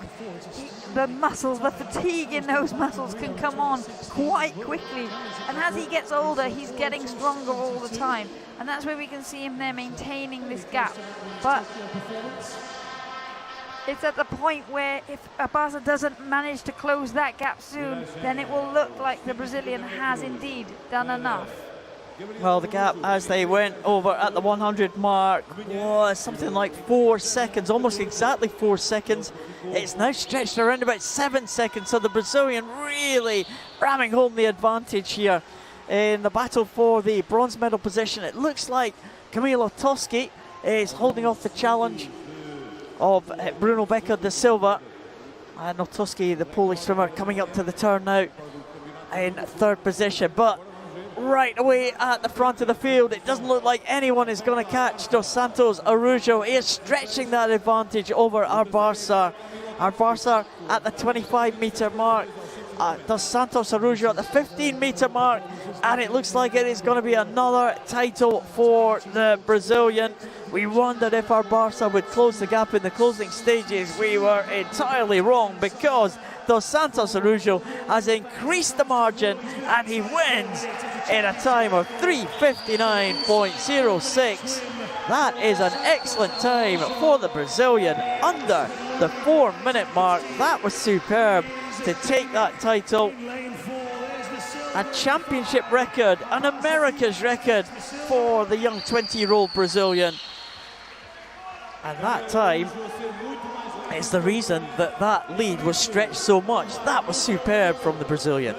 the muscles, the fatigue in those muscles can come on quite quickly. And as he gets older, he's getting stronger all the time. And that's where we can see him there maintaining this gap. But it's at the point where if Arbarza doesn't manage to close that gap soon, then it will look like the Brazilian has indeed done enough. Well, the gap as they went over at the 100 mark was something like 4 seconds, almost exactly 4 seconds. It's now stretched around about 7 seconds, so the Brazilian really ramming home the advantage here in the battle for the bronze medal position. It looks like Kamil Otowski is holding off the challenge of Bruno Beca da Silva. And Otowski, the Polish swimmer, coming up to the turn now in 3rd position. But right away at the front of the field, it doesn't look like anyone is going to catch Dos Santos Araújo. He is stretching that advantage over Arbarza. Our Barca at the 25-metre mark. Dos Santos Araujo at the 15-metre mark, and it looks like it is going to be another title for the Brazilian. We wondered if our Barca would close the gap in the closing stages. We were entirely wrong, because Dos Santos Araujo has increased the margin, and he wins in a time of 3:59.06. That is an excellent time for the Brazilian, under the 4-minute mark. That was superb to take that title. A championship record, an America's record for the young 20-year-old Brazilian. And that time is the reason that that lead was stretched so much. That was superb from the Brazilian.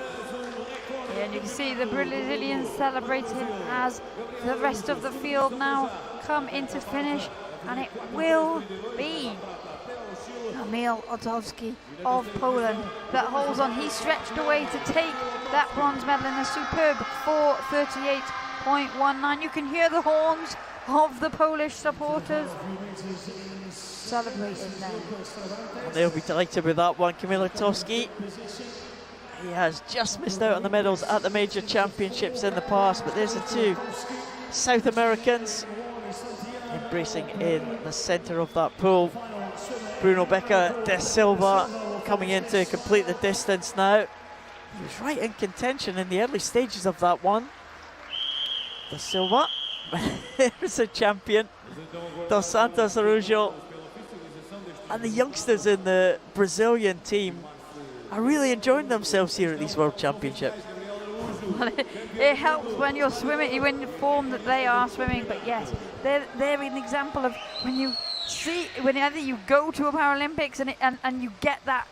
Yeah, and you can see the Brazilians celebrating as the rest of the field now come into finish, and it will be Emil Otowski of Poland that holds on. He stretched away to take that bronze medal in a superb 4:38.19. You can hear the horns of the Polish supporters celebrating there. And they'll be delighted with that one. Kamil Otowski, he has just missed out on the medals at the major championships in the past, but there's the two South Americans embracing in the centre of that pool. Bruno Becker de Silva coming in to complete the distance now. He was right in contention in the early stages of that one. De Silva, there's a champion. Dos Santos Araujo. And the youngsters in the Brazilian team are really enjoying themselves here at these World Championships. Well, it helps when you're swimming, when you form that they are swimming, but yes, they're an example of when you see, whenever you go to a Paralympics and you get that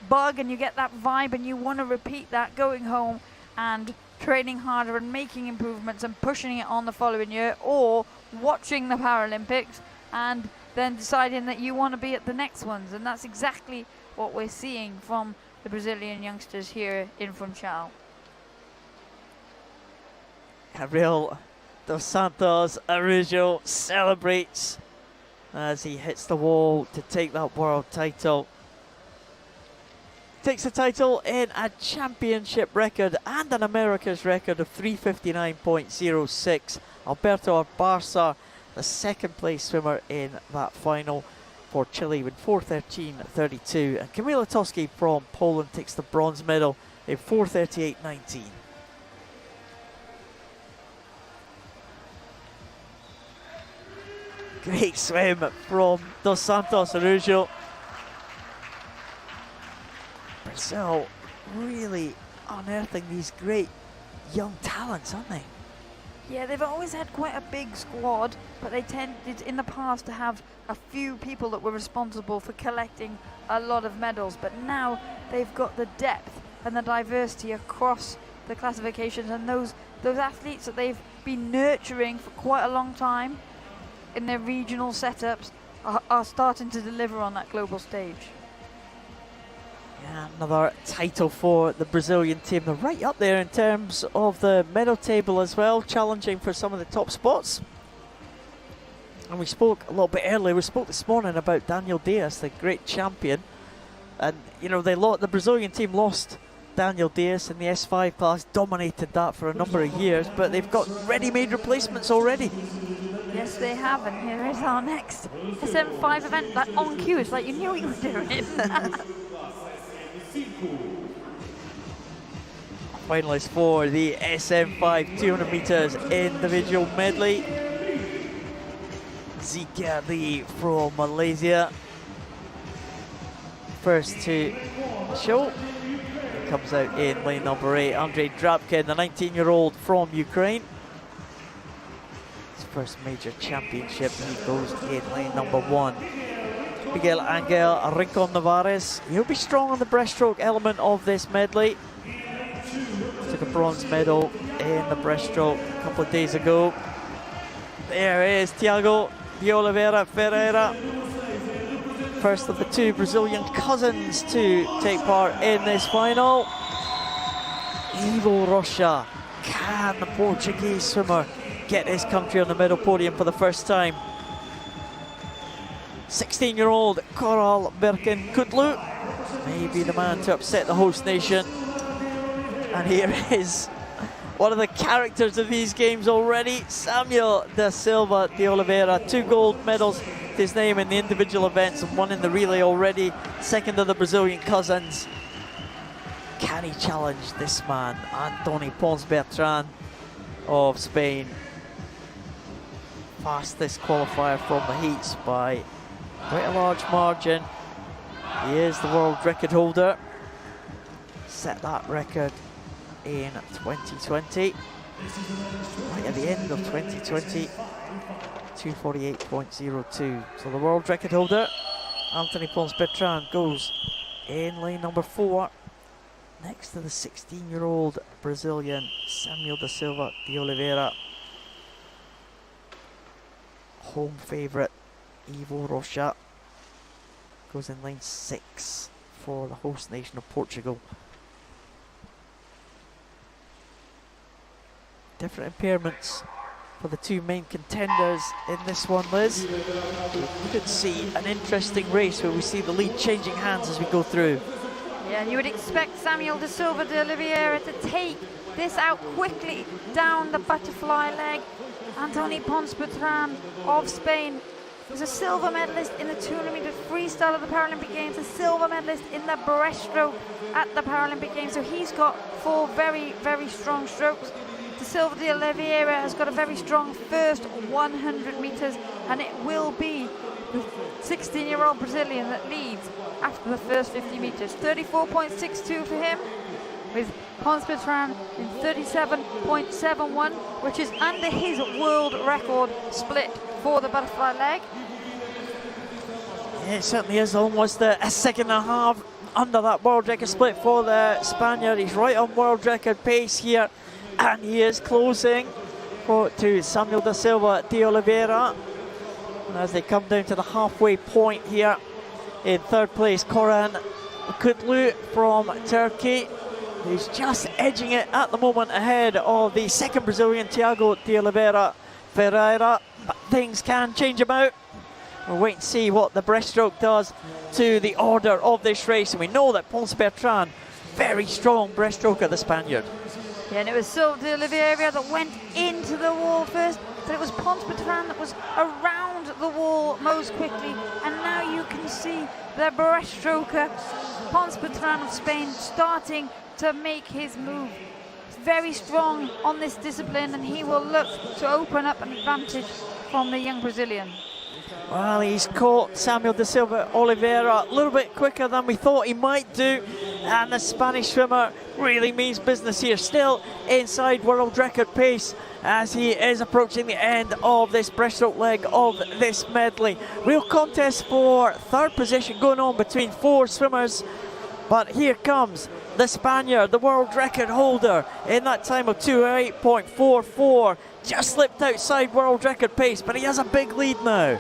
bug and you get that vibe and you want to repeat that going home and training harder and making improvements and pushing it on the following year, or watching the Paralympics and then deciding that you want to be at the next ones. And that's exactly what we're seeing from the Brazilian youngsters here in Funchal. Gabriel Dos Santos Araujo celebrates as he hits the wall to take that world title. Takes the title in a championship record and an America's record of 3:59.06. Alberto Barça, the second place swimmer in that final for Chile, with 4:13.32. And Kamil Otowski from Poland takes the bronze medal in 4:38.19. Great swim from Dos Santos Araujo. Brazil really unearthing these great young talents, aren't they? Yeah, they've always had quite a big squad, but they tended in the past to have a few people that were responsible for collecting a lot of medals, but now they've got the depth and the diversity across the classifications, and those athletes that they've been nurturing for quite a long time in their regional setups are starting to deliver on that global stage. Yeah, another title for the Brazilian team. They're right up there in terms of the medal table as well, challenging for some of the top spots. And we spoke a little bit earlier, we spoke this morning about Daniel Dias, the great champion. And, you know, the Brazilian team lost Daniel Dias in the S5 class, dominated that for a number of years, but they've got ready-made replacements already. Yes, they have, and here is our next SM5 event, like on cue. It's like you knew what you were doing. Finalists for the SM5 200 meters individual medley. Zika Lee from Malaysia, first to show. He comes out in lane number 8. Andrei Drapkin, the 19-year-old from Ukraine. His first major championship, he goes in lane number 1. Miguel Angel Rincon Navarez, he'll be strong on the breaststroke element of this medley. Took a bronze medal in the breaststroke a couple of days ago. There is Tiago de Oliveira Ferreira, first of the two Brazilian cousins to take part in this final. Ivo Rocha, can the Portuguese swimmer get his country on the medal podium for the first time? 16-year-old Coral Birkin-Kutlu may be the man to upset the host nation. And here is one of the characters of these games already, Samuel da Silva de Oliveira. 2 gold medals to his name in the individual events and 1 in the relay already. Second of the Brazilian cousins. Can he challenge this man, Antoni Pons Bertran of Spain? Fastest qualifier from the heats by quite a large margin. He is the world record holder. Set that record in 2020. Right at the end of 2020. 248.02. So the world record holder, Antoni Pons Bertran, goes in lane number 4. Next to the 16-year-old Brazilian Samuel da Silva de Oliveira. Home favourite Ivo Rocha goes in lane 6 for the host nation of Portugal. Different impairments for the 2 main contenders in this one, Liz. We could see an interesting race where we see the lead changing hands as we go through. Yeah, you would expect Samuel da Silva de Oliveira to take this out quickly down the butterfly leg. Antoni Pons Bertran of Spain was a silver medalist in the 200-meter freestyle of the Paralympic Games, a silver medalist in the breaststroke at the Paralympic Games. So he's got 4 very, very strong strokes. Da Silva de Oliveira has got a very strong first 100 meters, and it will be the 16-year-old Brazilian that leads after the first 50 meters. 34.62 for him, with Pons Bertran in 37.71, which is under his world record split for the butterfly leg. Yeah, it certainly is almost a second and a half under that world record split for the Spaniard. He's right on world record pace here, and he is closing to Samuel da Silva de Oliveira. And as they come down to the halfway point here, in 3rd place, Koran Kutlu from Turkey, who's just edging it at the moment ahead of the 2nd Brazilian, Tiago de Oliveira Ferreira. But things can change about. We'll wait and see what the breaststroke does to the order of this race. And we know that Pons Bertran, very strong breaststroker, the Spaniard. Yeah, and it was Silva de Oliveira that went into the wall first, but it was Pons Bertran that was around the wall most quickly. And now you can see the breaststroker, Pons Bertran of Spain, starting to make his move. Very strong on this discipline, and he will look to open up an advantage from the young Brazilian. Well, he's caught Samuel da Silva Oliveira a little bit quicker than we thought he might do, and the Spanish swimmer really means business here, still inside world record pace as he is approaching the end of this breaststroke leg of this medley. Real contest for 3rd position going on between 4 swimmers, but here comes the Spaniard, the world record holder, in that time of 2:08.44. Just slipped outside world record pace, but he has a big lead now.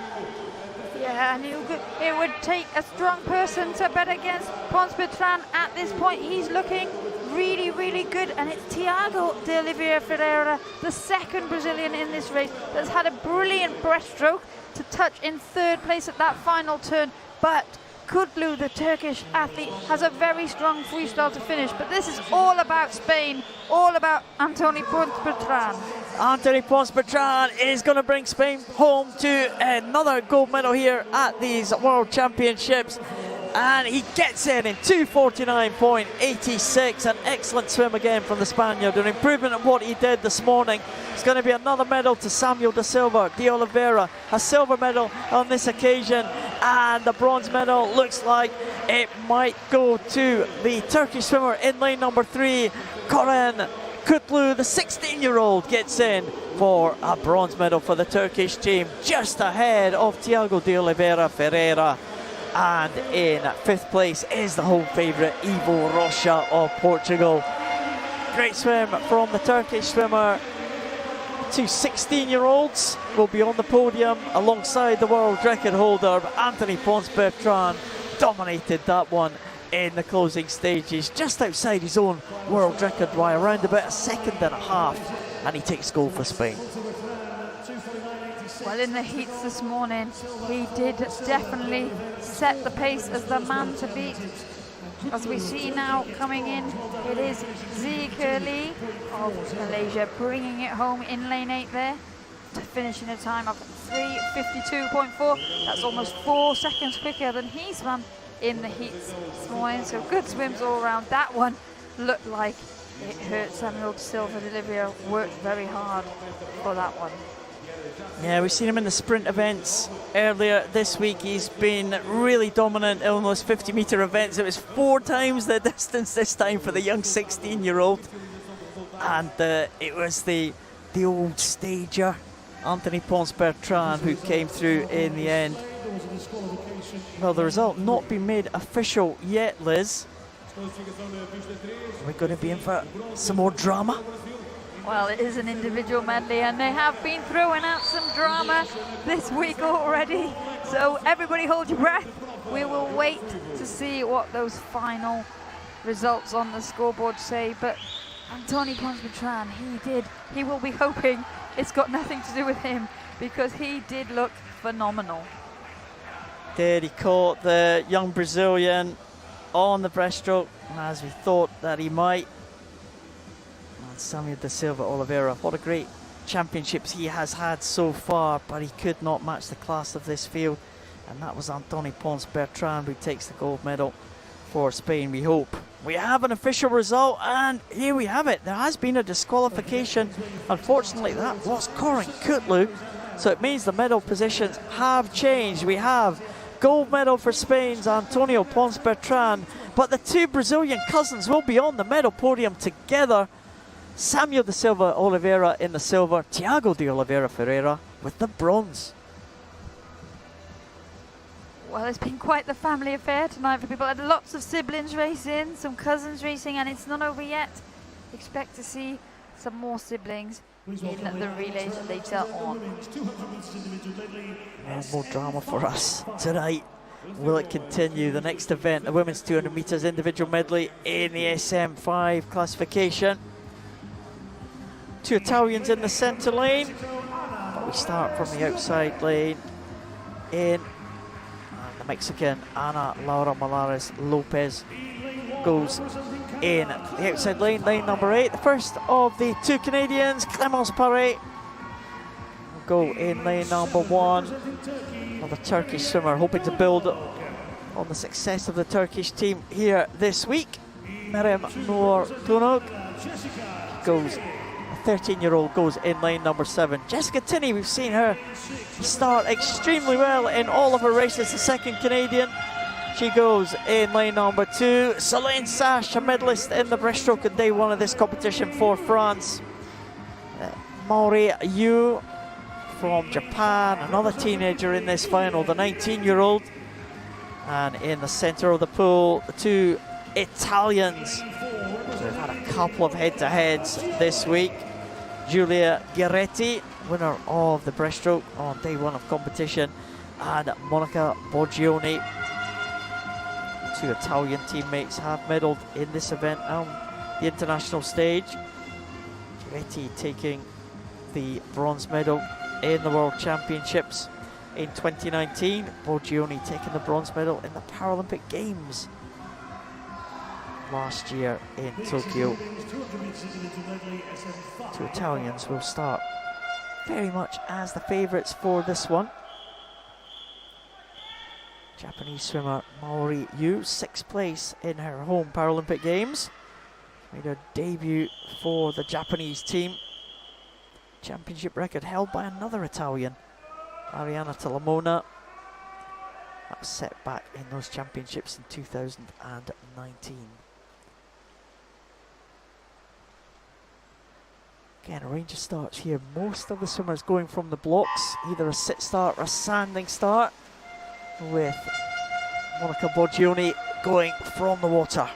Yeah, and it would take a strong person to bet against Pons Bertran at this point. He's looking really, really good, and it's Tiago de Oliveira Ferreira, the 2nd Brazilian in this race, that's had a brilliant breaststroke to touch in 3rd place at that final turn. But Kutlu, the Turkish athlete, has a very strong freestyle to finish. But this is all about Spain, all about Antoni Pons Bertran. Antoni Pons Bertran is going to bring Spain home to another gold medal here at these World Championships. And he gets in 2:49.86. An excellent swim again from the Spaniard. An improvement of what he did this morning. It's going to be another medal to Samuel da Silva de Oliveira. A silver medal on this occasion. And the bronze medal looks like it might go to the Turkish swimmer in lane number 3, Koran Kutlu. The 16-year-old gets in for a bronze medal for the Turkish team, just ahead of Tiago de Oliveira Ferreira. And in 5th place is the home favourite, Ivo Rocha of Portugal. Great swim from the Turkish swimmer. 2 16-year-olds will be on the podium alongside the world record holder, but Antoni Pons Bertran dominated that one in the closing stages, just outside his own world record by around about a second and a half, and he takes gold for Spain. Well, in the heats this morning, he did definitely set the pace as the man to beat. As we see now coming in, it is Zeke Lee of Malaysia bringing it home in lane 8 there to finish in a time of 3:52.4. That's almost 4 seconds quicker than he swam in the heats this morning. So good swims all around. That one looked like it hurt Samuel Silva. Olivia worked very hard for that one. Yeah, we've seen him in the sprint events earlier this week. He's been really dominant in those 50-metre events. It was 4 times the distance this time for the young 16-year-old. And it was the old stager, Anthony Pons-Bertrand, who came through in the end. Well, the result not been made official yet, Liz. We're going to be in for some more drama. Well, it is an individual medley, and they have been throwing out some drama this week already. So everybody hold your breath. We will wait to see what those final results on the scoreboard say. But Anthony Pons-Bertrand, he will be hoping it's got nothing to do with him, because he did look phenomenal. He caught the young Brazilian on the breaststroke, as we thought that he might. And Samuel da Silva Oliveira, what a great championships he has had so far, but he could not match the class of this field. And that was Anthony Pons-Bertrand who takes the gold medal for Spain, we hope. We have an official result, and here we have it. There has been a disqualification. Unfortunately, that was Corin Kutlu, so it means the medal positions have changed. We have gold medal for Spain's Antonio Pons-Bertrand, but the 2 Brazilian cousins will be on the medal podium together. Samuel da Silva Oliveira in the silver, Tiago de Oliveira Ferreira with the bronze. Well, it's been quite the family affair tonight for people. Had lots of siblings racing, some cousins racing, and it's not over yet. Expect to see some more siblings in the relays later on. More drama for us tonight. Will it continue? The next event, the women's 200 metres individual medley in the SM5 classification. 2 Italians in the centre lane, but we start from the outside lane in. The Mexican Ana Laura Malares Lopez goes in the outside lane, lane number 8. The first of the 2 Canadians, Clémence Paré, will go in lane number 1. Another Turkish swimmer hoping to build on the success of the Turkish team here this week. Meryem Nur Tunug goes. 13-year-old goes in lane number 7. Jessica Tinney, we've seen her start extremely well in all of her races. The second Canadian, she goes in lane number 2. Solène Sache, a medalist in the breaststroke on day 1 of this competition for France. Maori Yu from Japan, another teenager in this final, the 19-year-old. And in the centre of the pool, the 2 Italians. So we've had a couple of head-to-heads this week. Giulia Guerretti, winner of the breaststroke on day 1 of competition, and Monica Borgioni. 2 Italian teammates have medalled in this event on the international stage. Guerretti taking the bronze medal in the World Championships in 2019. Borgioni taking the bronze medal in the Paralympic Games last year in Tokyo. 2 Italians will start very much as the favourites for this one. Japanese swimmer Maori Yu, 6th place in her home Paralympic Games. Made her debut for the Japanese team. Championship record held by another Italian, Arianna Talamona. That was set back in those championships in 2019. Again, a range of starts here. Most of the swimmers going from the blocks, either a sit start or a standing start, with Monica Borgioni going from the water.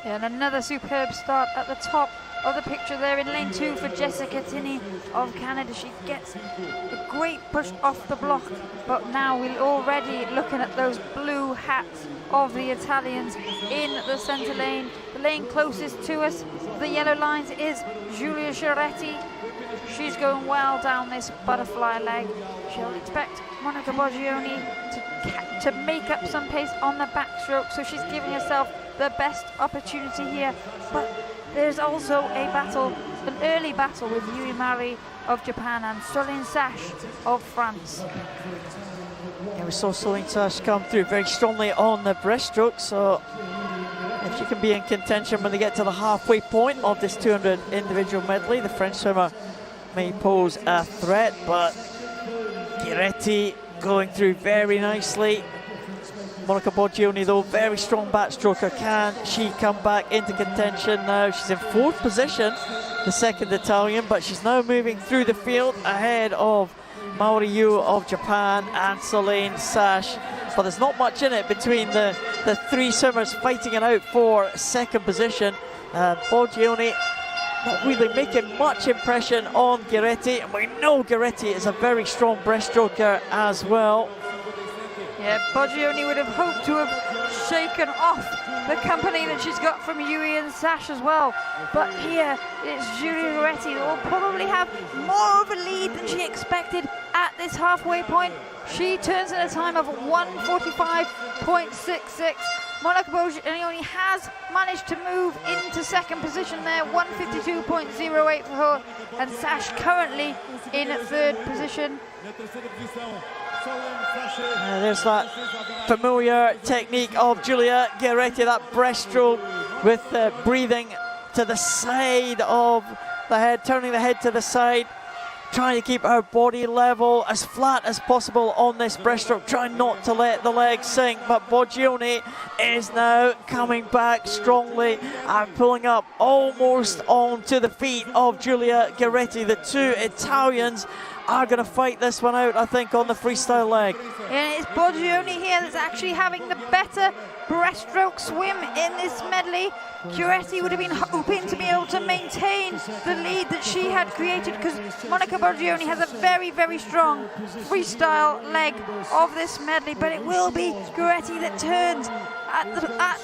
Yeah, and another superb start at the top of the picture there in lane 2 for Jessica Tinney of Canada. She gets a great push off the block, but now we're already looking at those blue hats of the Italians in the centre lane. The lane closest to us, the yellow lines, is Giulia Giretti. She's going well down this butterfly leg. She'll expect Monica Boggioni to make up some pace on the backstroke, so she's giving herself the best opportunity here. But there's also a battle, an early battle with Yui Mari of Japan and Solène Sash of France. Yeah, we saw Solène Sash come through very strongly on the breaststroke, so if she can be in contention when they get to the halfway point of this 200 individual medley, the French swimmer may pose a threat, but Giretti going through very nicely. Monica Boggioni, though, very strong backstroker. Can she come back into contention now? She's in 4th position, the second Italian, but she's now moving through the field ahead of Maori Yu of Japan and Solène Sash. But there's not much in it between the three swimmers fighting it out for second position. Boggioni not really making much impression on Giretti, and we know Giretti is a very strong breaststroker as well. Yeah, Boggioni would have hoped to have shaken off the company that she's got from Yui and Sash as well. But here it's Giulia Giretti that will probably have more of a lead than she expected at this halfway point. She turns in a time of 1:45.66. Monica Boggioni has managed to move into second position there, 1:52.08 for her, and Sash currently in 3rd position. There's that familiar technique of Giulia Giretti, that breaststroke with breathing to the side of the head, turning the head to the side, trying to keep her body level as flat as possible on this breaststroke, trying not to let the legs sink. But Boggioni is now coming back strongly and pulling up almost onto the feet of Giulia Giretti. The two Italians are going to fight this one out, I think, on the freestyle leg. And it's Boggioni here that's actually having the better breaststroke swim in this medley. Giretti would have been hoping to be able to maintain the lead that she had created, because Monica Boggioni has a very, very strong freestyle leg of this medley, but it will be Giretti that turns at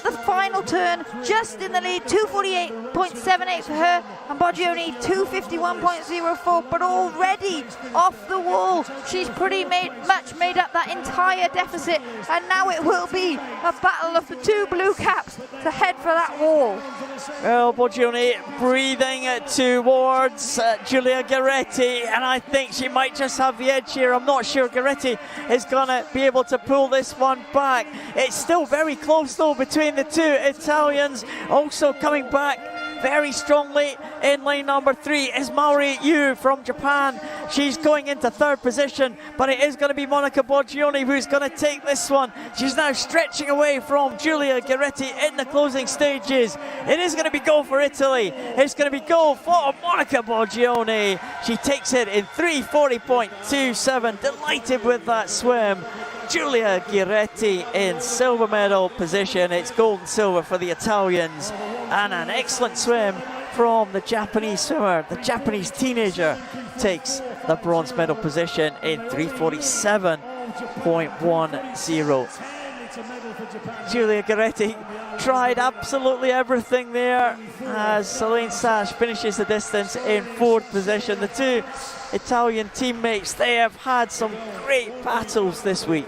the final turn, just in the lead, 2:48.78 for her, and Boggioni 2:51.04, but already off the wall. She's pretty much made up that entire deficit, and now it will be a battle of the two blue caps to head for that wall. Well, Boggioni breathing towards Giulia Giretti, and I think she might just have the edge here. I'm not sure Giretti is going to be able to pull this one back. It's still very close, though, between the two Italians. Also coming back very strongly in lane number 3 is Maori Yu from Japan. She's going into 3rd position, but it is going to be Monica Boggioni who's going to take this one. She's now stretching away from Giulia Giretti in the closing stages. It is going to be go for Italy. It's going to be go for Monica Boggioni. She takes it in 3:40.27. Delighted with that swim. Giulia Giretti in silver medal position. It's gold and silver for the Italians, and an excellent swim from the Japanese swimmer. The Japanese teenager takes the bronze medal position in 3:47.10. Giulia Giretti tried absolutely everything there as Solène Sash finishes the distance in 4th position. The two Italian teammates, they have had some great battles this week.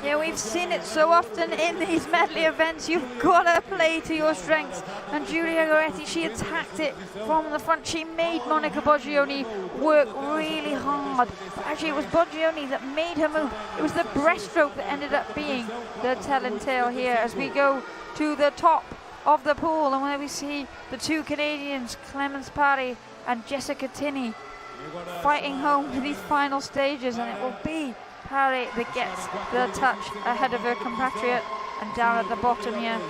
Yeah, we've seen it so often in these medley events. You've got to play to your strengths. And Giulia Giretti, she attacked it from the front. She made Monica Boggioni work really hard. But actually, it was Boggioni that made her move. It was the breaststroke that ended up being the telling tale here as we go to the top of the pool, and where we see the two Canadians, Clemence Parry and Jessica Tinney, fighting home to these final stages, and it will be Parry that gets the touch ahead of her compatriot. And down at the bottom here,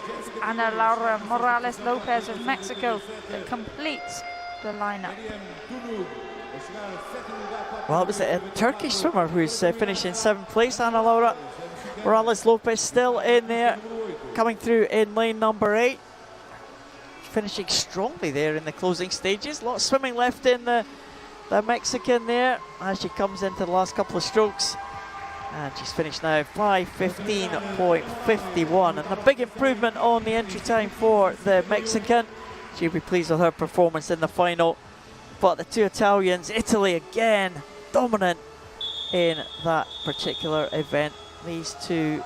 Ana Laura Morales Lopez of Mexico that completes the lineup. Well, it was a Turkish swimmer who's finished in 7th place. Ana Laura Morales Lopez still in there, coming through in lane number 8. finishing strongly there in the closing stages. A lot of swimming left in the Mexican there as she comes into the last couple of strokes. And she's finished now 5:15.51, and a big improvement on the entry time for the Mexican. She'll be pleased with her performance in the final. But the two Italians, Italy again, dominant in that particular event. These two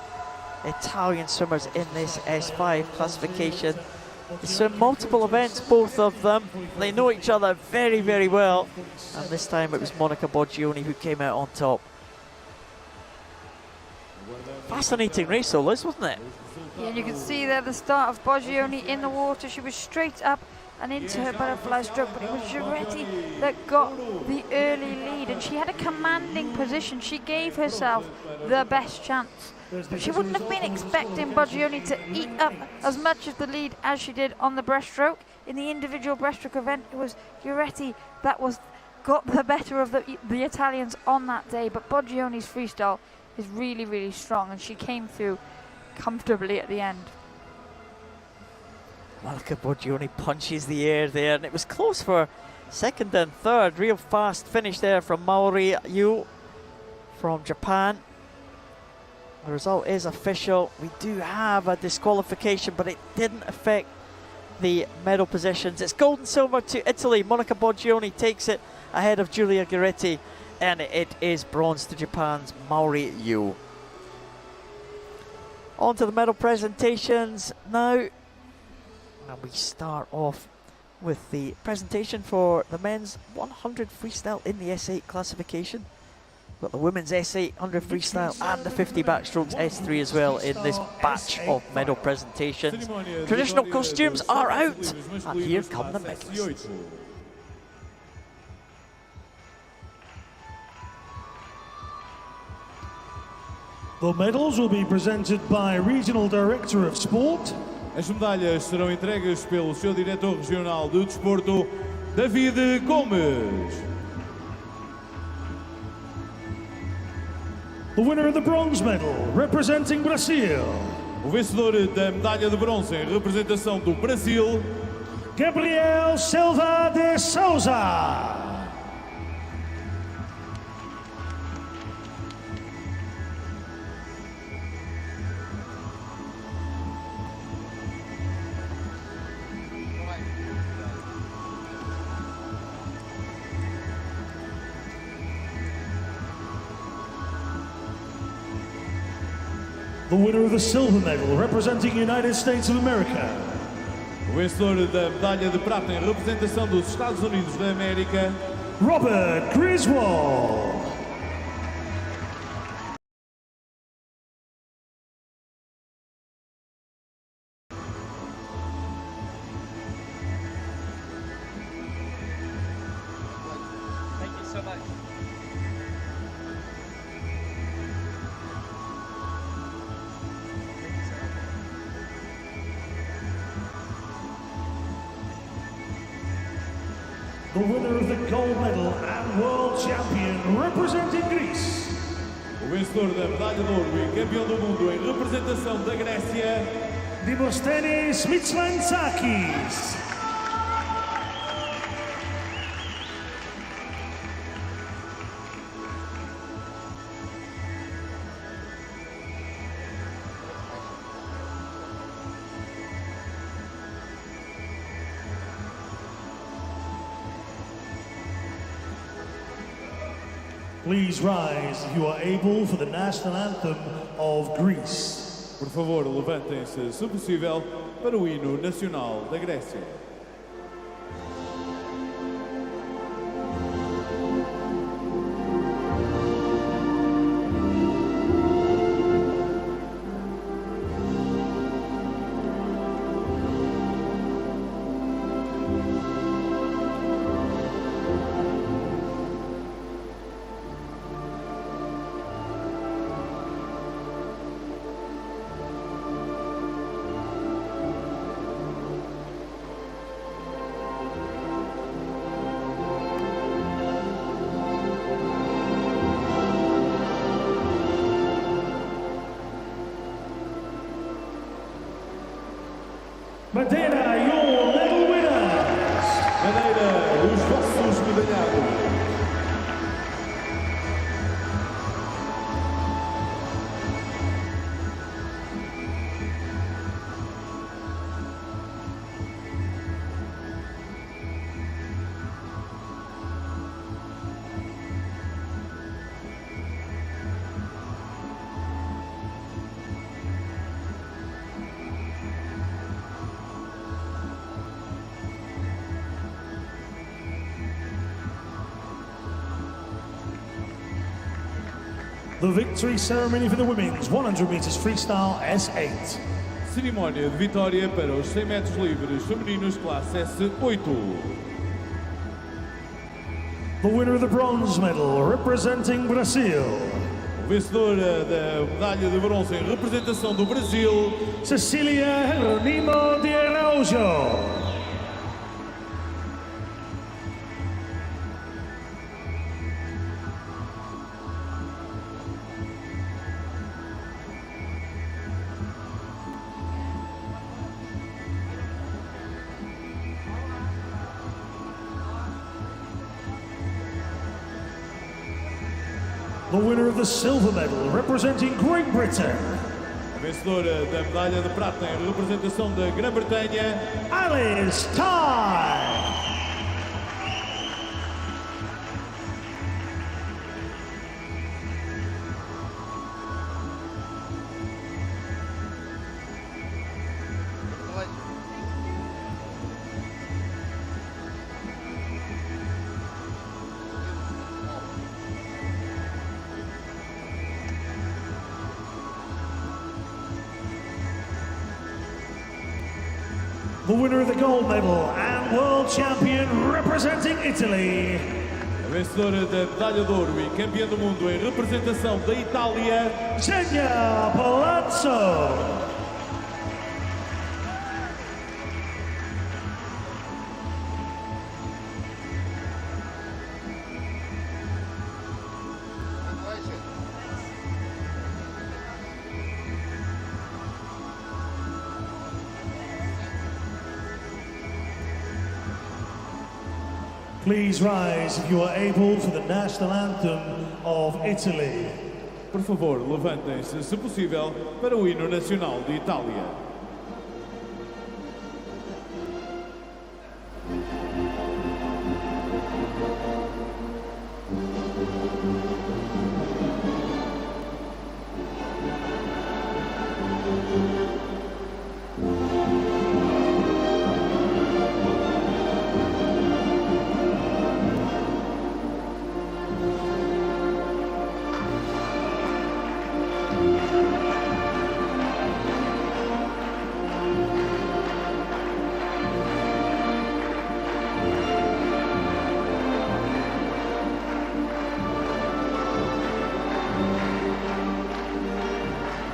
Italian swimmers in this S5 classification. They swim multiple events, both of them. They know each other very, very well. And this time it was Monica Boggioni who came out on top. Fascinating race though, Liz, wasn't it? Yeah, you can see there the start of Boggioni in the water. She was straight up and into her butterfly stroke, but it was Giretti that got the early lead, and she had a commanding position. She gave herself the best chance, but she wouldn't have been expecting Boggioni to eat up as much of the lead as she did on the breaststroke. In the individual breaststroke event, it was Giretti that got the better of the Italians on that day, but Boggioni's freestyle is really, really strong, and she came through comfortably at the end. Monica Boggioni punches the air there, and it was close for second and third. Real fast finish there from Maori Yu from Japan. The result is official. We do have a disqualification, but it didn't affect the medal positions. It's gold and silver to Italy. Monica Boggioni takes it ahead of Giulia Giretti, and it is bronze to Japan's Maori Yu. On to the medal presentations now. And we start off with the presentation for the men's 100 freestyle in the S8 classification. We've got the women's S8 100 freestyle and the 50 backstrokes S3 as well in this batch of medal presentations. Traditional costumes are out, and here come the medalists. The medals will be presented by Regional Director of Sport. As medalhas serão entregues pelo seu diretor regional do desporto, David Gomes. The winner of the bronze medal, representing Brazil. O vencedor da medalha de bronze em representação do Brasil, Gabriel Silva de Souza. The winner of the silver medal, representing United States of America. o vencedor da medalha de prata em representação dos Estados Unidos da América, Robert Griswold. Thank you so much. The winner of the gold medal and world champion, representing Greece. o vencedor da medalha de ouro e campeão do mundo em representação da Grécia, Demosthenes Mitsotakis. Please rise if you are able for the national anthem of Greece. por favor, levantem-se, se possível, para o hino nacional da Grécia. Madeira, your medal The victory ceremony for the women's 100 meters freestyle S8. Cerimónia de vitória para os 100 metros livres femininos classe S8. The winner of the bronze medal representing Brazil. O vencedor da medalha de bronze em representação do Brasil, Cecilia Geronimo de Araujo. The winner of the silver medal representing Great Britain. a vencedora da medalha de prata em representação da Grã-Bretanha, Alice Ty. The winner of the gold medal and world champion representing Italy. a vencedora da medalha de ouro e campeã do mundo em representação da Itália, Genia Palazzo. Please rise if you are able for the national anthem of Italy. por favor, levantem-se, se possível, para o hino nacional de Itália.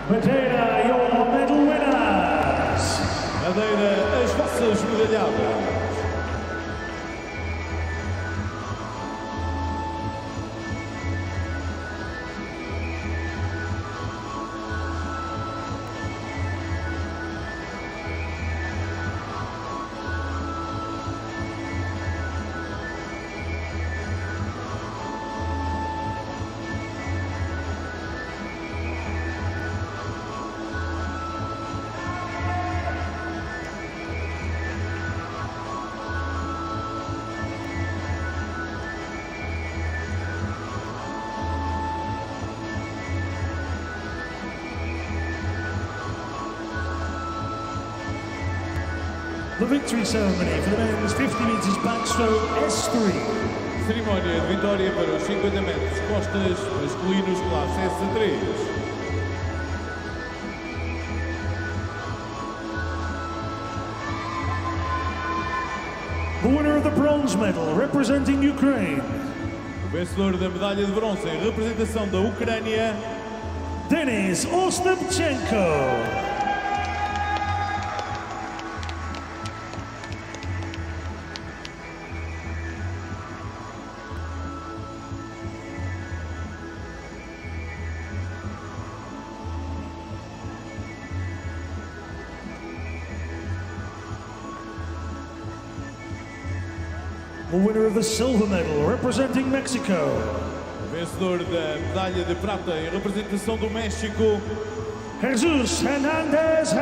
Madeira, your medal winners. Madeira, as vossas medalhadas. The victory ceremony for the men's 50 meters backstroke S3. Cerimónia de vitória para os 50 metros costas masculinos classe S3. The winner of the bronze medal representing Ukraine. O vencedor da medalha de bronze em representação da Ucrânia, Denis Ostapchenko. The winner of the silver medal representing Mexico. o vencedor da medalha de prata em representação do México, Jesus Hernandez.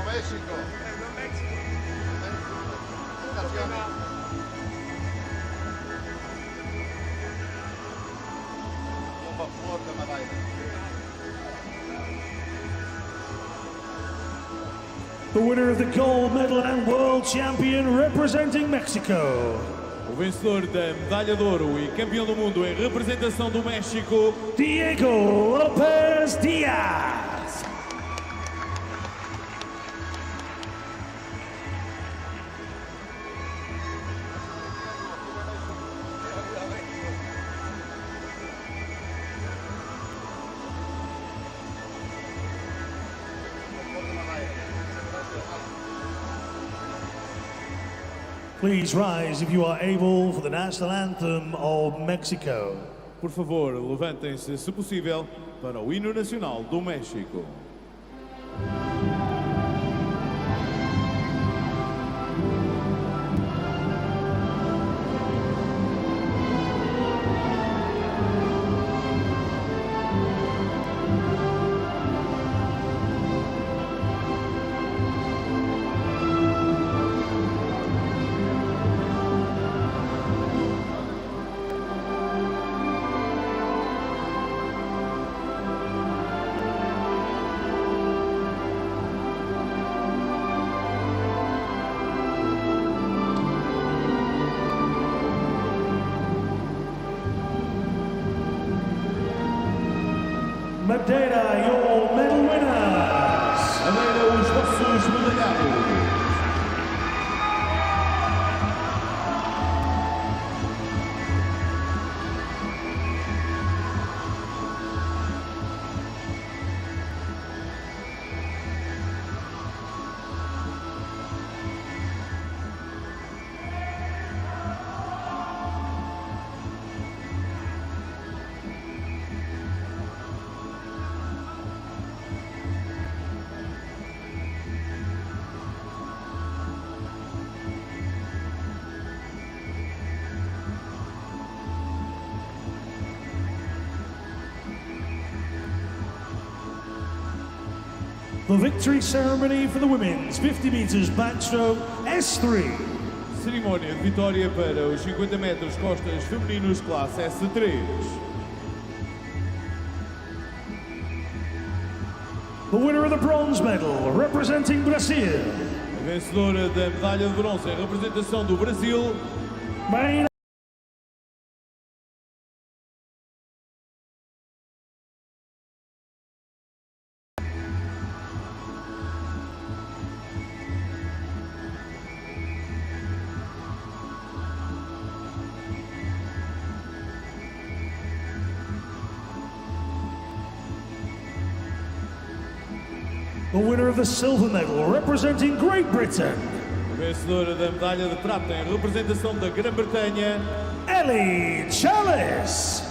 México. México. The winner of the gold medal and world champion representing Mexico. O vencedor da medalha de ouro e campeão do mundo em representação do México, Diego Lopez Diaz. Please rise if you are able for the national anthem of Mexico. por favor, levantem-se, se possível, para o hino nacional do México. Madeira, your medal winners. Madeira, os vossos medalhados. The victory ceremony for the women's 50 meters backstroke S3. Cerimónia de vitória para os 50 metros costas femininos classe S3. The winner of the bronze medal representing Brazil. A vencedora da medalha de bronze em representação do Brasil, Madeira. The winner of the silver medal representing Great Britain. a vencedora da medalha de prata em representação da Grã-Bretanha, Ellie Chalice.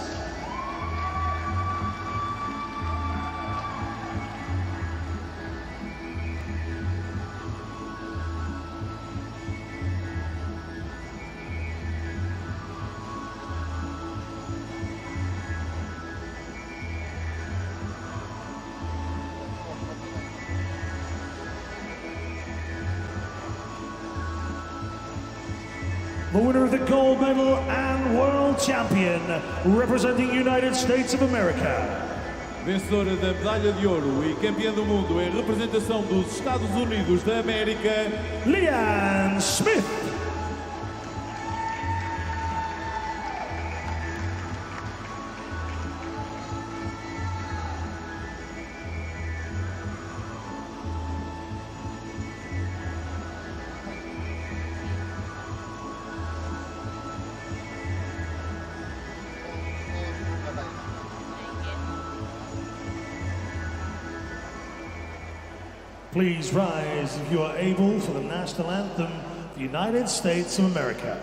The winner of the gold medal and world champion representing United States of America. vencedora da medalha de ouro e campeã do mundo em representação dos Estados Unidos da América, Leanne Smith. Please rise if you are able for the national anthem of the United States of America.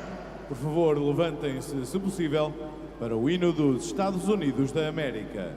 por favor, levantem-se, se possível, para o hino dos Estados Unidos da América.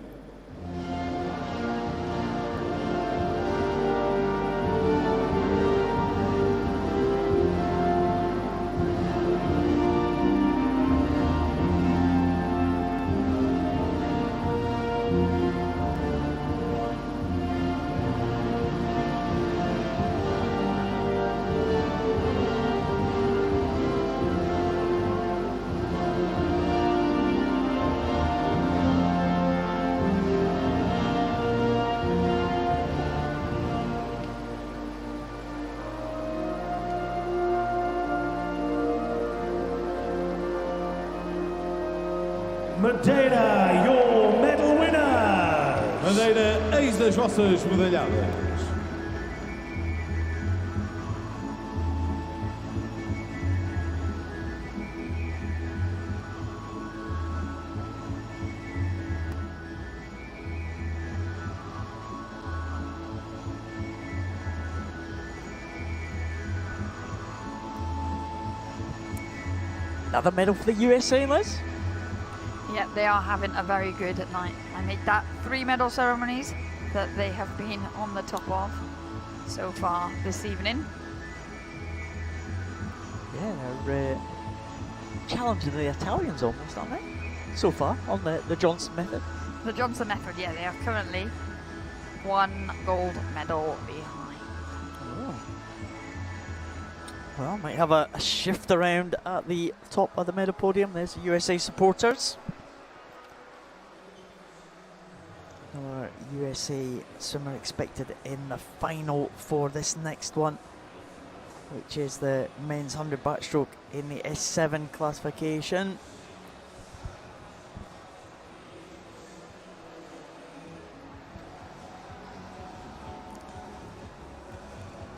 Madeira, your medal winner. Madeira, eis das vossas medalhadas. Another medal for the USA, Liz? Yeah, they are having a very good night. I think that 3 medal ceremonies that they have been on the top of so far this evening. Yeah, they're challenging the Italians almost, aren't they? So far, on the Johnson method. The Johnson method, yeah, they are currently 1 gold medal behind. Oh. Well, might have a shift around at the top of the medal podium. There's the USA supporters. Our USA swimmer expected in the final for this next one, which is the men's 100 backstroke in the S7 classification.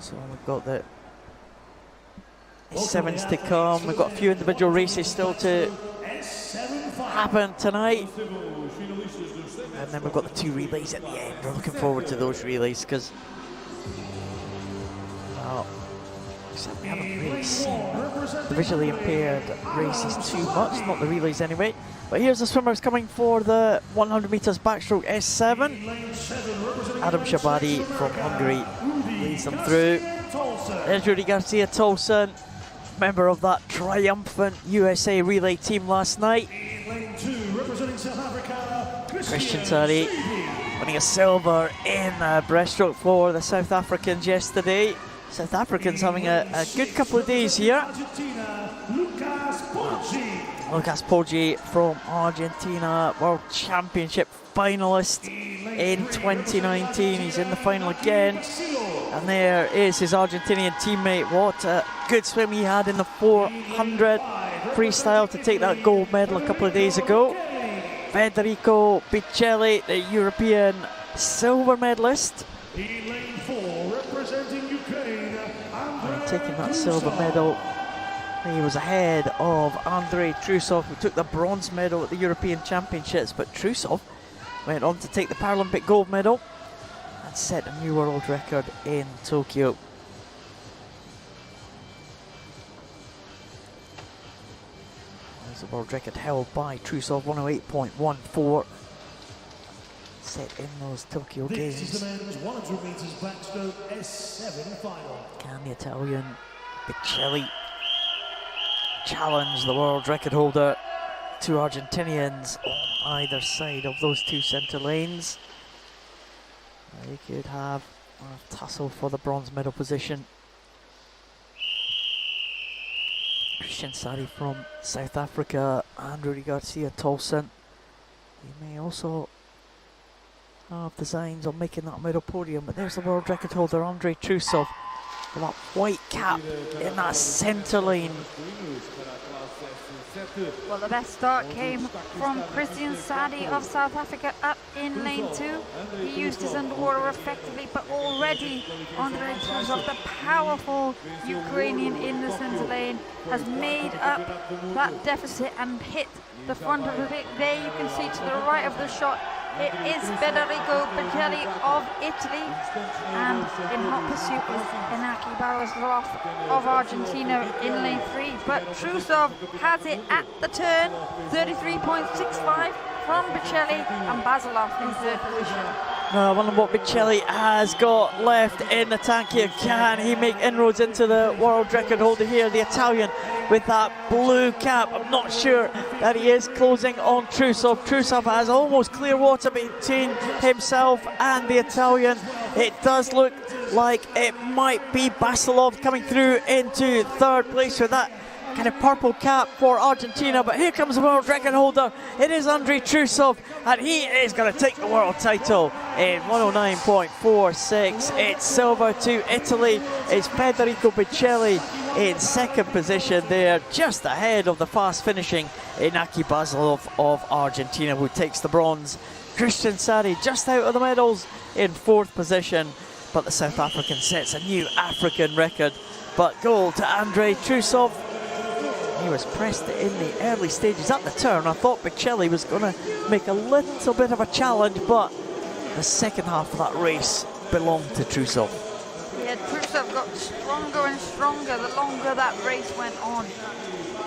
So we've got the S7s to come. We've got a few individual races still to happen tonight. And then we've got the 2 relays at the end. We're looking forward to those relays because we haven't really seen the visually impaired races too much, not the relays anyway. But here's the swimmers coming for the 100 metres backstroke S7. Adam Shabadi from Hungary leads them through. There's Rudy Garcia Tolson, member of that triumphant USA relay team last night. Christian Sari winning a silver in breaststroke for the South Africans yesterday. South Africans having a good couple of days here. Lucas Poggi from Argentina, World Championship finalist in 2019. He's in the final again. And there is his Argentinian teammate. What a good swim he had in the 400 freestyle to take that gold medal a couple of days ago. Federico Biccelli, the European silver medalist. And taking that silver medal, he was ahead of Andrei Trusov, who took the bronze medal at the European Championships. But Trusov went on to take the Paralympic gold medal and set a new world record in Tokyo. There's the world record held by Trusov, 108.14, set in those Tokyo Games. This is the men's 100 metres backstroke S7 final. Can the Italian Biccelli challenge the world record holder? 2 Argentinians on either side of those 2 centre lanes. They could have a tussle for the bronze medal position. Christian Sari from South Africa and Rudy Garcia Tolson. He may also have designs on making that medal podium, but there's the world record holder Andrei Trusov with that white cap in that centre lane. Well, the best start came from Christian Sadi of South Africa up in lane 2. He used his underwater effectively, but already Andrei Trusov, the powerful Ukrainian in the centre lane, has made up that deficit and hit the front of the pit. There you can see to the right of the shot, it is Federico Biccelli of Italy, and in hot pursuit is Inaki Barislov of Argentina in lane 3. But Trusov has it at the turn, 33.65 from Biccelli, and Basilov in 3rd position. I wonder what Biccelli has got left in the tank here. Can he make inroads into the world record holder here, the Italian with that blue cap? I'm not sure that he is closing on Trusov. Trusov has almost clear water between himself and the Italian. It does look like it might be Basilov coming through into 3rd place with that kind of purple cap for Argentina, but here comes the world record holder. It is Andrei Trusov, and he is going to take the world title in 109.46. It's silver to Italy. It's Federico Biccelli in second position there, just ahead of the fast finishing Inaki Basilov of Argentina, who takes the bronze. Christian Sari just out of the medals in fourth position, but the South African sets a new African record. But goal to Andrei Trusov. He was pressed in the early stages at the turn. I thought Bocelli was going to make a little bit of a challenge, but the second half of that race belonged to Trusov. Yeah, Trusov got stronger and stronger the longer that race went on.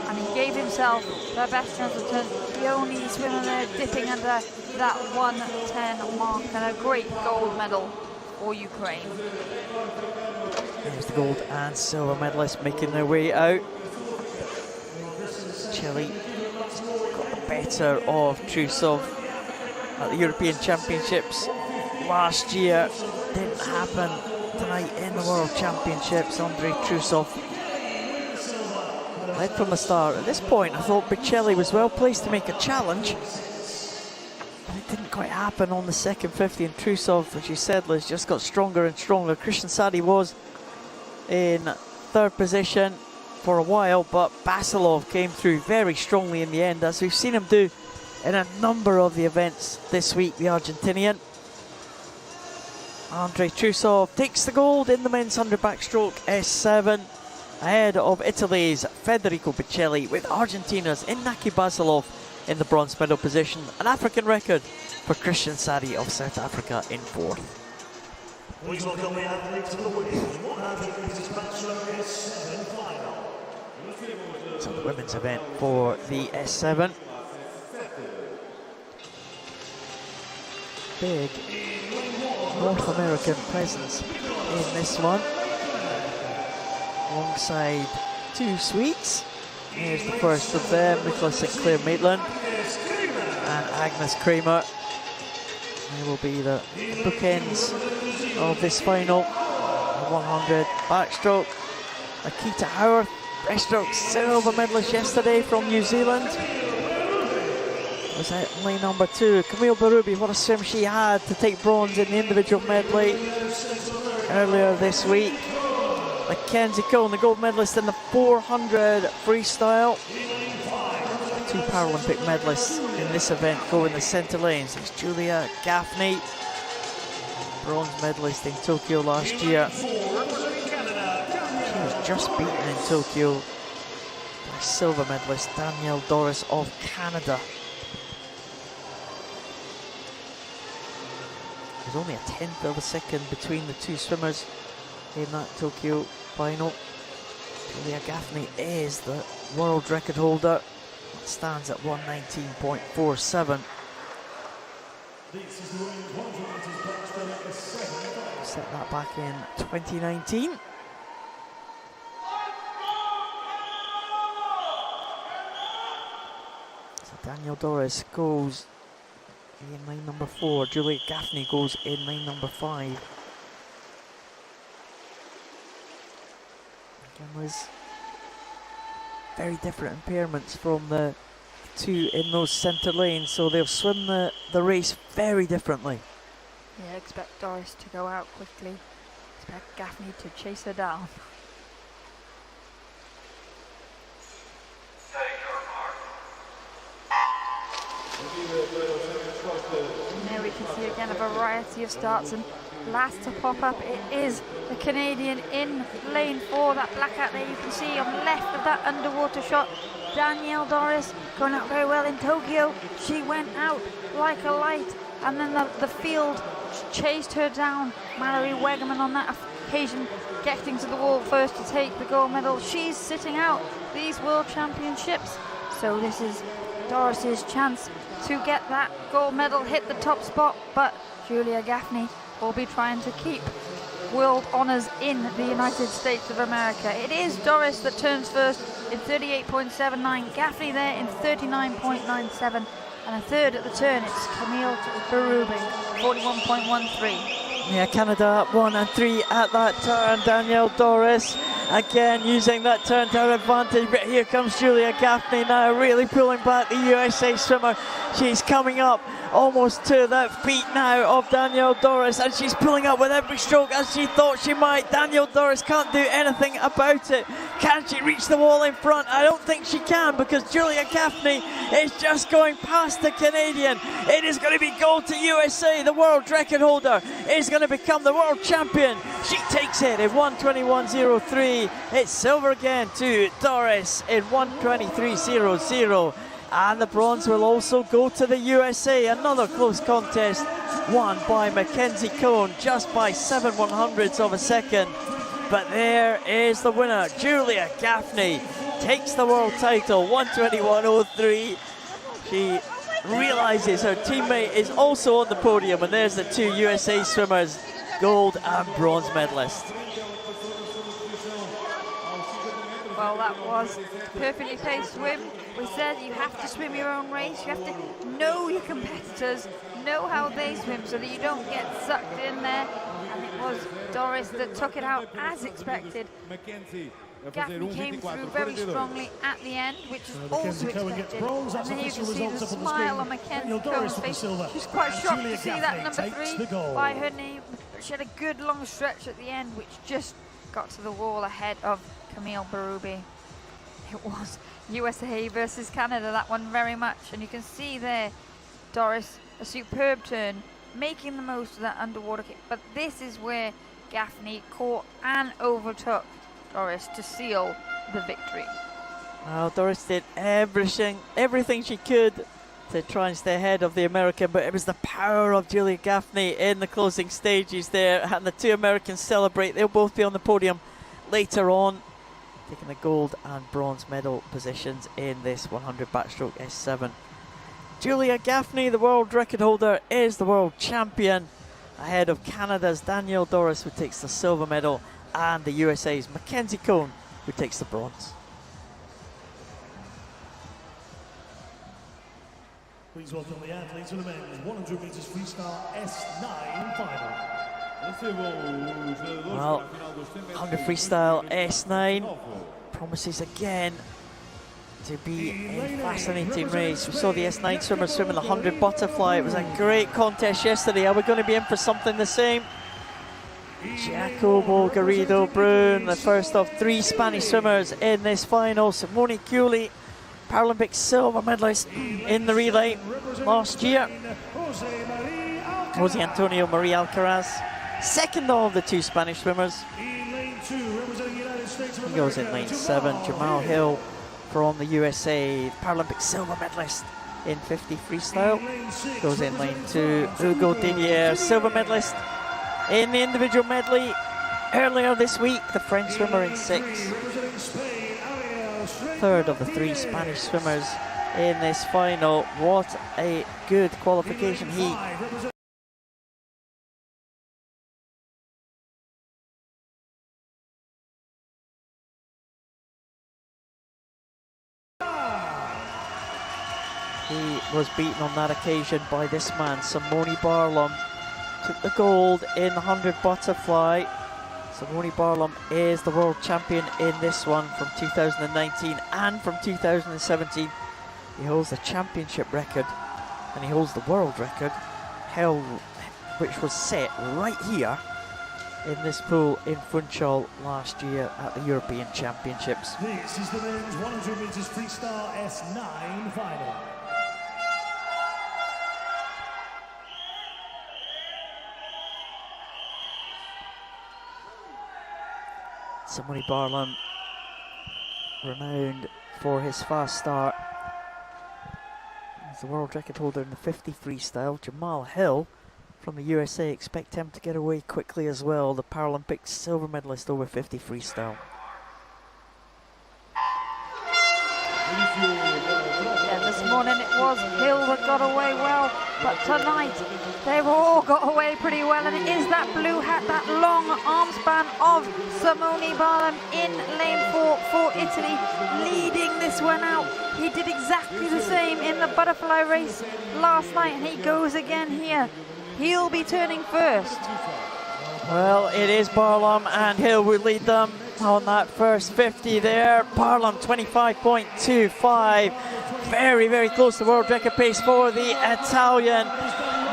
And he gave himself the best chance of turn. The only swimmer there dipping under that 1:10 mark, and a great gold medal for Ukraine. There's the gold and silver medalists making their way out. Chile got the better of Trusov at the European Championships last year. Didn't happen tonight in the World Championships. Andrei Trusov led from the start. At this point, I thought Bocelli was well placed to make a challenge, but it didn't quite happen on the second 50. And Trusov, as you said, Liz, just got stronger and stronger. Christian Sadi was in third position for a while, but Basilov came through very strongly in the end, as we've seen him do in a number of the events this week, the Argentinian. Andrei Trusov takes the gold in the men's 100 backstroke S7, ahead of Italy's Federico Bocelli, with Argentina's Inaki Basilov in the bronze medal position. An African record for Christian Sadi of South Africa in fourth. We welcome the athletes to the women's 100 meters backstroke S7 final. So the women's event for the S7. Big North American presence in this one, alongside two Swedes. Here's the first of them, Nicholas and Claire Maitland and Agnes Kramer. They will be the bookends of this final. 100 backstroke. Akita Howard, breaststroke silver medalist yesterday from New Zealand, was at lane number 2. Camille Berube, what a swim she had to take bronze in the individual medley earlier this week. Mackenzie Cohen, the gold medalist in the 400 freestyle. Two Paralympic medalists in this event go in the centre lanes. It's Julia Gaffney, bronze medalist in Tokyo last year. She was just beaten in Tokyo by silver medalist Danielle Doris of Canada. There's only a tenth of a second between the two swimmers in that Tokyo final. Julia Gaffney is the world record holder. It stands at 1:19.47. Set that back in 2019. So Danielle Doris goes in lane number 4. Julia Gaffney goes in lane number 5. Again, was very different impairments from the two in those centre lanes, so they'll swim the race very differently. Yeah, expect Doris to go out quickly. Expect Gaffney to chase her down. And there we can see again a variety of starts, and last to pop up it is the Canadian in lane 4. That blackout there you can see on the left of that underwater shot. Danielle Doris going out very well in Tokyo. She went out like a light, and then the field chased her down. Mallory Wegerman on that occasion getting to the wall first to take the gold medal. She's sitting out these World Championships, so this is Doris's chance to get that gold medal, hit the top spot, but Julia Gaffney will be trying to keep world honours in the United States of America. It is Doris that turns first in 38.79, Gaffney there in 39.97, and a third at the turn it's Camille Berube, 41.13. Yeah, Canada 1 and 3 at that turn. Danielle Doris again using that turn to her advantage, but here comes Julia Gaffney now, really pulling back the USA swimmer. She's coming up almost to the feet now of Danielle Doris, and she's pulling up with every stroke as she thought she might. Danielle Doris can't do anything about it. Can she reach the wall in front? I don't think she can, because Julia Gaffney is just going past the Canadian. It is going to be gold to USA. The world record holder is going to become the world champion. She takes it in 1:21.03. It's silver again to Doris in 1:23.00. And the bronze will also go to the USA. Another close contest won by Mackenzie Cohn just by 7/100ths of a second. But there is the winner. Julia Gaffney takes the world title, 1:21.03. She realizes her teammate is also on the podium, and there's the two USA swimmers, gold and bronze medalists. Well, that was a perfectly paced swim. We said you have to swim your own race. You have to know your competitors, know how they swim so that you don't get sucked in there. And it was Doris that took it out as expected. Gaffney came through very strongly at the end, which is also expected. And then you can see the smile on Mackenzie Cohen's face. She's quite shocked to see that number 3 by her name. She had a good long stretch at the end, which just got to the wall ahead of Camille Berube. It was USA versus Canada, that one very much. And you can see there, Doris, a superb turn, making the most of that underwater kick. But this is where Gaffney caught and overtook Doris to seal the victory. Well, Doris did everything she could to try and stay ahead of the American, but it was the power of Julia Gaffney in the closing stages there, and the two Americans celebrate. They'll both be on the podium later on, taking the gold and bronze medal positions in this 100 backstroke S7. Julia Gaffney, the world record holder, is the world champion, ahead of Canada's Danielle Doris, who takes the silver medal, and the USA's Mackenzie Cohn, who takes the bronze. Please welcome the athletes for the men's 100 meters freestyle S9 final. Well, 100 freestyle S9 promises again to be a fascinating race. We saw the S9 swimmers swim in the 100 butterfly. It was a great contest yesterday. Are we going to be in for something the same? Jacobo Garrido Brun, the first of 3 Spanish swimmers in this final. Simone Giuli, Paralympic silver medalist in the relay last year. Jose Antonio Maria Alcaraz, second of the 2 Spanish swimmers. He goes in lane 7. Jamal Hill from the USA, Paralympic silver medalist in 50 freestyle, goes in lane 2. Hugo Didier, silver medalist in the individual medley earlier this week, the French swimmer in 6. Third of the 3 Spanish swimmers in this final. What a good qualification heat. He was beaten on that occasion by this man, Simone Barlam. Took the gold in the 100 butterfly. Simone Barlam is the world champion in this one from 2019 and from 2017. He holds the championship record and he holds the world record, which was set right here in this pool in Funchal last year at the European Championships. This is the men's 100 meters freestyle S9 final. Simone Barlam, renowned for his fast start. He's the world record holder in the 50 freestyle. Jamal Hill from the USA, expect him to get away quickly as well. The Paralympic silver medalist over 50 freestyle. Yeah, this morning it was Hill that got away well, but tonight they've all got away pretty well, and it is that blue hat, that long arm span of Simone Barlam in lane 4 for Italy, leading this one out. He did exactly the same in the butterfly race last night, and he goes again here. He'll be turning first. Well, it is Barlam and Hill will lead them on that first 50 there. Barlam 25.25. Very, very close to world record pace for the Italian.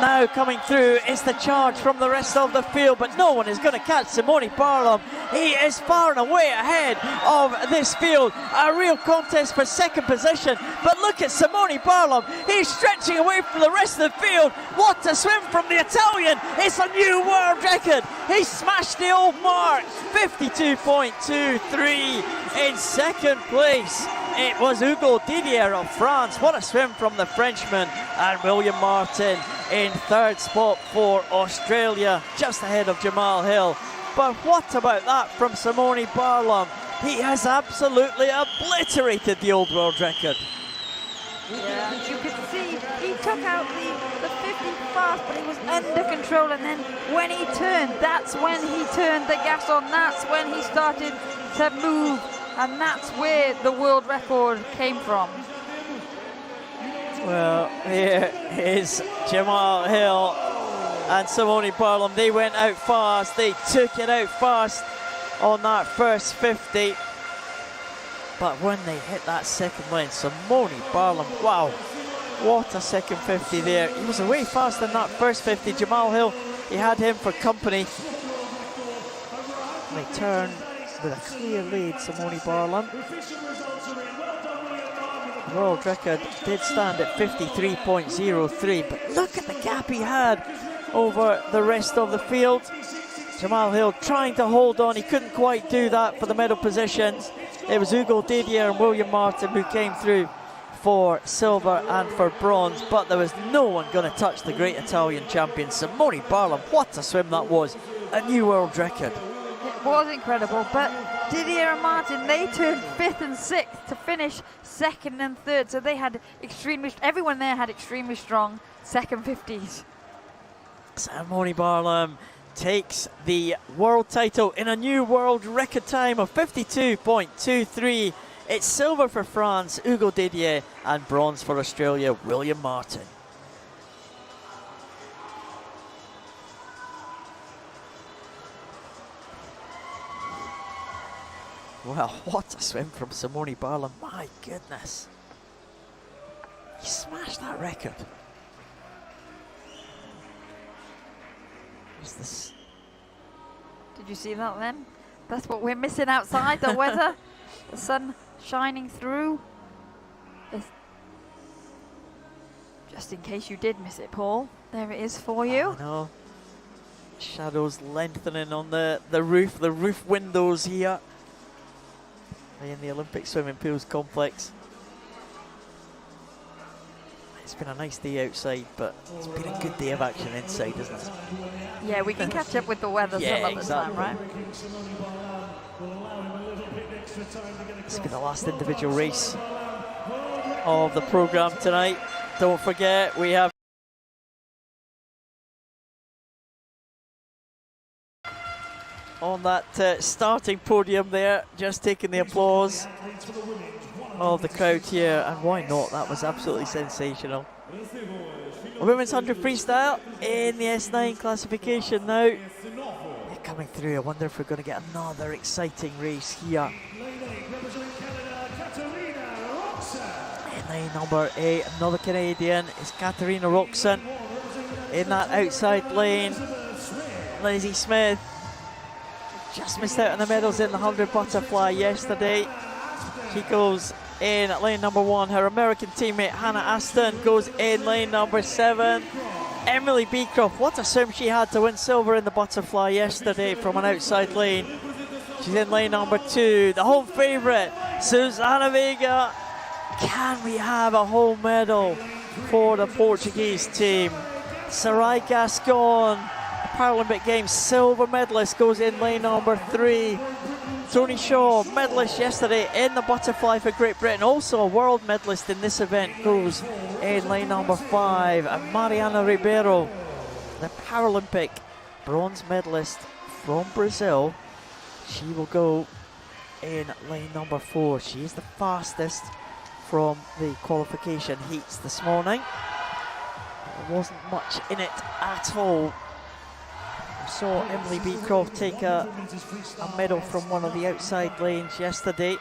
now coming through is the charge from the rest of the field, but no one is going to catch Simone Barlam. He is far and away ahead of this field. A real contest for second position, but look at Simone Barlam. He's stretching away from the rest of the field. What a swim from the Italian. It's a new world record. He smashed the old mark. 52.23 in second place. It was Hugo Didier of France. What a swim from the Frenchman. And William Martin in third spot for Australia, just ahead of Jamal Hill. But what about that from Simone Barlam? He has absolutely obliterated the old world record. Yeah, you could see he took out the 50 fast, but he was under control, and then when he turned, that's when he turned the gas on, that's when he started to move, and that's where the world record came from. Well, here is Jamal Hill and Simone Barlam. They went out fast, they took it out fast on that first 50. But when they hit that second lane, Simone Barlam, wow, what a second 50 there. He was away faster than that first 50. Jamal Hill, he had him for company. They turn with a clear lead, Simone Barlam. The world record did stand at 53.03, but look at the gap he had over the rest of the field. Jamal Hill trying to hold on, he couldn't quite do that for the medal positions. It was Hugo Didier and William Martin who came through for silver and for bronze, but there was no one going to touch the great Italian champion, Simone Barlam. What a swim that was, a new world record. It was incredible, but Didier and Martin, they turned 5th and 6th to finish 2nd and 3rd, so they had everyone there had extremely strong second 50s. Simone Barlam takes the world title in a new world record time of 52.23. It's silver for France, Hugo Didier, and bronze for Australia, William Martin. Well, what a swim from Simone Barlam, my goodness. He smashed that record. This? Did you see that then? That's what we're missing outside, the weather. The sun shining through. Just in case you did miss it, Paul, there it is for you. I know. Shadows lengthening on the roof windows here in the Olympic Swimming Pools complex. It's been a nice day outside, but it's been a good day of action inside, isn't it? Yeah, we can catch up with the weather some other time, right? This will be the last individual race of the programme tonight. Don't forget, we have on that starting podium there, just taking the applause of the crowd here, and why not? That was absolutely sensational. A women's 100 freestyle in the S9 classification now. They're coming through. I wonder if we're going to get another exciting race here. In lane number 8, another Canadian is Katarina Roxon. In that outside lane, Lizzie Smith just missed out on the medals in the 100 butterfly yesterday. She goes in at lane number 1. Her American teammate Hannah Aston goes in lane number 7. Emily Beecroft, what a swim she had to win silver in the butterfly yesterday from an outside lane. She's in lane number 2. The home favourite, Susana Veiga. Can we have a home medal for the Portuguese team? Sarai Gascon, Paralympic Games silver medalist, goes in lane number 3. Tony Shaw, medalist yesterday in the butterfly for Great Britain, also a world medalist in this event, goes in lane number 5. And Mariana Ribeiro, the Paralympic bronze medalist from Brazil, she will go in lane number 4. She is the fastest from the qualification heats this morning. There wasn't much in it at all. We saw Emily Beecroft take a medal from one of the outside lanes yesterday.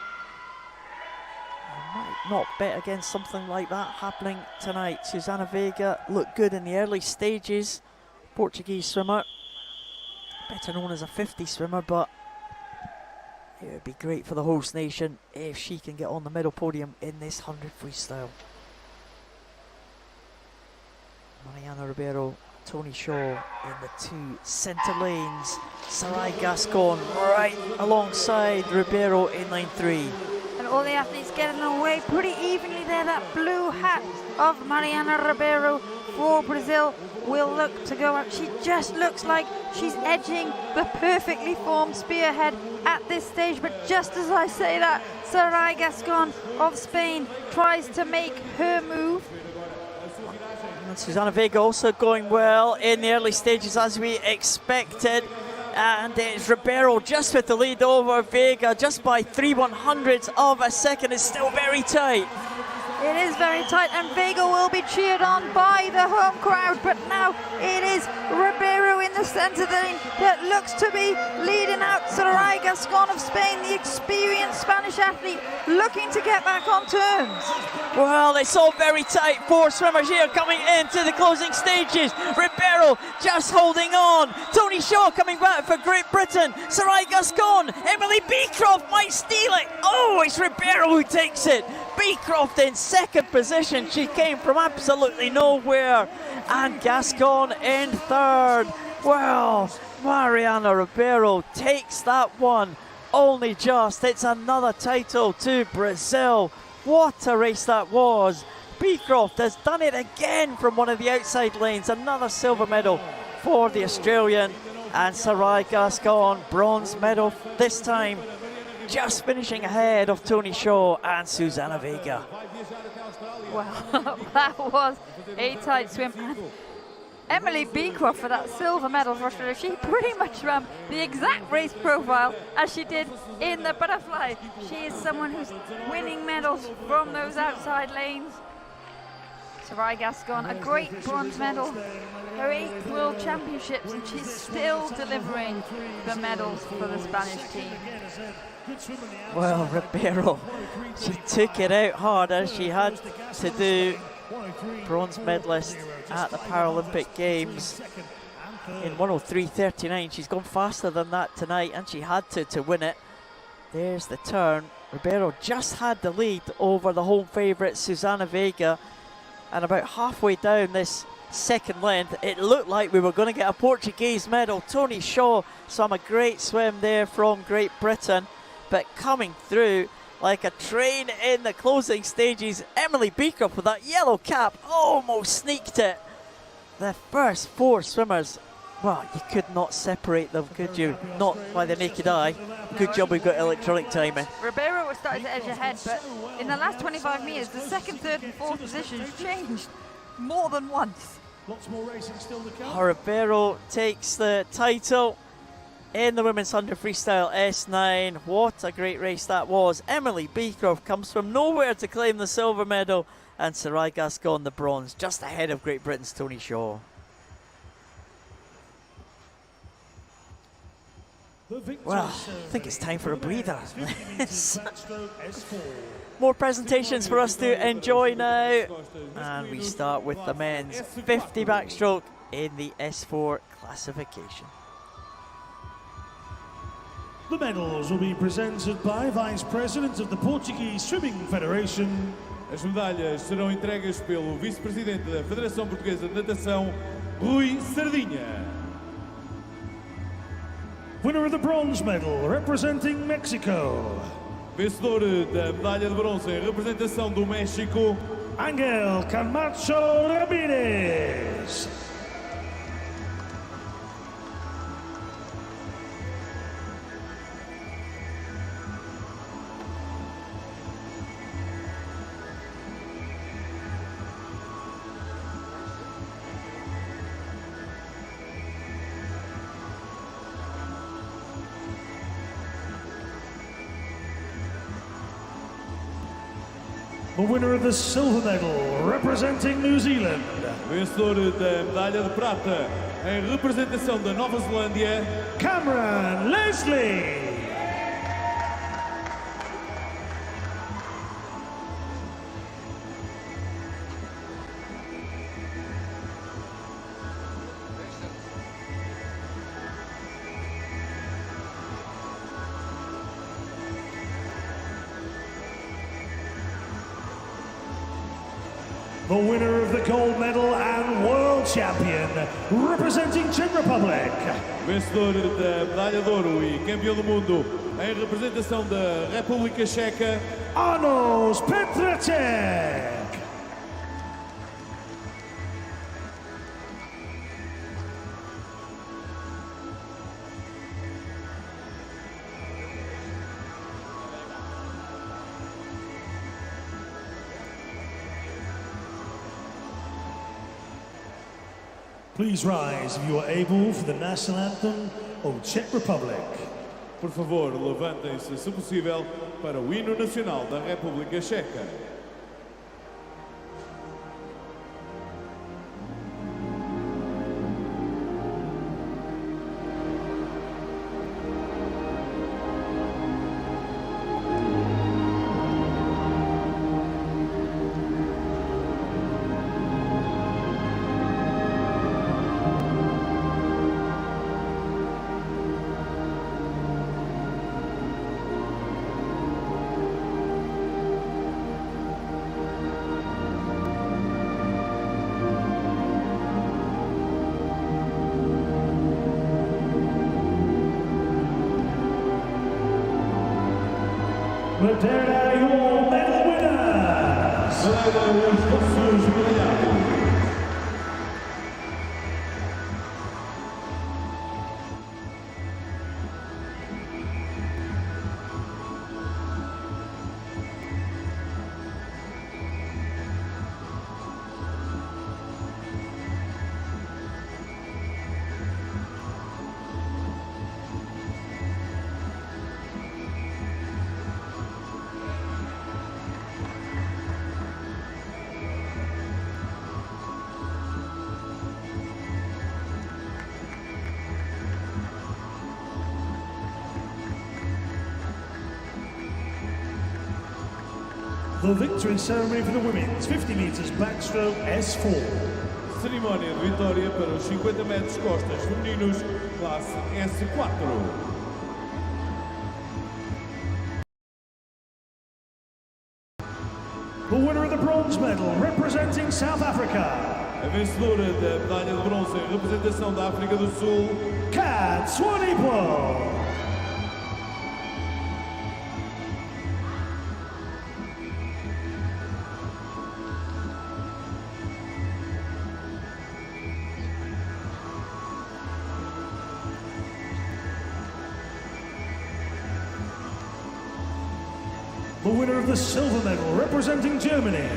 I might not bet against something like that happening tonight. Susana Veiga looked good in the early stages. Portuguese swimmer, better known as a 50 swimmer, but it would be great for the host nation if she can get on the medal podium in this 100 freestyle. Mariana Ribeiro, Tony Shaw in the two centre lanes. Sarai Gascon right alongside Ribeiro in line 3. And all the athletes getting away pretty evenly there. That blue hat of Mariana Ribeiro for Brazil will look to go out. She just looks like she's edging the perfectly formed spearhead at this stage. But just as I say that, Sarai Gascon of Spain tries to make her move. And Susana Veiga also going well in the early stages as we expected. And it's Ribeiro just with the lead over Veiga, just by 3/100ths of a second. It's still very tight. It is very tight, and Veiga will be cheered on by the home crowd, but now it is Ribeiro in the centre lane that looks to be leading out Sarai Gascon of Spain, the experienced Spanish athlete, looking to get back on terms. Well, it's all very tight. 4 swimmers here coming into the closing stages. Ribeiro just holding on. Tony Shaw coming back for Great Britain. Sarai Gascon, Emily Beecroft might steal it. Oh, it's Ribeiro who takes it. Beecroft in second position. She came from absolutely nowhere. And Gascon in third. Well, Mariana Ribeiro takes that one only just. It's another title to Brazil. What a race that was. Beecroft has done it again from one of the outside lanes. Another silver medal for the Australian. And Sarai Gascon, bronze medal this time, just finishing ahead of Tony Shaw and Susana Veiga. Well, that was a tight swim. Emily Beecroft for that silver medal for Australia. She pretty much ran the exact race profile as she did in the butterfly. She is someone who's winning medals from those outside lanes. Sarai Gascon, a great bronze medal, her 8th World Championships, and she's still delivering the medals for the Spanish team. Well, Ribeiro, she took it out hard as she had to do. Bronze medalist at the Paralympic Games in 1:03.39. She's gone faster than that tonight, and she had to win it. There's the turn. Ribeiro just had the lead over the home favourite Susana Veiga, and about halfway down this second length, it looked like we were going to get a Portuguese medal. Tony Shaw swam a great swim there from Great Britain, but coming through like a train in the closing stages, Emily Beecroft with that yellow cap almost sneaked it. The first 4 swimmers, well, you could not separate them, could you? Not by the naked eye. Good job we've got electronic timing. Ribeiro was starting to edge ahead, but in the last 25 metres, the 2nd, 3rd and 4th positions changed more than once. Lots more racing still to come. Ribeiro takes the title in the women's 100 freestyle S9. What a great race that was. Emily Beecroft comes from nowhere to claim the silver medal, and Sarai Gascon the bronze, just ahead of Great Britain's Tony Shaw. Well, I think it's time for a breather. More presentations for us to enjoy now, and we start with the men's 50 backstroke in the S4 classification. The medals will be presented by Vice President of the Portuguese Swimming Federation. As medalhas serão entregues pelo Vice-Presidente da Federação Portuguesa de Natação, Rui Sardinha. Winner of the bronze medal, representing Mexico. Vencedor da medalha de bronze em representação do México, Ángel Camacho Ramírez. The winner of the silver medal, representing New Zealand. Vencedor da medalha de prata em representação da Nova Zelândia, Cameron Leslie. The winner of the gold medal and world champion, representing Czech Republic. Vencedor da medalha de ouro e campeão do mundo em representação da República Checa, Arnold Petracek. Please rise if you are able for the national anthem of Czech Republic. Por favor, levantem-se, se possível, para o hino nacional da República Checa. Madeira, your medal winners! Madeira, os nossos medalhados. The victory ceremony for the women's 50 meters backstroke S4. Cerimónia de vitória para os 50 metros costas femininos, classe S4. The winner of the bronze medal, representing South Africa. A vencedora da medalha de bronze em representação da África do Sul, Kat Swanipo. The winner of the silver medal, representing Germany.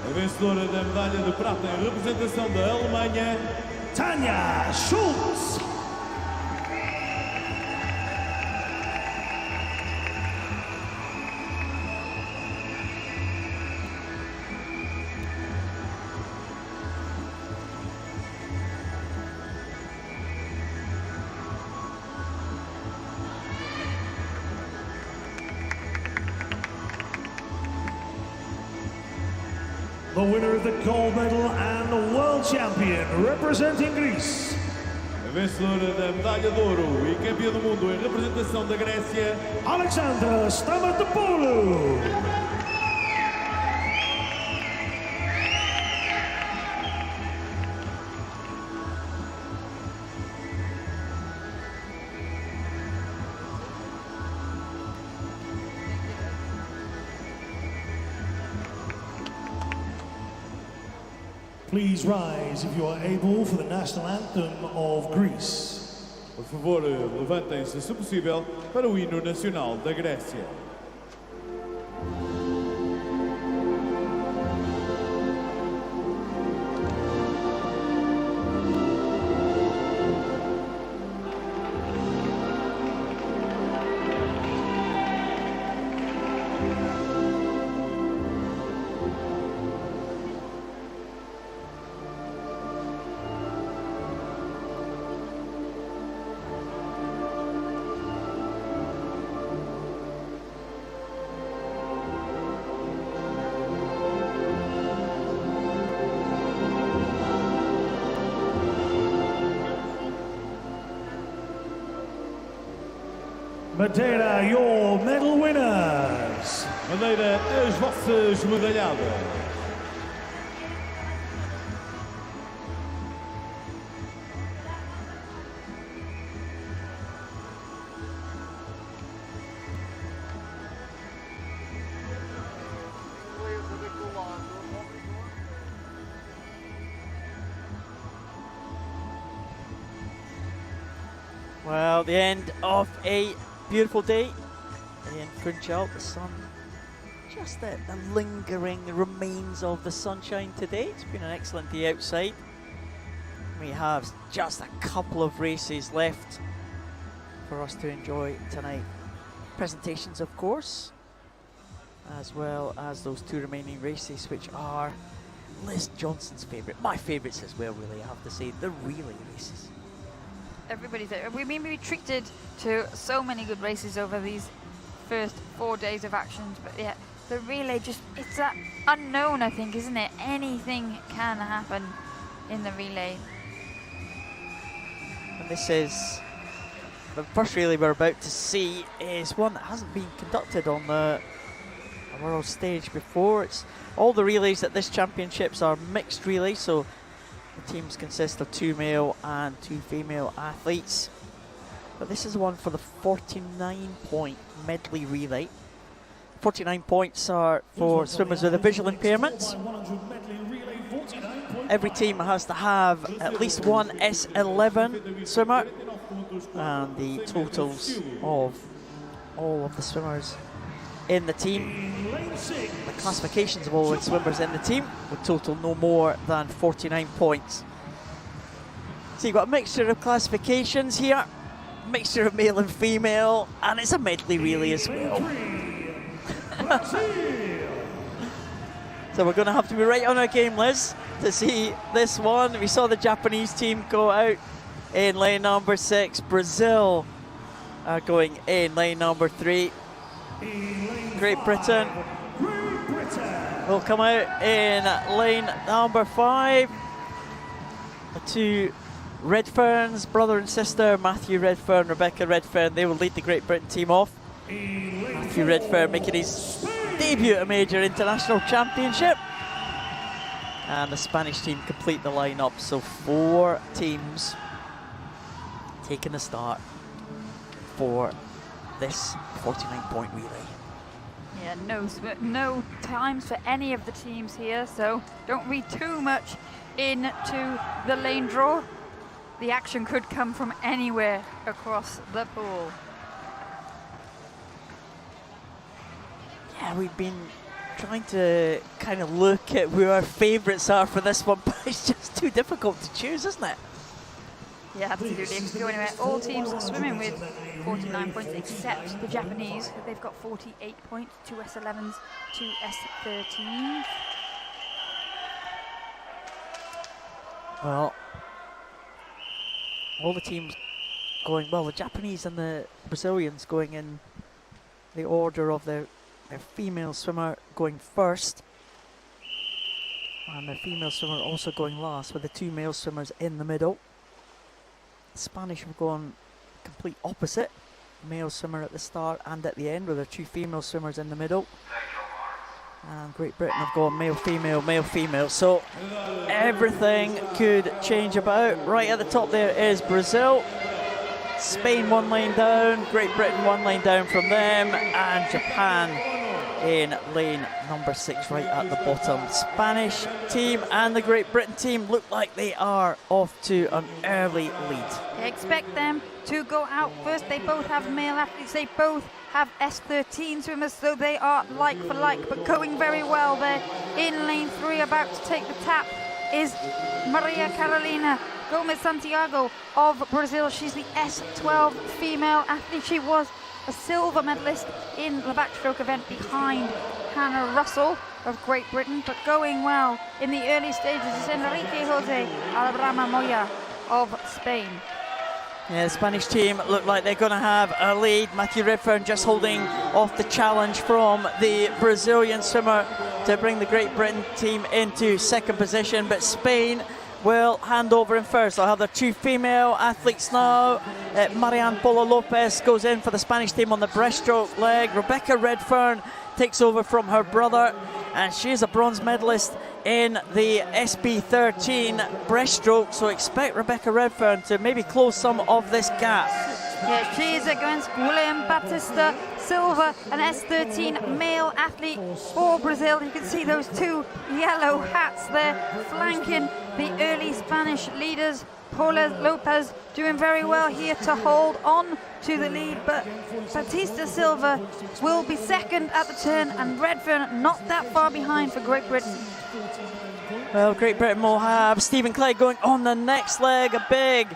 a vencedora da medalha de prata em representação da Alemanha, Tanja Schulz. The winner of the gold medal and the world champion, representing Greece. a vencedora da medalha de ouro e campeã do mundo em representação da Grécia, Alexandra Stamatopoulou. Please rise if you are able for the national anthem of Greece. por favor, levantem-se, se possível, para o hino nacional da Grécia. Madeira, your medal winners. Madeira, as vossas medalhadas. Well, the end of a beautiful day in Funchal. The sun, just the lingering remains of the sunshine today. It's been an excellent day outside. We have just a couple of races left for us to enjoy tonight. Presentations, of course, as well as those two remaining races, which are Liz Johnson's favourite, my favourites as well, really, I have to say, the relay races. Everybody's there. We've been treated to so many good races over these first 4 days of actions, but yeah, the relay it's that unknown, I think, isn't it? Anything can happen in the relay. And this is the first relay we're about to see is one that hasn't been conducted on the world stage before. It's all the relays at this championships are mixed relays, so the teams consist of 2 male and 2 female athletes. But this is one for the 49-point medley relay. 49 points are for swimmers with a visual impairment. Every team has to have at least one S11 swimmer, and the totals of all of the swimmers in the team, the classifications of all the swimmers in the team, would total no more than 49 points. So you've got a mixture of classifications here, mixture of male and female, and it's a medley relay as well. So we're going to have to be right on our game, Liz, to see this one. We saw the Japanese team go out in lane number 6. Brazil are going in lane number 3. Great Britain will come out in lane number 5. The two Redferns, brother and sister, Matthew Redfern, Rebecca Redfern, they will lead the Great Britain team off. Matthew Redfern making his debut at a major international championship. And the Spanish team complete the lineup, so 4 teams taking the start for this 49-point relay. Yeah, no times for any of the teams here, so don't read too much into the lane draw. The action could come from anywhere across the pool. Yeah, we've been trying to kind of look at who our favourites are for this one, but it's just too difficult to choose, isn't it? Yeah, absolutely. It could go anywhere. All teams are swimming with 49 points except the Japanese. They've got 48 points, 2 S11s, 2 S13s. Well, all the teams going, well, the Japanese and the Brazilians going in the order of their female swimmer going first, and their female swimmer also going last, with the 2 male swimmers in the middle. The Spanish have gone complete opposite, male swimmer at the start and at the end, with their 2 female swimmers in the middle. And Great Britain have gone male, female, so everything could change about. Right at the top there is Brazil, Spain 1 lane down, Great Britain 1 lane down from them, and Japan in lane number 6 right at the bottom. Spanish team and the Great Britain team look like they are off to an early lead. I expect them to go out first. They both have male athletes, they both have S13 swimmers, so they are like for like, but going very well there. In lane 3, about to take the tap, is Maria Carolina Gomez Santiago of Brazil. She's the S12 female athlete. She was a silver medalist in the backstroke event behind Hannah Russell of Great Britain, but going well in the early stages is Enrique Jose Albrama Moya of Spain. Yeah, the Spanish team look like they're going to have a lead. Matthew Redfern just holding off the challenge from the Brazilian swimmer to bring the Great Britain team into second position, but Spain will hand over in first. They'll have their 2 female athletes now. Marianne Polo Lopez goes in for the Spanish team on the breaststroke leg. Rebecca Redfern takes over from her brother, and she is a bronze medalist in the SB13 breaststroke, so expect Rebecca Redfern to maybe close some of this gap. Yeah, she is against William Batista Silva, an S13 male athlete for Brazil. You can see those 2 yellow hats there flanking the early Spanish leaders Paula Lopez doing very well here to hold on to the lead, but Batista Silva will be second at the turn, and Redfern not that far behind for Great Britain. Well, Great Britain will have Stephen Clegg going on the next leg, a big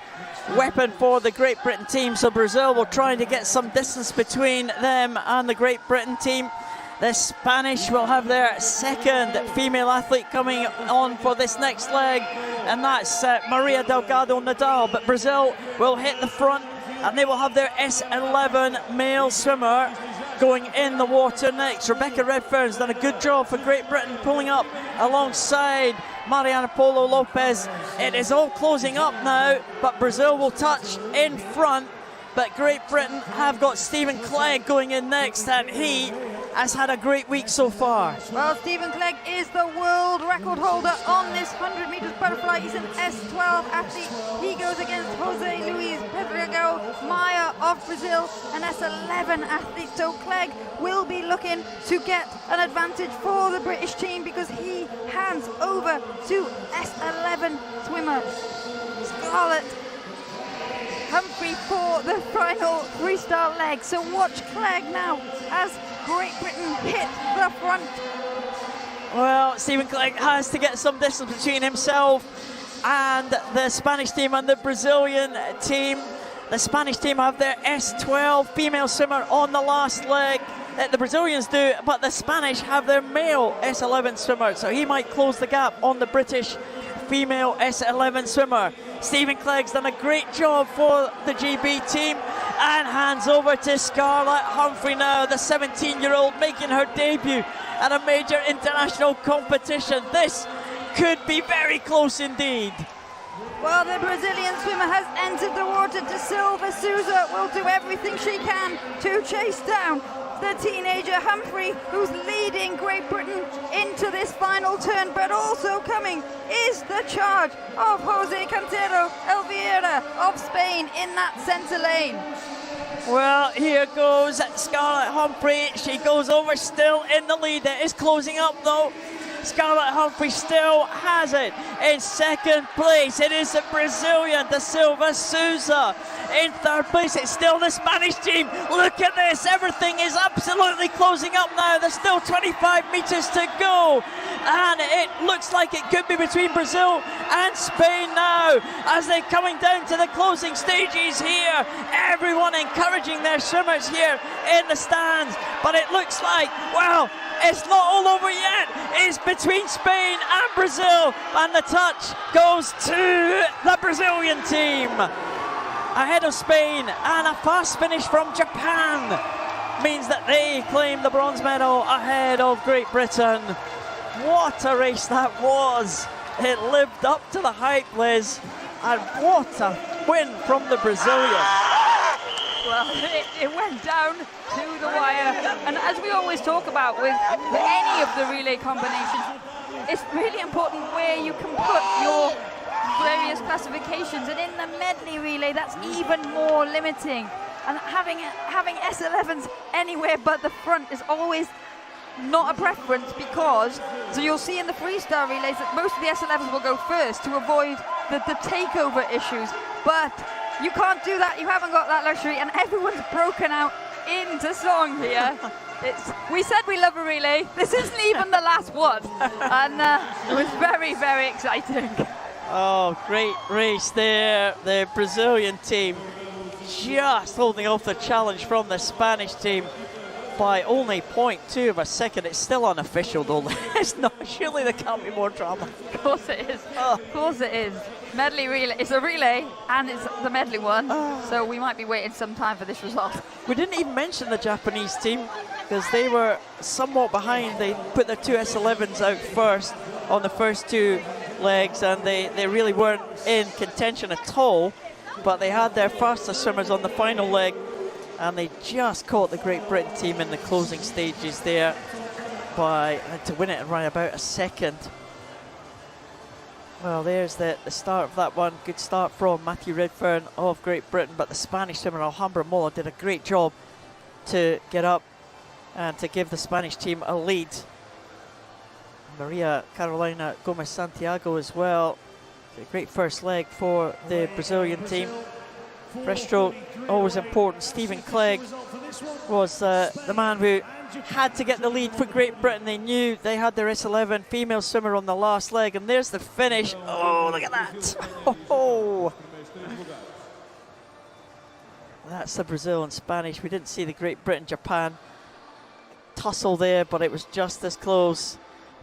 weapon for the Great Britain team, so Brazil will try to get some distance between them and the Great Britain team. The Spanish will have their second female athlete coming on for this next leg, and that's Maria Delgado Nadal. But Brazil will hit the front, and they will have their S11 male swimmer going in the water next. Rebecca Redfern's done a good job for Great Britain, pulling up alongside Mariana Polo Lopez. It is all closing up now, but Brazil will touch in front. But Great Britain have got Stephen Clegg going in next, and he has had a great week so far. Well, Stephen Clegg is the world record holder on this 100 metres butterfly. He's an S12 athlete. He goes against Jose Luis Pedrego Maia of Brazil, an S11 athlete. So Clegg will be looking to get an advantage for the British team because he hands over to S11 swimmer Scarlett Humphrey for the final freestyle leg. So watch Clegg now as Great Britain hit the front. Well, Stephen Clegg has to get some distance between himself and the Spanish team and the Brazilian team. The Spanish team have their S12 female swimmer on the last leg. The Brazilians do, but the Spanish have their male S11 swimmer, so he might close the gap on the British female S11 swimmer. Stephen Clegg's done a great job for the GB team and hands over to Scarlett Humphrey now, the 17-year-old making her debut at a major international competition. This could be very close indeed. Well, the Brazilian swimmer has entered the water. De Silva Souza will do everything she can to chase down the teenager Humphrey, who's leading Great Britain into this final turn, but also coming is the charge of Jose Cantero Elvira of Spain in that centre lane. Well, here goes Scarlett Humphrey. She goes over still in the lead. It is closing up though. Scarlett Humphrey still has it in second place. It is the Brazilian De Silva Souza in third place. It's still the Spanish team. Look at this. Everything is absolutely closing up now. There's still 25 meters to go. And it looks like it could be between Brazil and Spain now as they're coming down to the closing stages here. Everyone encouraging their swimmers here in the stands. But it looks like, well, it's not all over yet. It's between Spain and Brazil, and the touch goes to the Brazilian team ahead of Spain, and a fast finish from Japan means that they claim the bronze medal ahead of Great Britain. What a race that was. It lived up to the hype, Liz, and what a win from the Brazilians. Well, it went down to the wire, and as we always talk about with any of the relay combinations, it's really important where you can put your various classifications, and in the medley relay that's even more limiting, and having S11s anywhere but the front is always not a preference, because so you'll see in the freestyle relays that most of the S11s will go first to avoid the takeover issues, but you can't do that. You haven't got that luxury, and everyone's broken out into song here. We said we love a relay. This isn't even the last one, and it was very, very exciting. Oh, great race there. The Brazilian team just holding off the challenge from the Spanish team by only 0.2 of a second. It's still unofficial though. It's not. Surely there can't be more drama. Of course it is. Of course it is. Medley relay. It's a relay and it's the medley one. So we might be waiting some time for this result. We didn't even mention the Japanese team because they were somewhat behind. They put their two S11s out first on the first two legs, and they really weren't in contention at all. But they had their fastest swimmers on the final leg, and they just caught the Great Britain team in the closing stages there to win it around about a second. Well, there's the start of that one. Good start from Matthew Redfern of Great Britain, but the Spanish swimmer Alhambra Mola did a great job to get up and to give the Spanish team a lead. Maria Carolina Gomez Santiago as well A great first leg for the Brazilian team. Breaststroke, always important. Stephen Clegg was the man who had to get the lead for Great Britain. They knew they had their S11 female swimmer on the last leg, and there's the finish. Oh, look at that. Oh. That's the Brazil and Spanish. We didn't see the Great Britain-Japan tussle there, but it was just as close.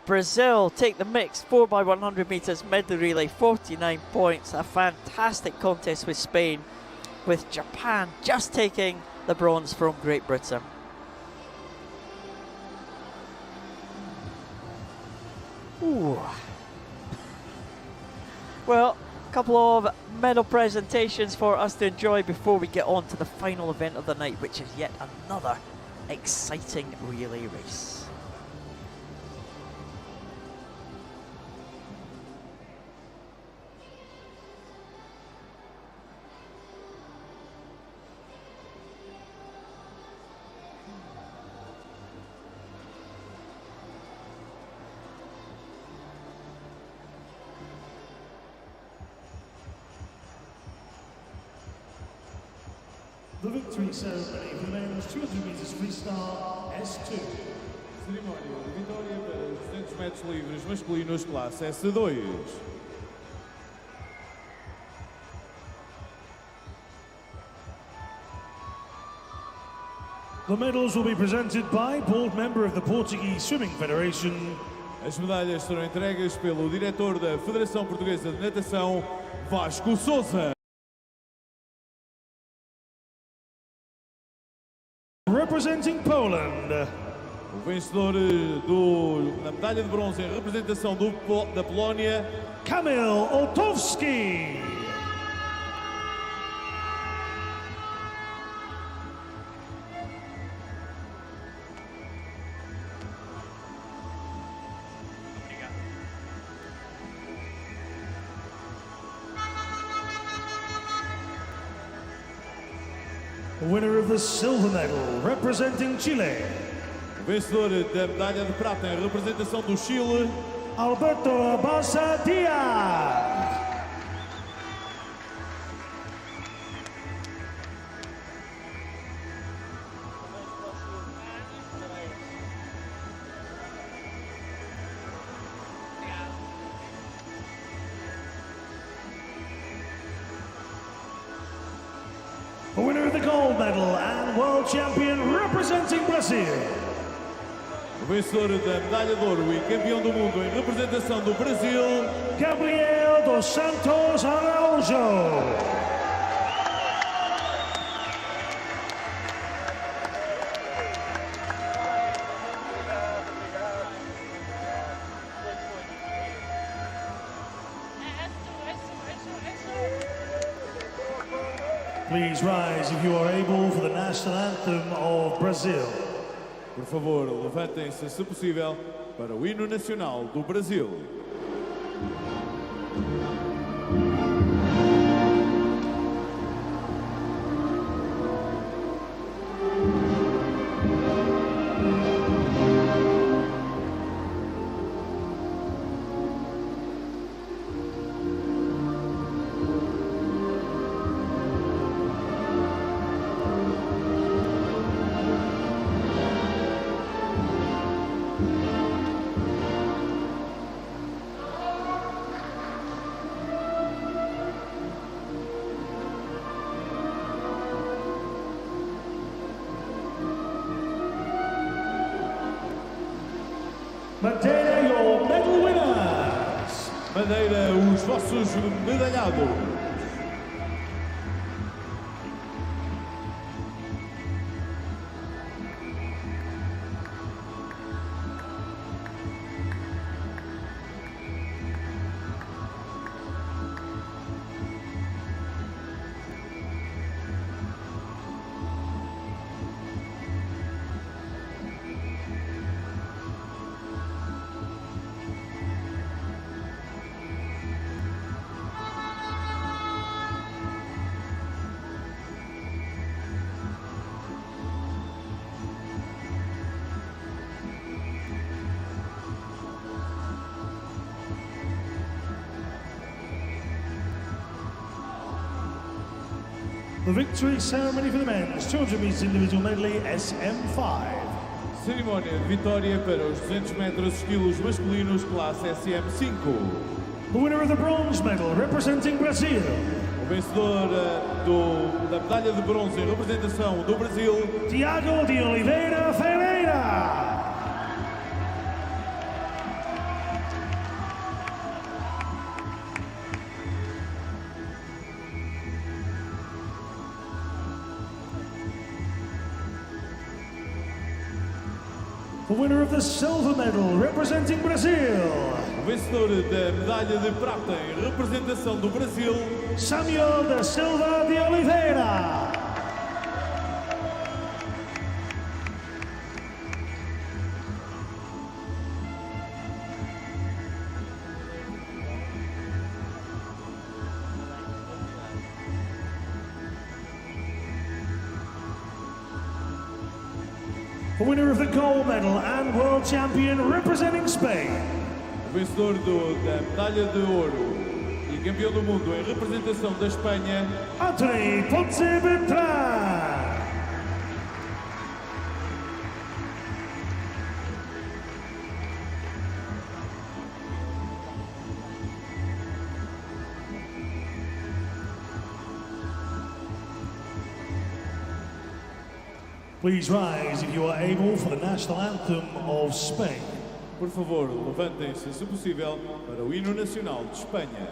Brazil take the mixed 4x100 metres medley relay, 49 points. A fantastic contest with Spain, with Japan just taking the bronze from Great Britain. Ooh. Well, a couple of medal presentations for us to enjoy before we get on to the final event of the night, which is yet another exciting relay race. The victory ceremony for the men's 200 metres freestyle S2. Cerimónia de vitória para os 200 metros livres masculinos classe S2. The medals will be presented by board member of the Portuguese Swimming Federation. As medalhas serão entregues pelo diretor da Federação Portuguesa de Natação, Vasco Sousa. Representing Poland. O vencedor da medalha de bronze em representação da Polónia, Kamil Otowski. Winner of the silver medal, representing Chile. O vencedor da medalha de prata em representação do Chile, Alberto Abasa Diaz. The winner of the gold medal and world champion representing Brazil. O vencedor da medalha de ouro e campeão do mundo em representação do Brasil, Gabriel dos Santos Araújo. Please rise if you are able for the national anthem of Brazil. Por favor, levantem-se, se possível, para o hino nacional do Brasil. Madeira, your medal winners. Madeira, os vossos medalhados. The victory ceremony for the men's 200 metres individual medley SM5. Cerimónia de vitória para os 200 metros estilos masculinos classe SM5. The winner of the bronze medal representing Brazil. O vencedor da medalha de bronze em representação do Brasil, Tiago de Oliveira Ferreira. The winner of the silver medal representing Brazil. O vencedor da medalha de prata em representação do Brasil, Samuel da Silva de Oliveira. The winner of the gold medal and world champion representing Spain. o vencedor da medalha de ouro e campeão do mundo em representação da Espanha, Anthony Ponce Beltrán. Please rise if you are able for the national anthem of Spain. Por favor, levantem-se, se possível, para o hino nacional de Espanha.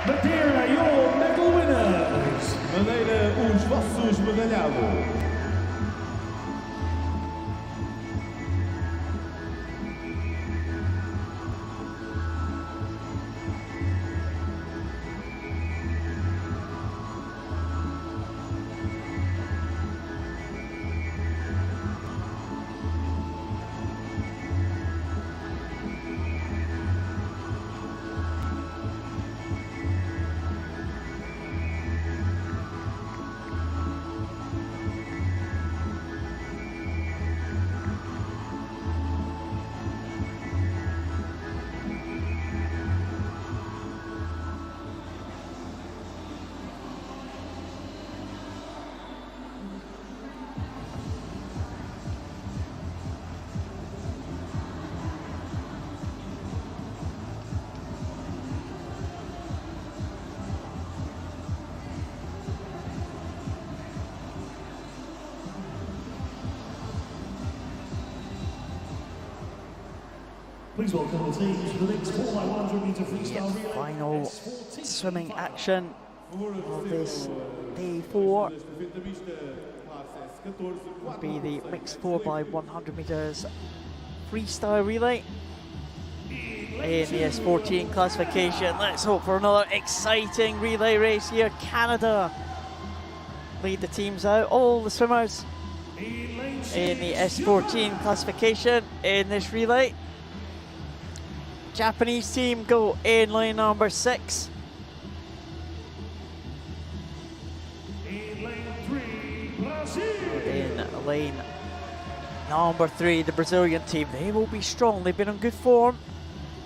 Madeira, your medal winners. Madeira, os vossos medalhados. Please welcome the teams for the next 4x100 metre freestyle relay. Final swimming action of this day 4 will be the mixed 4x100 metres freestyle relay in the S14 classification. Let's hope for another exciting relay race here. Canada lead the teams out, all the swimmers in the S14 classification in this relay. Japanese team go in lane number 6. In lane 3, Brazil. In lane number 3, the Brazilian team. They will be strong. They've been on good form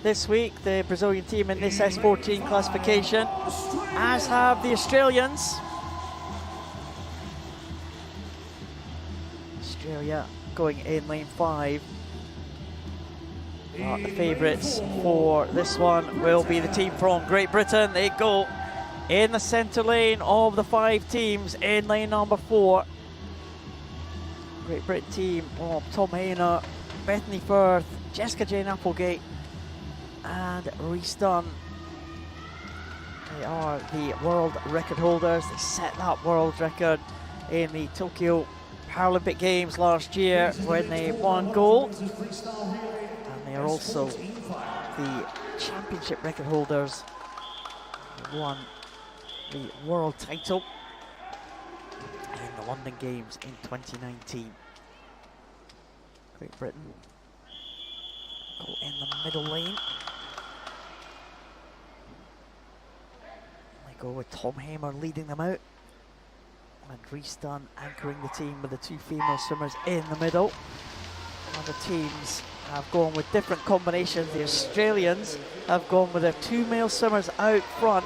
this week, the Brazilian team in this S14 classification, as have the Australians. Australia going in lane 5. The favourites for this one will be the team from Great Britain. They go in the centre lane of the 5 teams in lane number 4. Great Britain team of Tom Hayner, Bethany Firth, Jessica Jane Applegate and Reese Dunn. They are the world record holders. They set that world record in the Tokyo Paralympic Games last year when they won gold. They are also the championship record holders. They won the world title London Games in 2019. Great Britain go in the middle lane. They go with Tom Hamer leading them out. And Rhys Dunn anchoring the team with the two female swimmers in the middle. Other teams have gone with different combinations. The Australians have gone with their two male swimmers out front,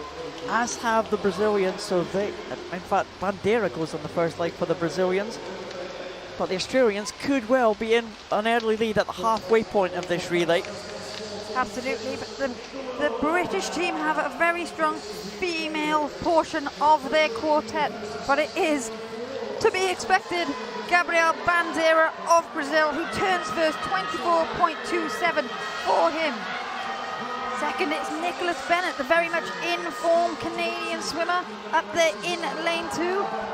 as have the Brazilians. So they, in fact, Madeira goes on the first leg for the Brazilians. But the Australians could well be in an early lead at the halfway point of this relay. Absolutely, but the British team have a very strong female portion of their quartet, but it is to be expected. Gabriel Bandeira of Brazil, who turns first, 24.27 for him. Second, it's Nicholas Bennett, the very much in-form Canadian swimmer, up there in lane 2.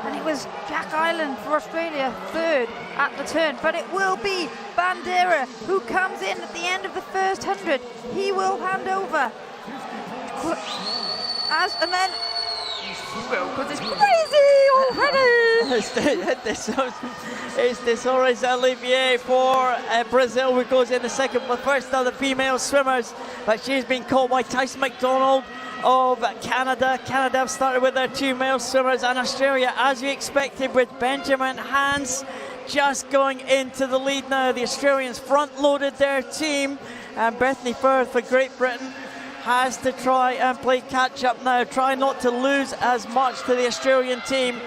And it was Jack Ireland for Australia, third at the turn. But it will be Bandeira who comes in at the end of the first 100. He will hand over. And then, because it's crazy already! It's Desores Olivier for Brazil, who goes in the second, the first of the female swimmers, but she's been caught by Tyson McDonald of Canada. Canada have started with their two male swimmers, and Australia, as we expected, with Benjamin Hans just going into the lead now. The Australians front-loaded their team, and Bethany Firth for Great Britain has to try and play catch-up now, try not to lose as much to the Australian team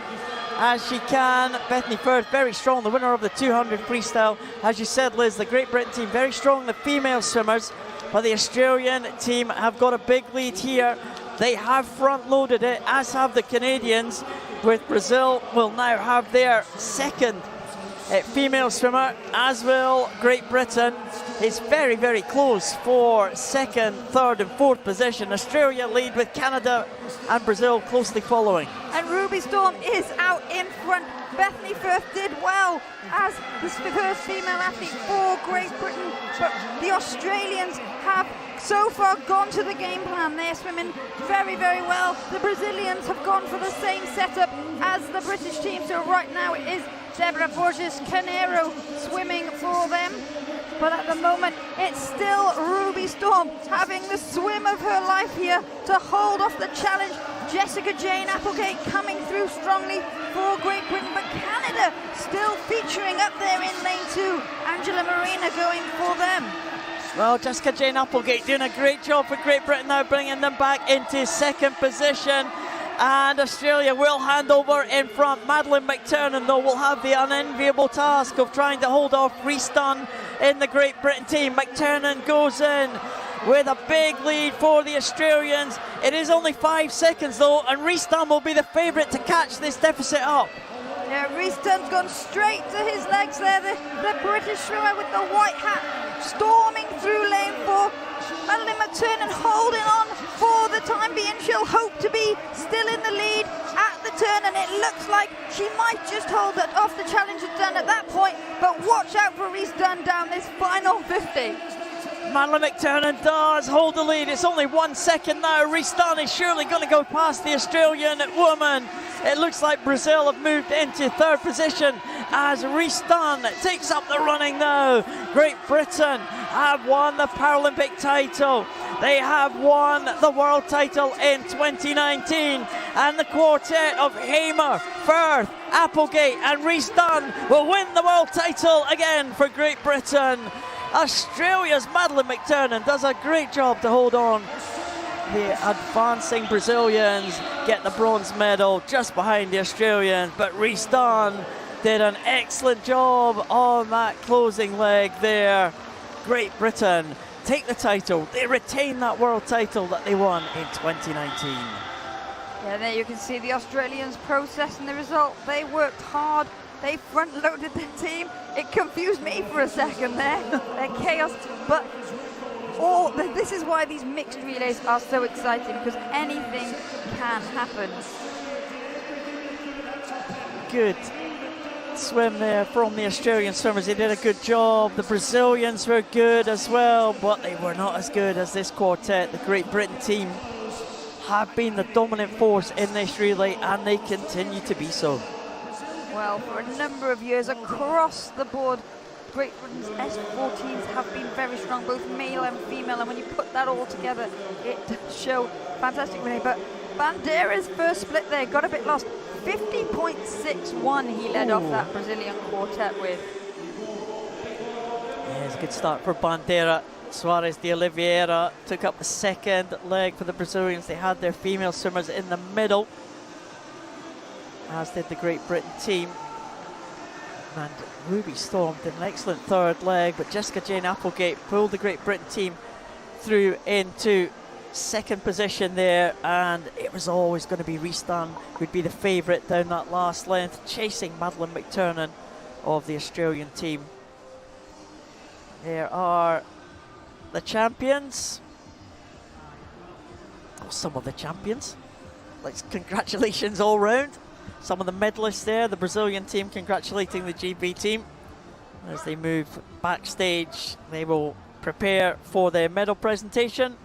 as she can. Bethany Firth, very strong, the winner of the 200 freestyle. As you said, Liz, the Great Britain team, very strong, the female swimmers, but the Australian team have got a big lead here. They have front-loaded it, as have the Canadians, with Brazil will now have their second female swimmer, as will Great Britain. It's very, very close for second, third and fourth position. Australia lead with Canada and Brazil closely following. And Ruby Storm is out in front. Bethany Firth did well as the first female athlete for Great Britain, but the Australians have so far gone to the game plan. They're swimming very, very well. The Brazilians have gone for the same setup as the British team, so right now it is Deborah Borges Canero swimming for them. But at the moment, it's still Ruby Storm having the swim of her life here to hold off the challenge. Jessica Jane Applegate coming through strongly for Great Britain, but Canada still featuring up there in lane 2. Angela Marina going for them. Well, Jessica Jane Applegate doing a great job for Great Britain now, bringing them back into second position. And Australia will hand over in front. Madeline McTurnan, though, will have the unenviable task of trying to hold off Rhys Dunn in the Great Britain team. McTurnan goes in with a big lead for the Australians. It is only 5 seconds, though, and Rhys Dunn will be the favourite to catch this deficit up. Yeah, Rhys Dunn's gone straight to his legs there. The British swimmer with the white hat storming through lane 4. Madeline McTurnan holding on for the time being. She'll hope to be still in the lead at the turn, and it looks like she might just hold it off the challenge is done at that point, but watch out for Rhys Dunn down this final 50. Madeline McTurnan does hold the lead. It's only 1 second now. Rhys Dunn is surely going to go past the Australian woman. It looks like Brazil have moved into third position as Rhys Dunn takes up the running now. Great Britain have won the Paralympic title. They have won the world title in 2019. And the quartet of Hamer, Firth, Applegate and Rhys Dunn will win the world title again for Great Britain. Australia's Madeline McTurnan does a great job to hold on. The advancing Brazilians get the bronze medal just behind the Australians, but Rhys Dunn did an excellent job on that closing leg there. Great Britain take the title. They retain that world title that they won in 2019. Yeah, there you can see the Australians processing the result. They worked hard. They front-loaded the team. It confused me for a second there. They're chaos, but this is why these mixed relays are so exciting, because anything can happen. Good swim there from the Australian swimmers. They did a good job. The Brazilians were good as well, but they were not as good as this quartet. The Great Britain team have been the dominant force in this relay, and they continue to be so. well for a number of years across the board. Great Britain's S14s have been very strong, both male and female, and when you put that all together, it does show fantastic relay. But Bandeira's first split there got a bit lost. 50.61 he led off that Brazilian quartet with. Yeah, it's a good start for Bandeira. Soares de Oliveira took up the second leg for the Brazilians. They had their female swimmers in the middle, as did the Great Britain team. And Ruby Storm did an excellent third leg, but Jessica Jane Applegate pulled the Great Britain team through into second position there, and it was always going to be Reestan who'd be the favourite down that last length, chasing Madeline McTurnan of the Australian team. There are the champions, or some of the champions. Congratulations all round. Some of the medalists there, the Brazilian team congratulating the GB team. As they move backstage, they will prepare for their medal presentation.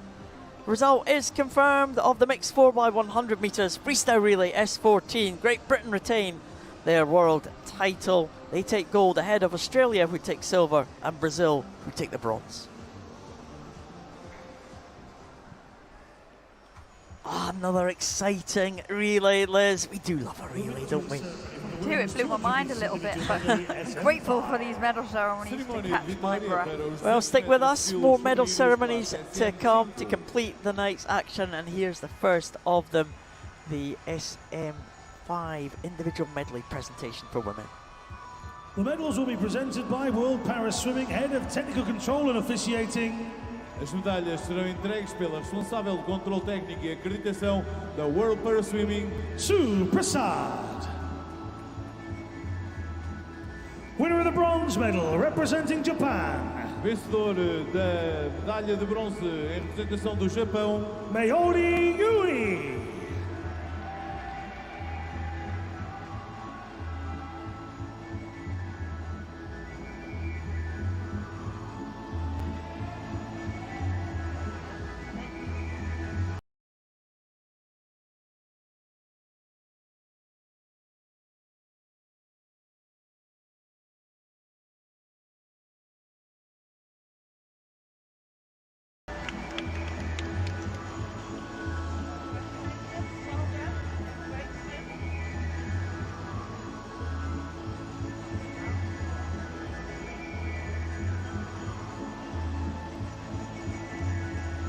Result is confirmed of the mixed 4x100 metres freestyle relay S14. Great Britain retain their world title. They take gold ahead of Australia, who take silver, and Brazil, who take the bronze. Oh, another exciting relay, Liz. We do love a relay, don't we? It blew my mind a little bit, but grateful for these medal ceremonies to catch my breath. Well, stick with us. More medal ceremonies to come to complete the night's action, and here's the first of them, the SM5 individual medley presentation for women. The medals will be presented by World Para Swimming Head of Technical Control and Officiating. As medalhas serão entregues pela responsável de controle técnico e acreditação da World Para Swimming, Sue Prasad. Winner of the bronze medal, representing Japan. Vencedor da medalha de bronze em representação do Japão, Mayori Yui.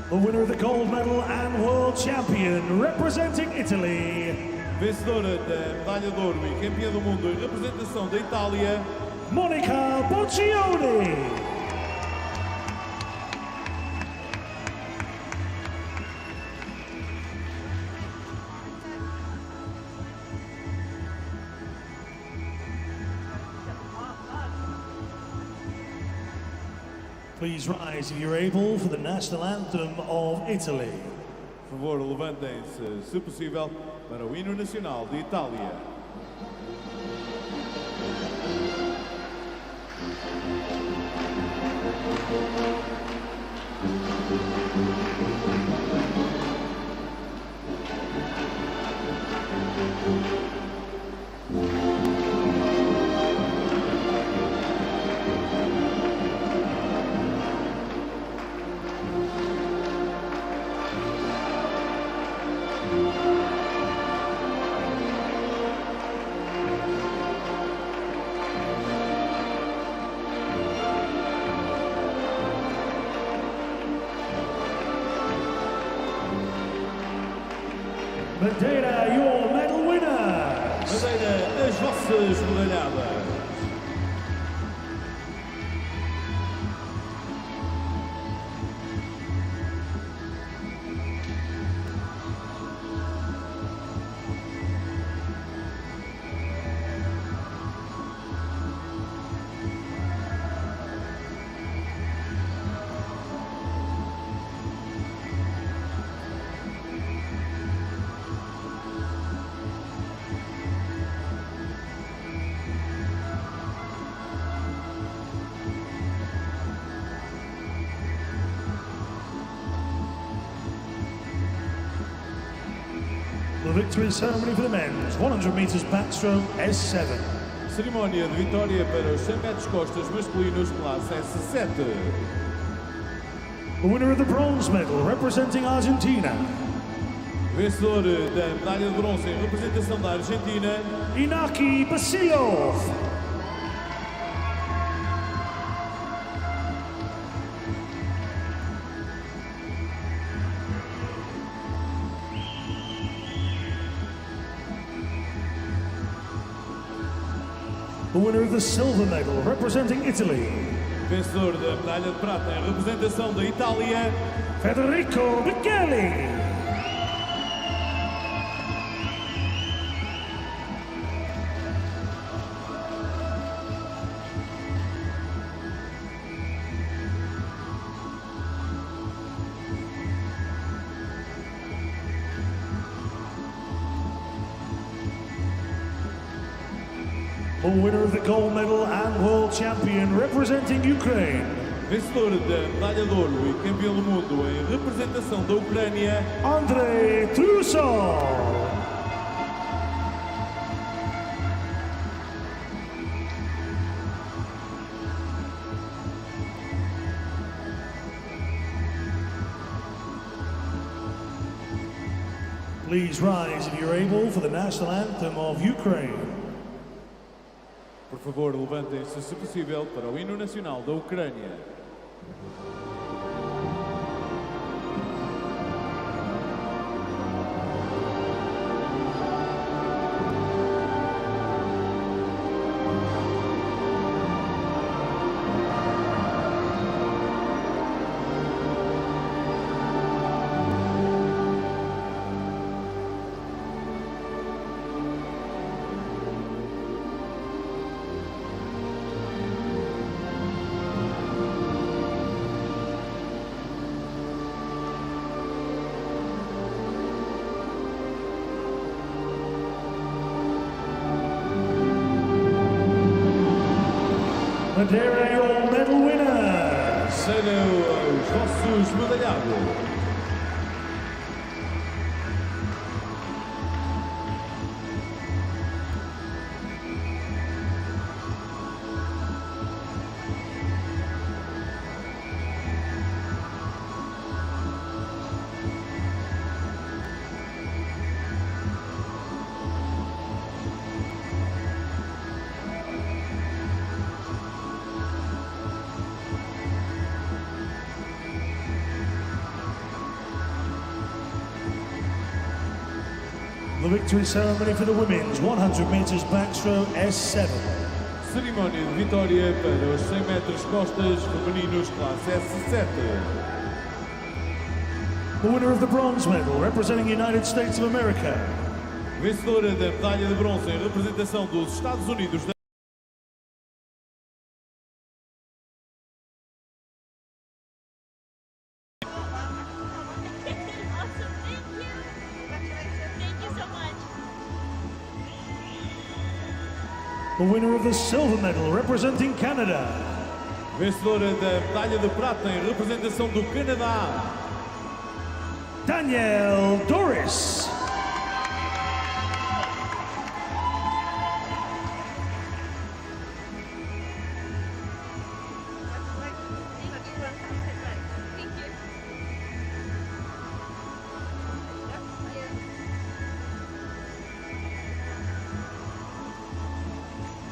The winner of the gold medal and world champion, representing Italy. vencedora da medalha de ouro e campeã do mundo em representação da Itália, Monica Boccioni. Please rise if you're able for the national anthem of Italy. Por favor, levantem-se, se possível, para o hino nacional de Itália. Madeira, your medal winners. Madeira, as vossas medalhadas. The victory ceremony for the men's 100 metres backstroke S7. Cerimónia de vitória para os 100 metros costas masculinos, classe S7. The winner of the bronze medal, representing Argentina. Vencedor da medalha de bronze em representação da Argentina, Inaki Basilio. The winner of the silver medal, representing Italy. vencedor da medalha de prata em representação da Itália, Federico Micheli. The winner of the gold medal and world champion representing Ukraine. vencedor da medalha de ouro e campeão do mundo em representação da Ucrânia, Andrei Trusov. Please rise if you're able for the national anthem of Ukraine. por favor, levantem-se, se possível, para o hino nacional da Ucrânia. Madeira, your medal winners. Sejam os nossos medalhados. The victory ceremony for the women's 100 meters backstroke S7. Cerimónia de vitória para os 100 metros costas femininos, classe S7. The winner of the bronze medal representing the United States of America. Vencedora da medalha de bronze em representação dos Estados Unidos da The winner of the silver medal representing Canada. vencedora da medalha de prata em representação do Canadá, Daniel Doris.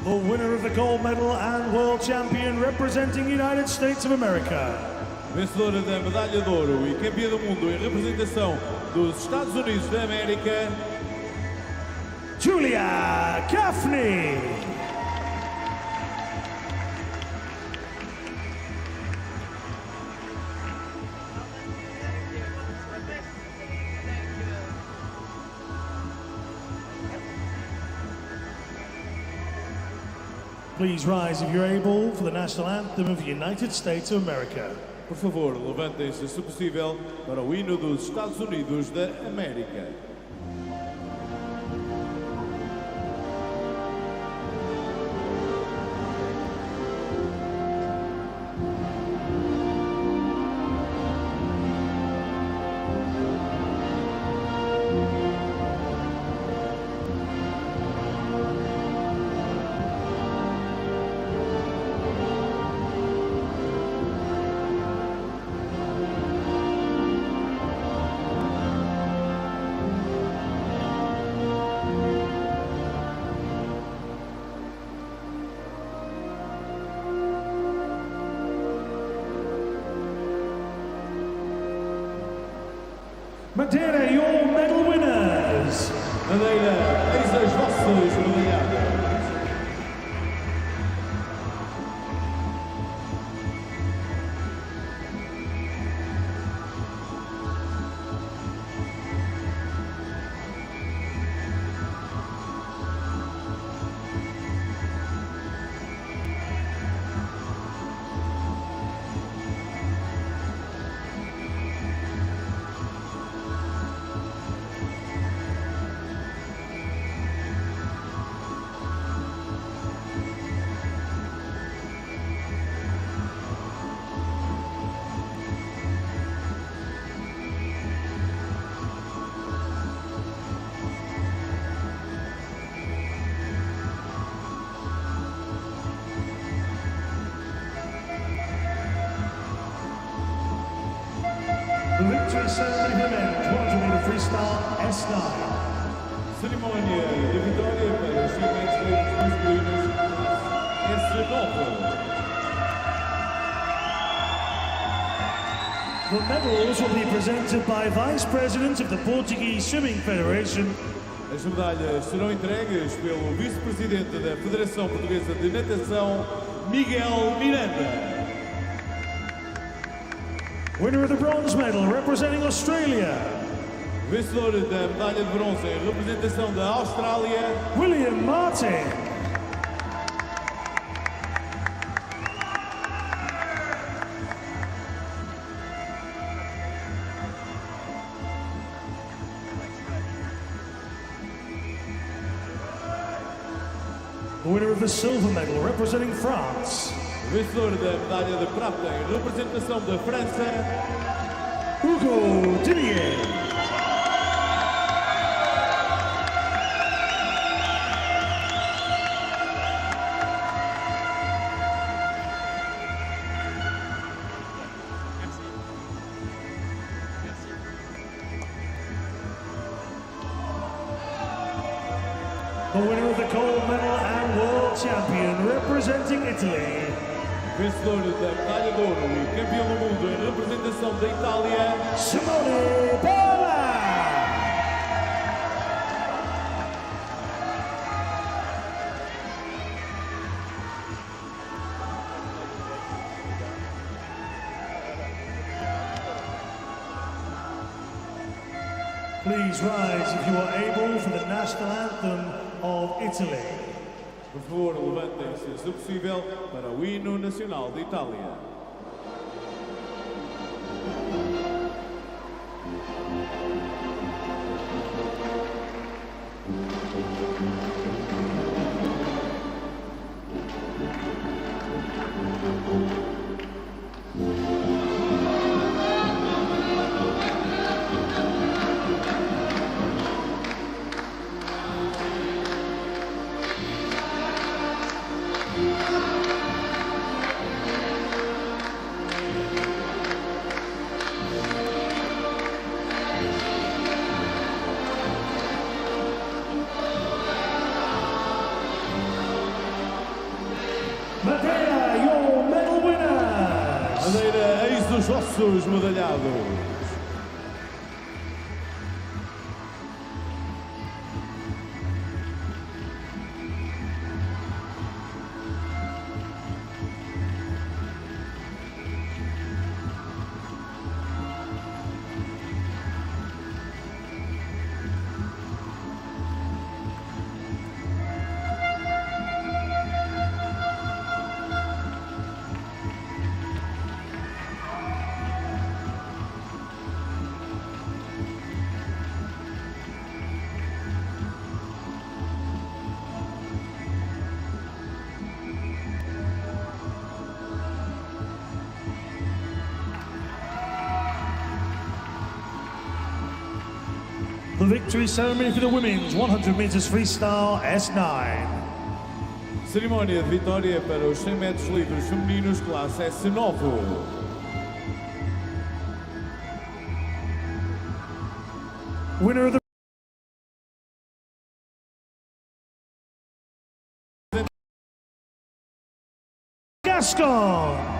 The winner of the gold medal and world champion representing the United States of America. vencedora da medalha de ouro e campeã do mundo em representação dos Estados Unidos da América, Julia Gaffney. Please rise if you're able for the national anthem of the United States of America. por favor, levantem-se, se possível, para o hino dos Estados Unidos da América. Madeira, your medal winners. Madeira, eis as vossas medalhadas. The victory ceremony for men, 200 meter freestyle S9. Cerimónia de vitória para os 100 metros livres masculinos S9. The medals will be presented by Vice President of the Portuguese Swimming Federation. As medalhas serão entregues pelo vice-presidente da Federação Portuguesa de Natação, Miguel Miranda. Winner of the bronze medal representing Australia, Vencedor da medalha de bronze em representação da Austrália, William Martin. The winner of the silver medal representing France, vencedor da medalha de prata em representação da França, Hugo Didier. The winner of the gold medal and world champion representing Italy, vencedor da medalha de ouro e campeão do mundo em representação da Itália, Simone Bola. Please rise if you are able for the national anthem of Italy. por favor, levantem-se, se possível, para o hino nacional da Itália. Madeira, your medal winners! Madeira, eis os vossos medalhados. The victory ceremony for the women's 100 meters freestyle S9. Cerimónia de vitória para os 100 metros livres femininos classe S9. Winner of the Gascon.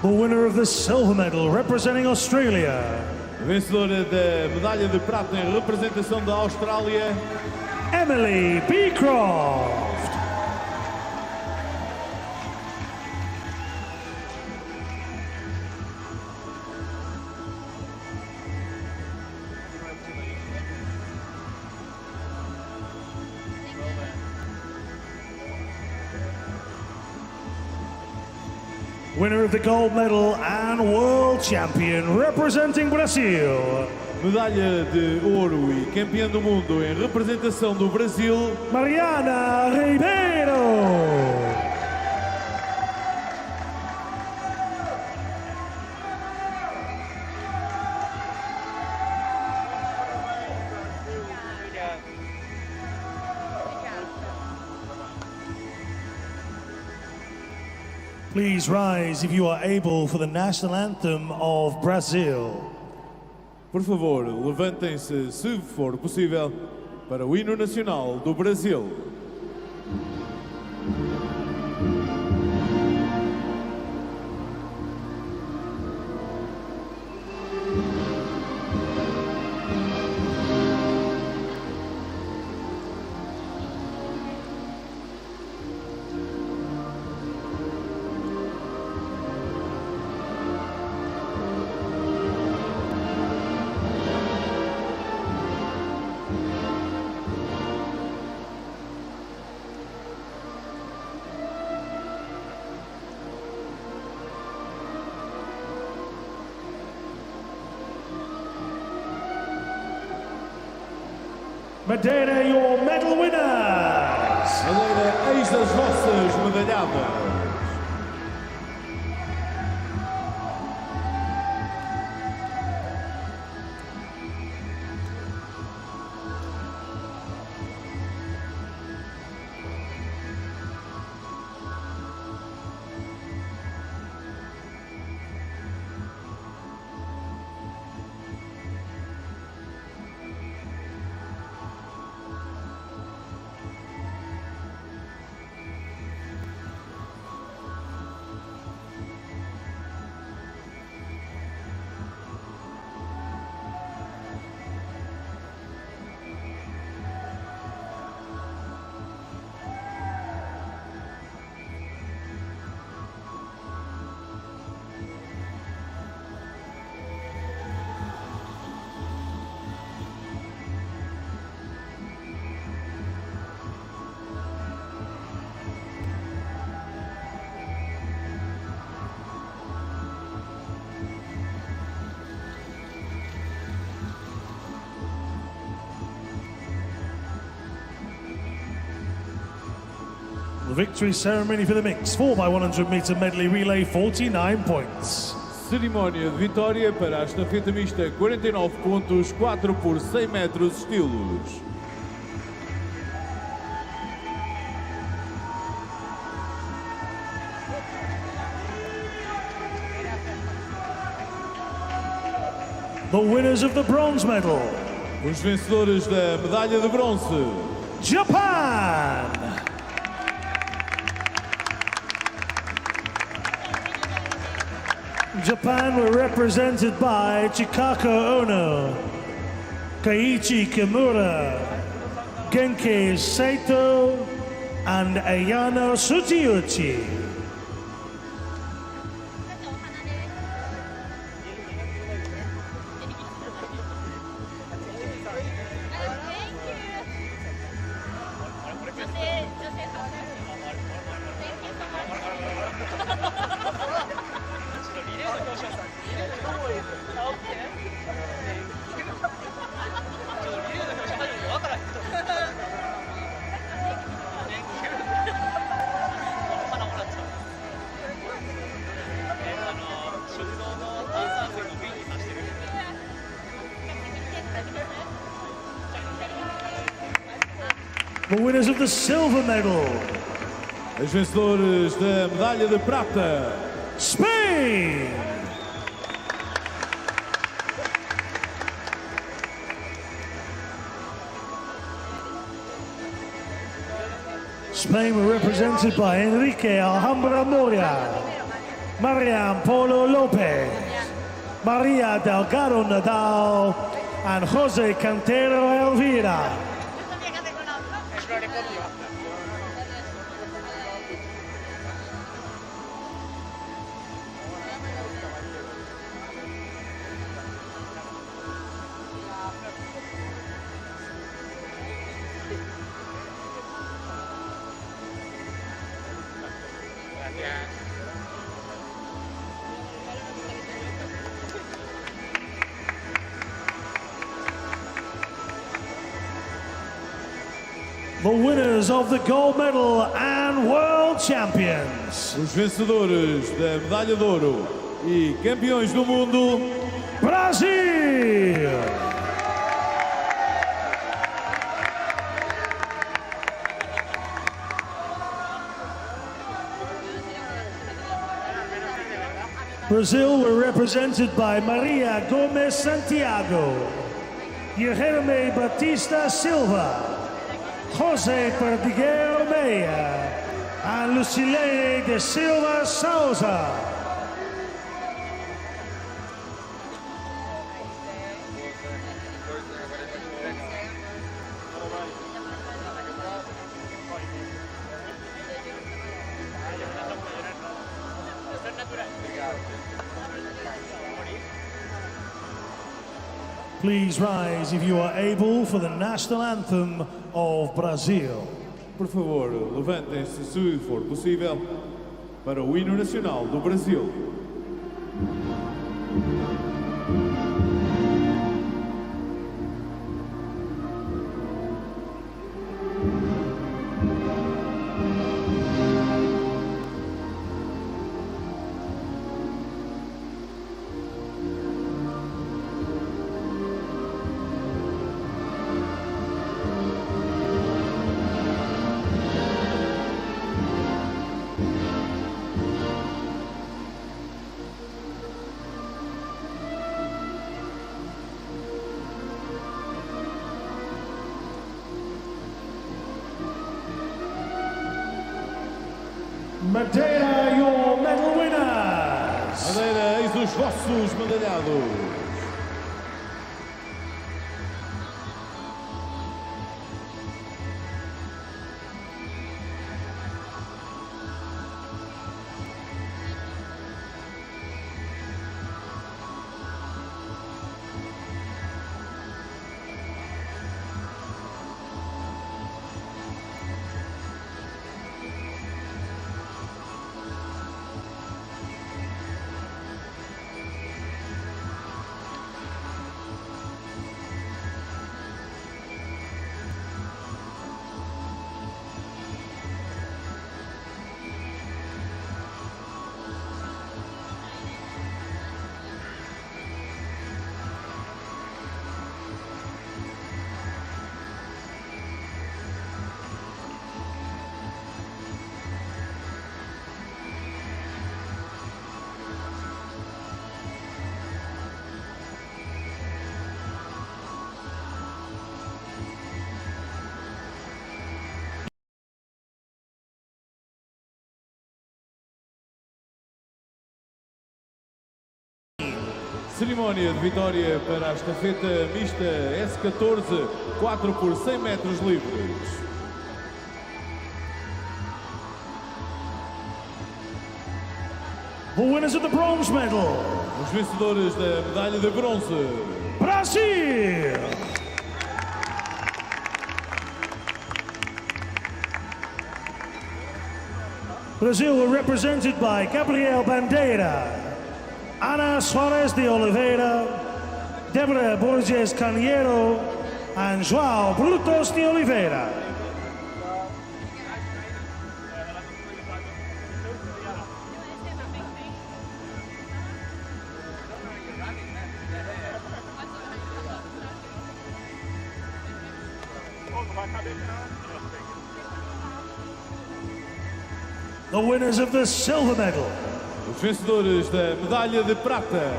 The winner of the silver medal representing Australia. Vencedora da medalha de prata em representação da Austrália, Emily Beecroft. Winner of the gold medal and world champion representing Brazil. medalha de ouro e campeã do mundo em representação do Brasil, Mariana Ribeiro. Please rise if you are able for the national anthem of Brazil. Por favor, levantem-se, se for possível, para o hino nacional do Brasil. Madeira, your medal winners! Madeira, eis as vossas medalhadas. The victory ceremony for the mix 4x100 meter medley relay, 49 points. Cerimónia de vitória para a estafeta mista, 49 pontos, 4 por 100 metros estilos. The winners of the bronze medal. Os vencedores da medalha de bronze. Japan. Japan were represented by Chikako Ono, Keiichi Kimura, Genki Saito, and Ayano Tsuchiuchi. The winners of the silver medal. Os vencedores da medalha de prata. Spain. Spain were represented by Enrique Alhambra Moria, Marian Polo Lopez, Maria Delgado Nadal, and Jose Cantero Elvira. The winners of the gold medal and world champions. Os vencedores da medalha de ouro e campeões do mundo, Brasil! Brazil were represented by Maria Gomes Santiago, Guilherme Batista Silva, Jose Perdiguero Meia, and Lucilene de Silva Souza. Please rise if you are able for the national anthem of Brazil. por favor, levantem-se se for possível para o hino nacional do Brasil. Madeira, your medal winners! Madeira, eis os vossos medalhados. Cerimónia de vitória para a estafeta mista S14, 4 por 100 metros livres. The winners of the bronze medal. Os vencedores da medalha de bronze. Brasil! Brazil were represented by Gabriel Bandeira, Ana Suarez de Oliveira, Débora Borges Cañero, and João Brutos de Oliveira. The winners of the silver medal. Os vencedores da medalha de prata.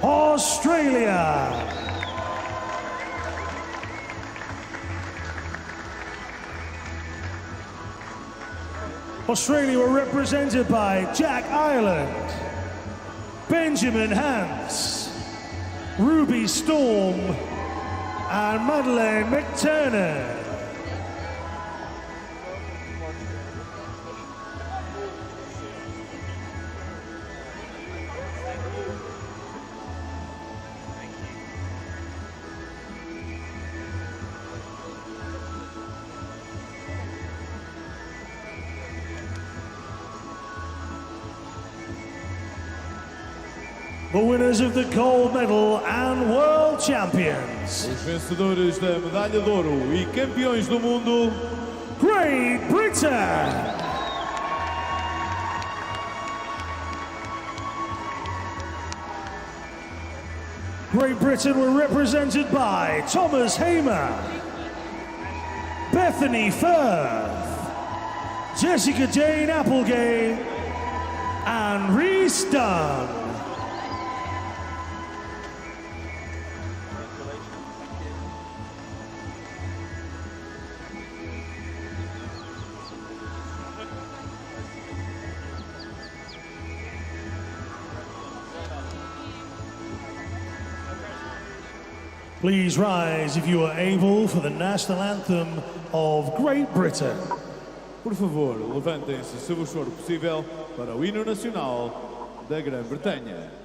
Australia. Australia were represented by Jack Ireland, Benjamin Hans, Ruby Storm, and Madeleine McTurner. The winners of the gold medal and world champions. Os vencedores da medalha de ouro e campeões do mundo. Great Britain. Great Britain were represented by Thomas Hamer, Bethany Firth, Jessica Jane Applegate, and Rhys Dunn. Please rise if you are able for the national anthem of Great Britain. Por favor, levantem-se se vos for possível para o hino nacional da Grã-Bretanha.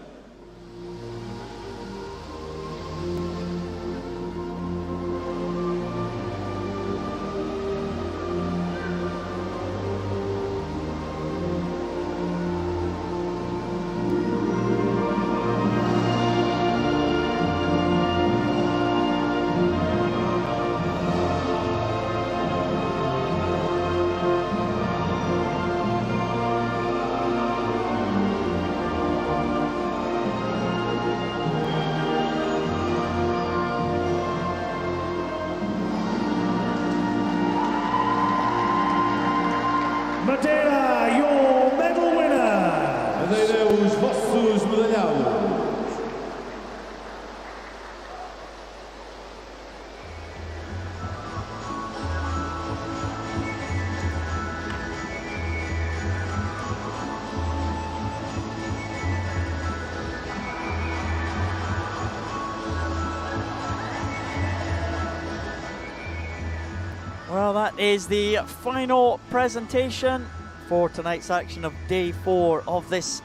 Madeira, your medal winner. Madeira, os vossos medalhados. Well, that is the final presentation for tonight's action of day 4 of this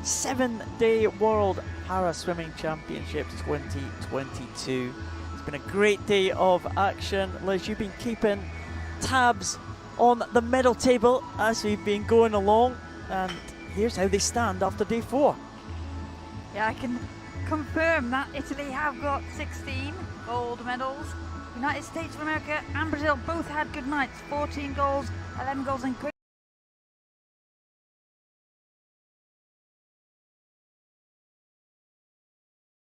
7-day World Para Swimming Championships 2022. It's been a great day of action. Liz, you've been keeping tabs on the medal table as we've been going along, and here's how they stand after day 4. Yeah, I can confirm that Italy have got 16 gold medals. United States of America and Brazil both had good nights. 14 goals, 11 goals and great.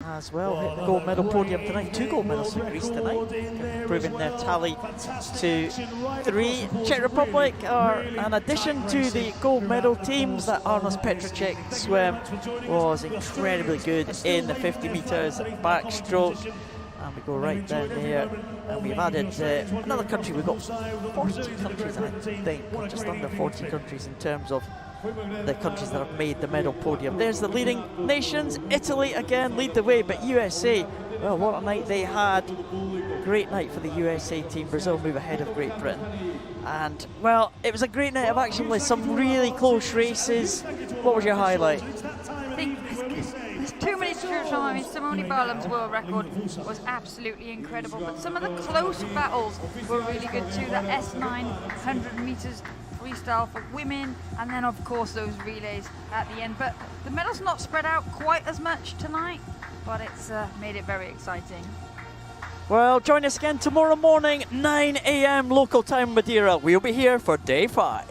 As well, hit the gold medal podium tonight. 2 gold medals for Greece tonight, improving their tally to 3. Czech Republic are an addition to the gold medal teams. That Arnos Petracek swim was incredibly good in the 50 metres backstroke. And we go right down there, and we've added another country. We've got 40 countries, I think, just under 40 countries in terms of the countries that have made the medal podium. There's the leading nations. Italy again lead the way, but USA, well, what a night they had. Great night for the USA team. Brazil move ahead of Great Britain. And, well, it was a great night of action with some really close races. What was your highlight? I think there's too many to choose from. I mean, Simone Bialem's world record was absolutely incredible, but some of the close battles were really good too. That S9 100 metres freestyle for women, and then of course those relays at the end. But the medals not spread out quite as much tonight, but it's made it very exciting. Well, join us again tomorrow morning, 9 AM local time Madeira. We'll be here for day 5.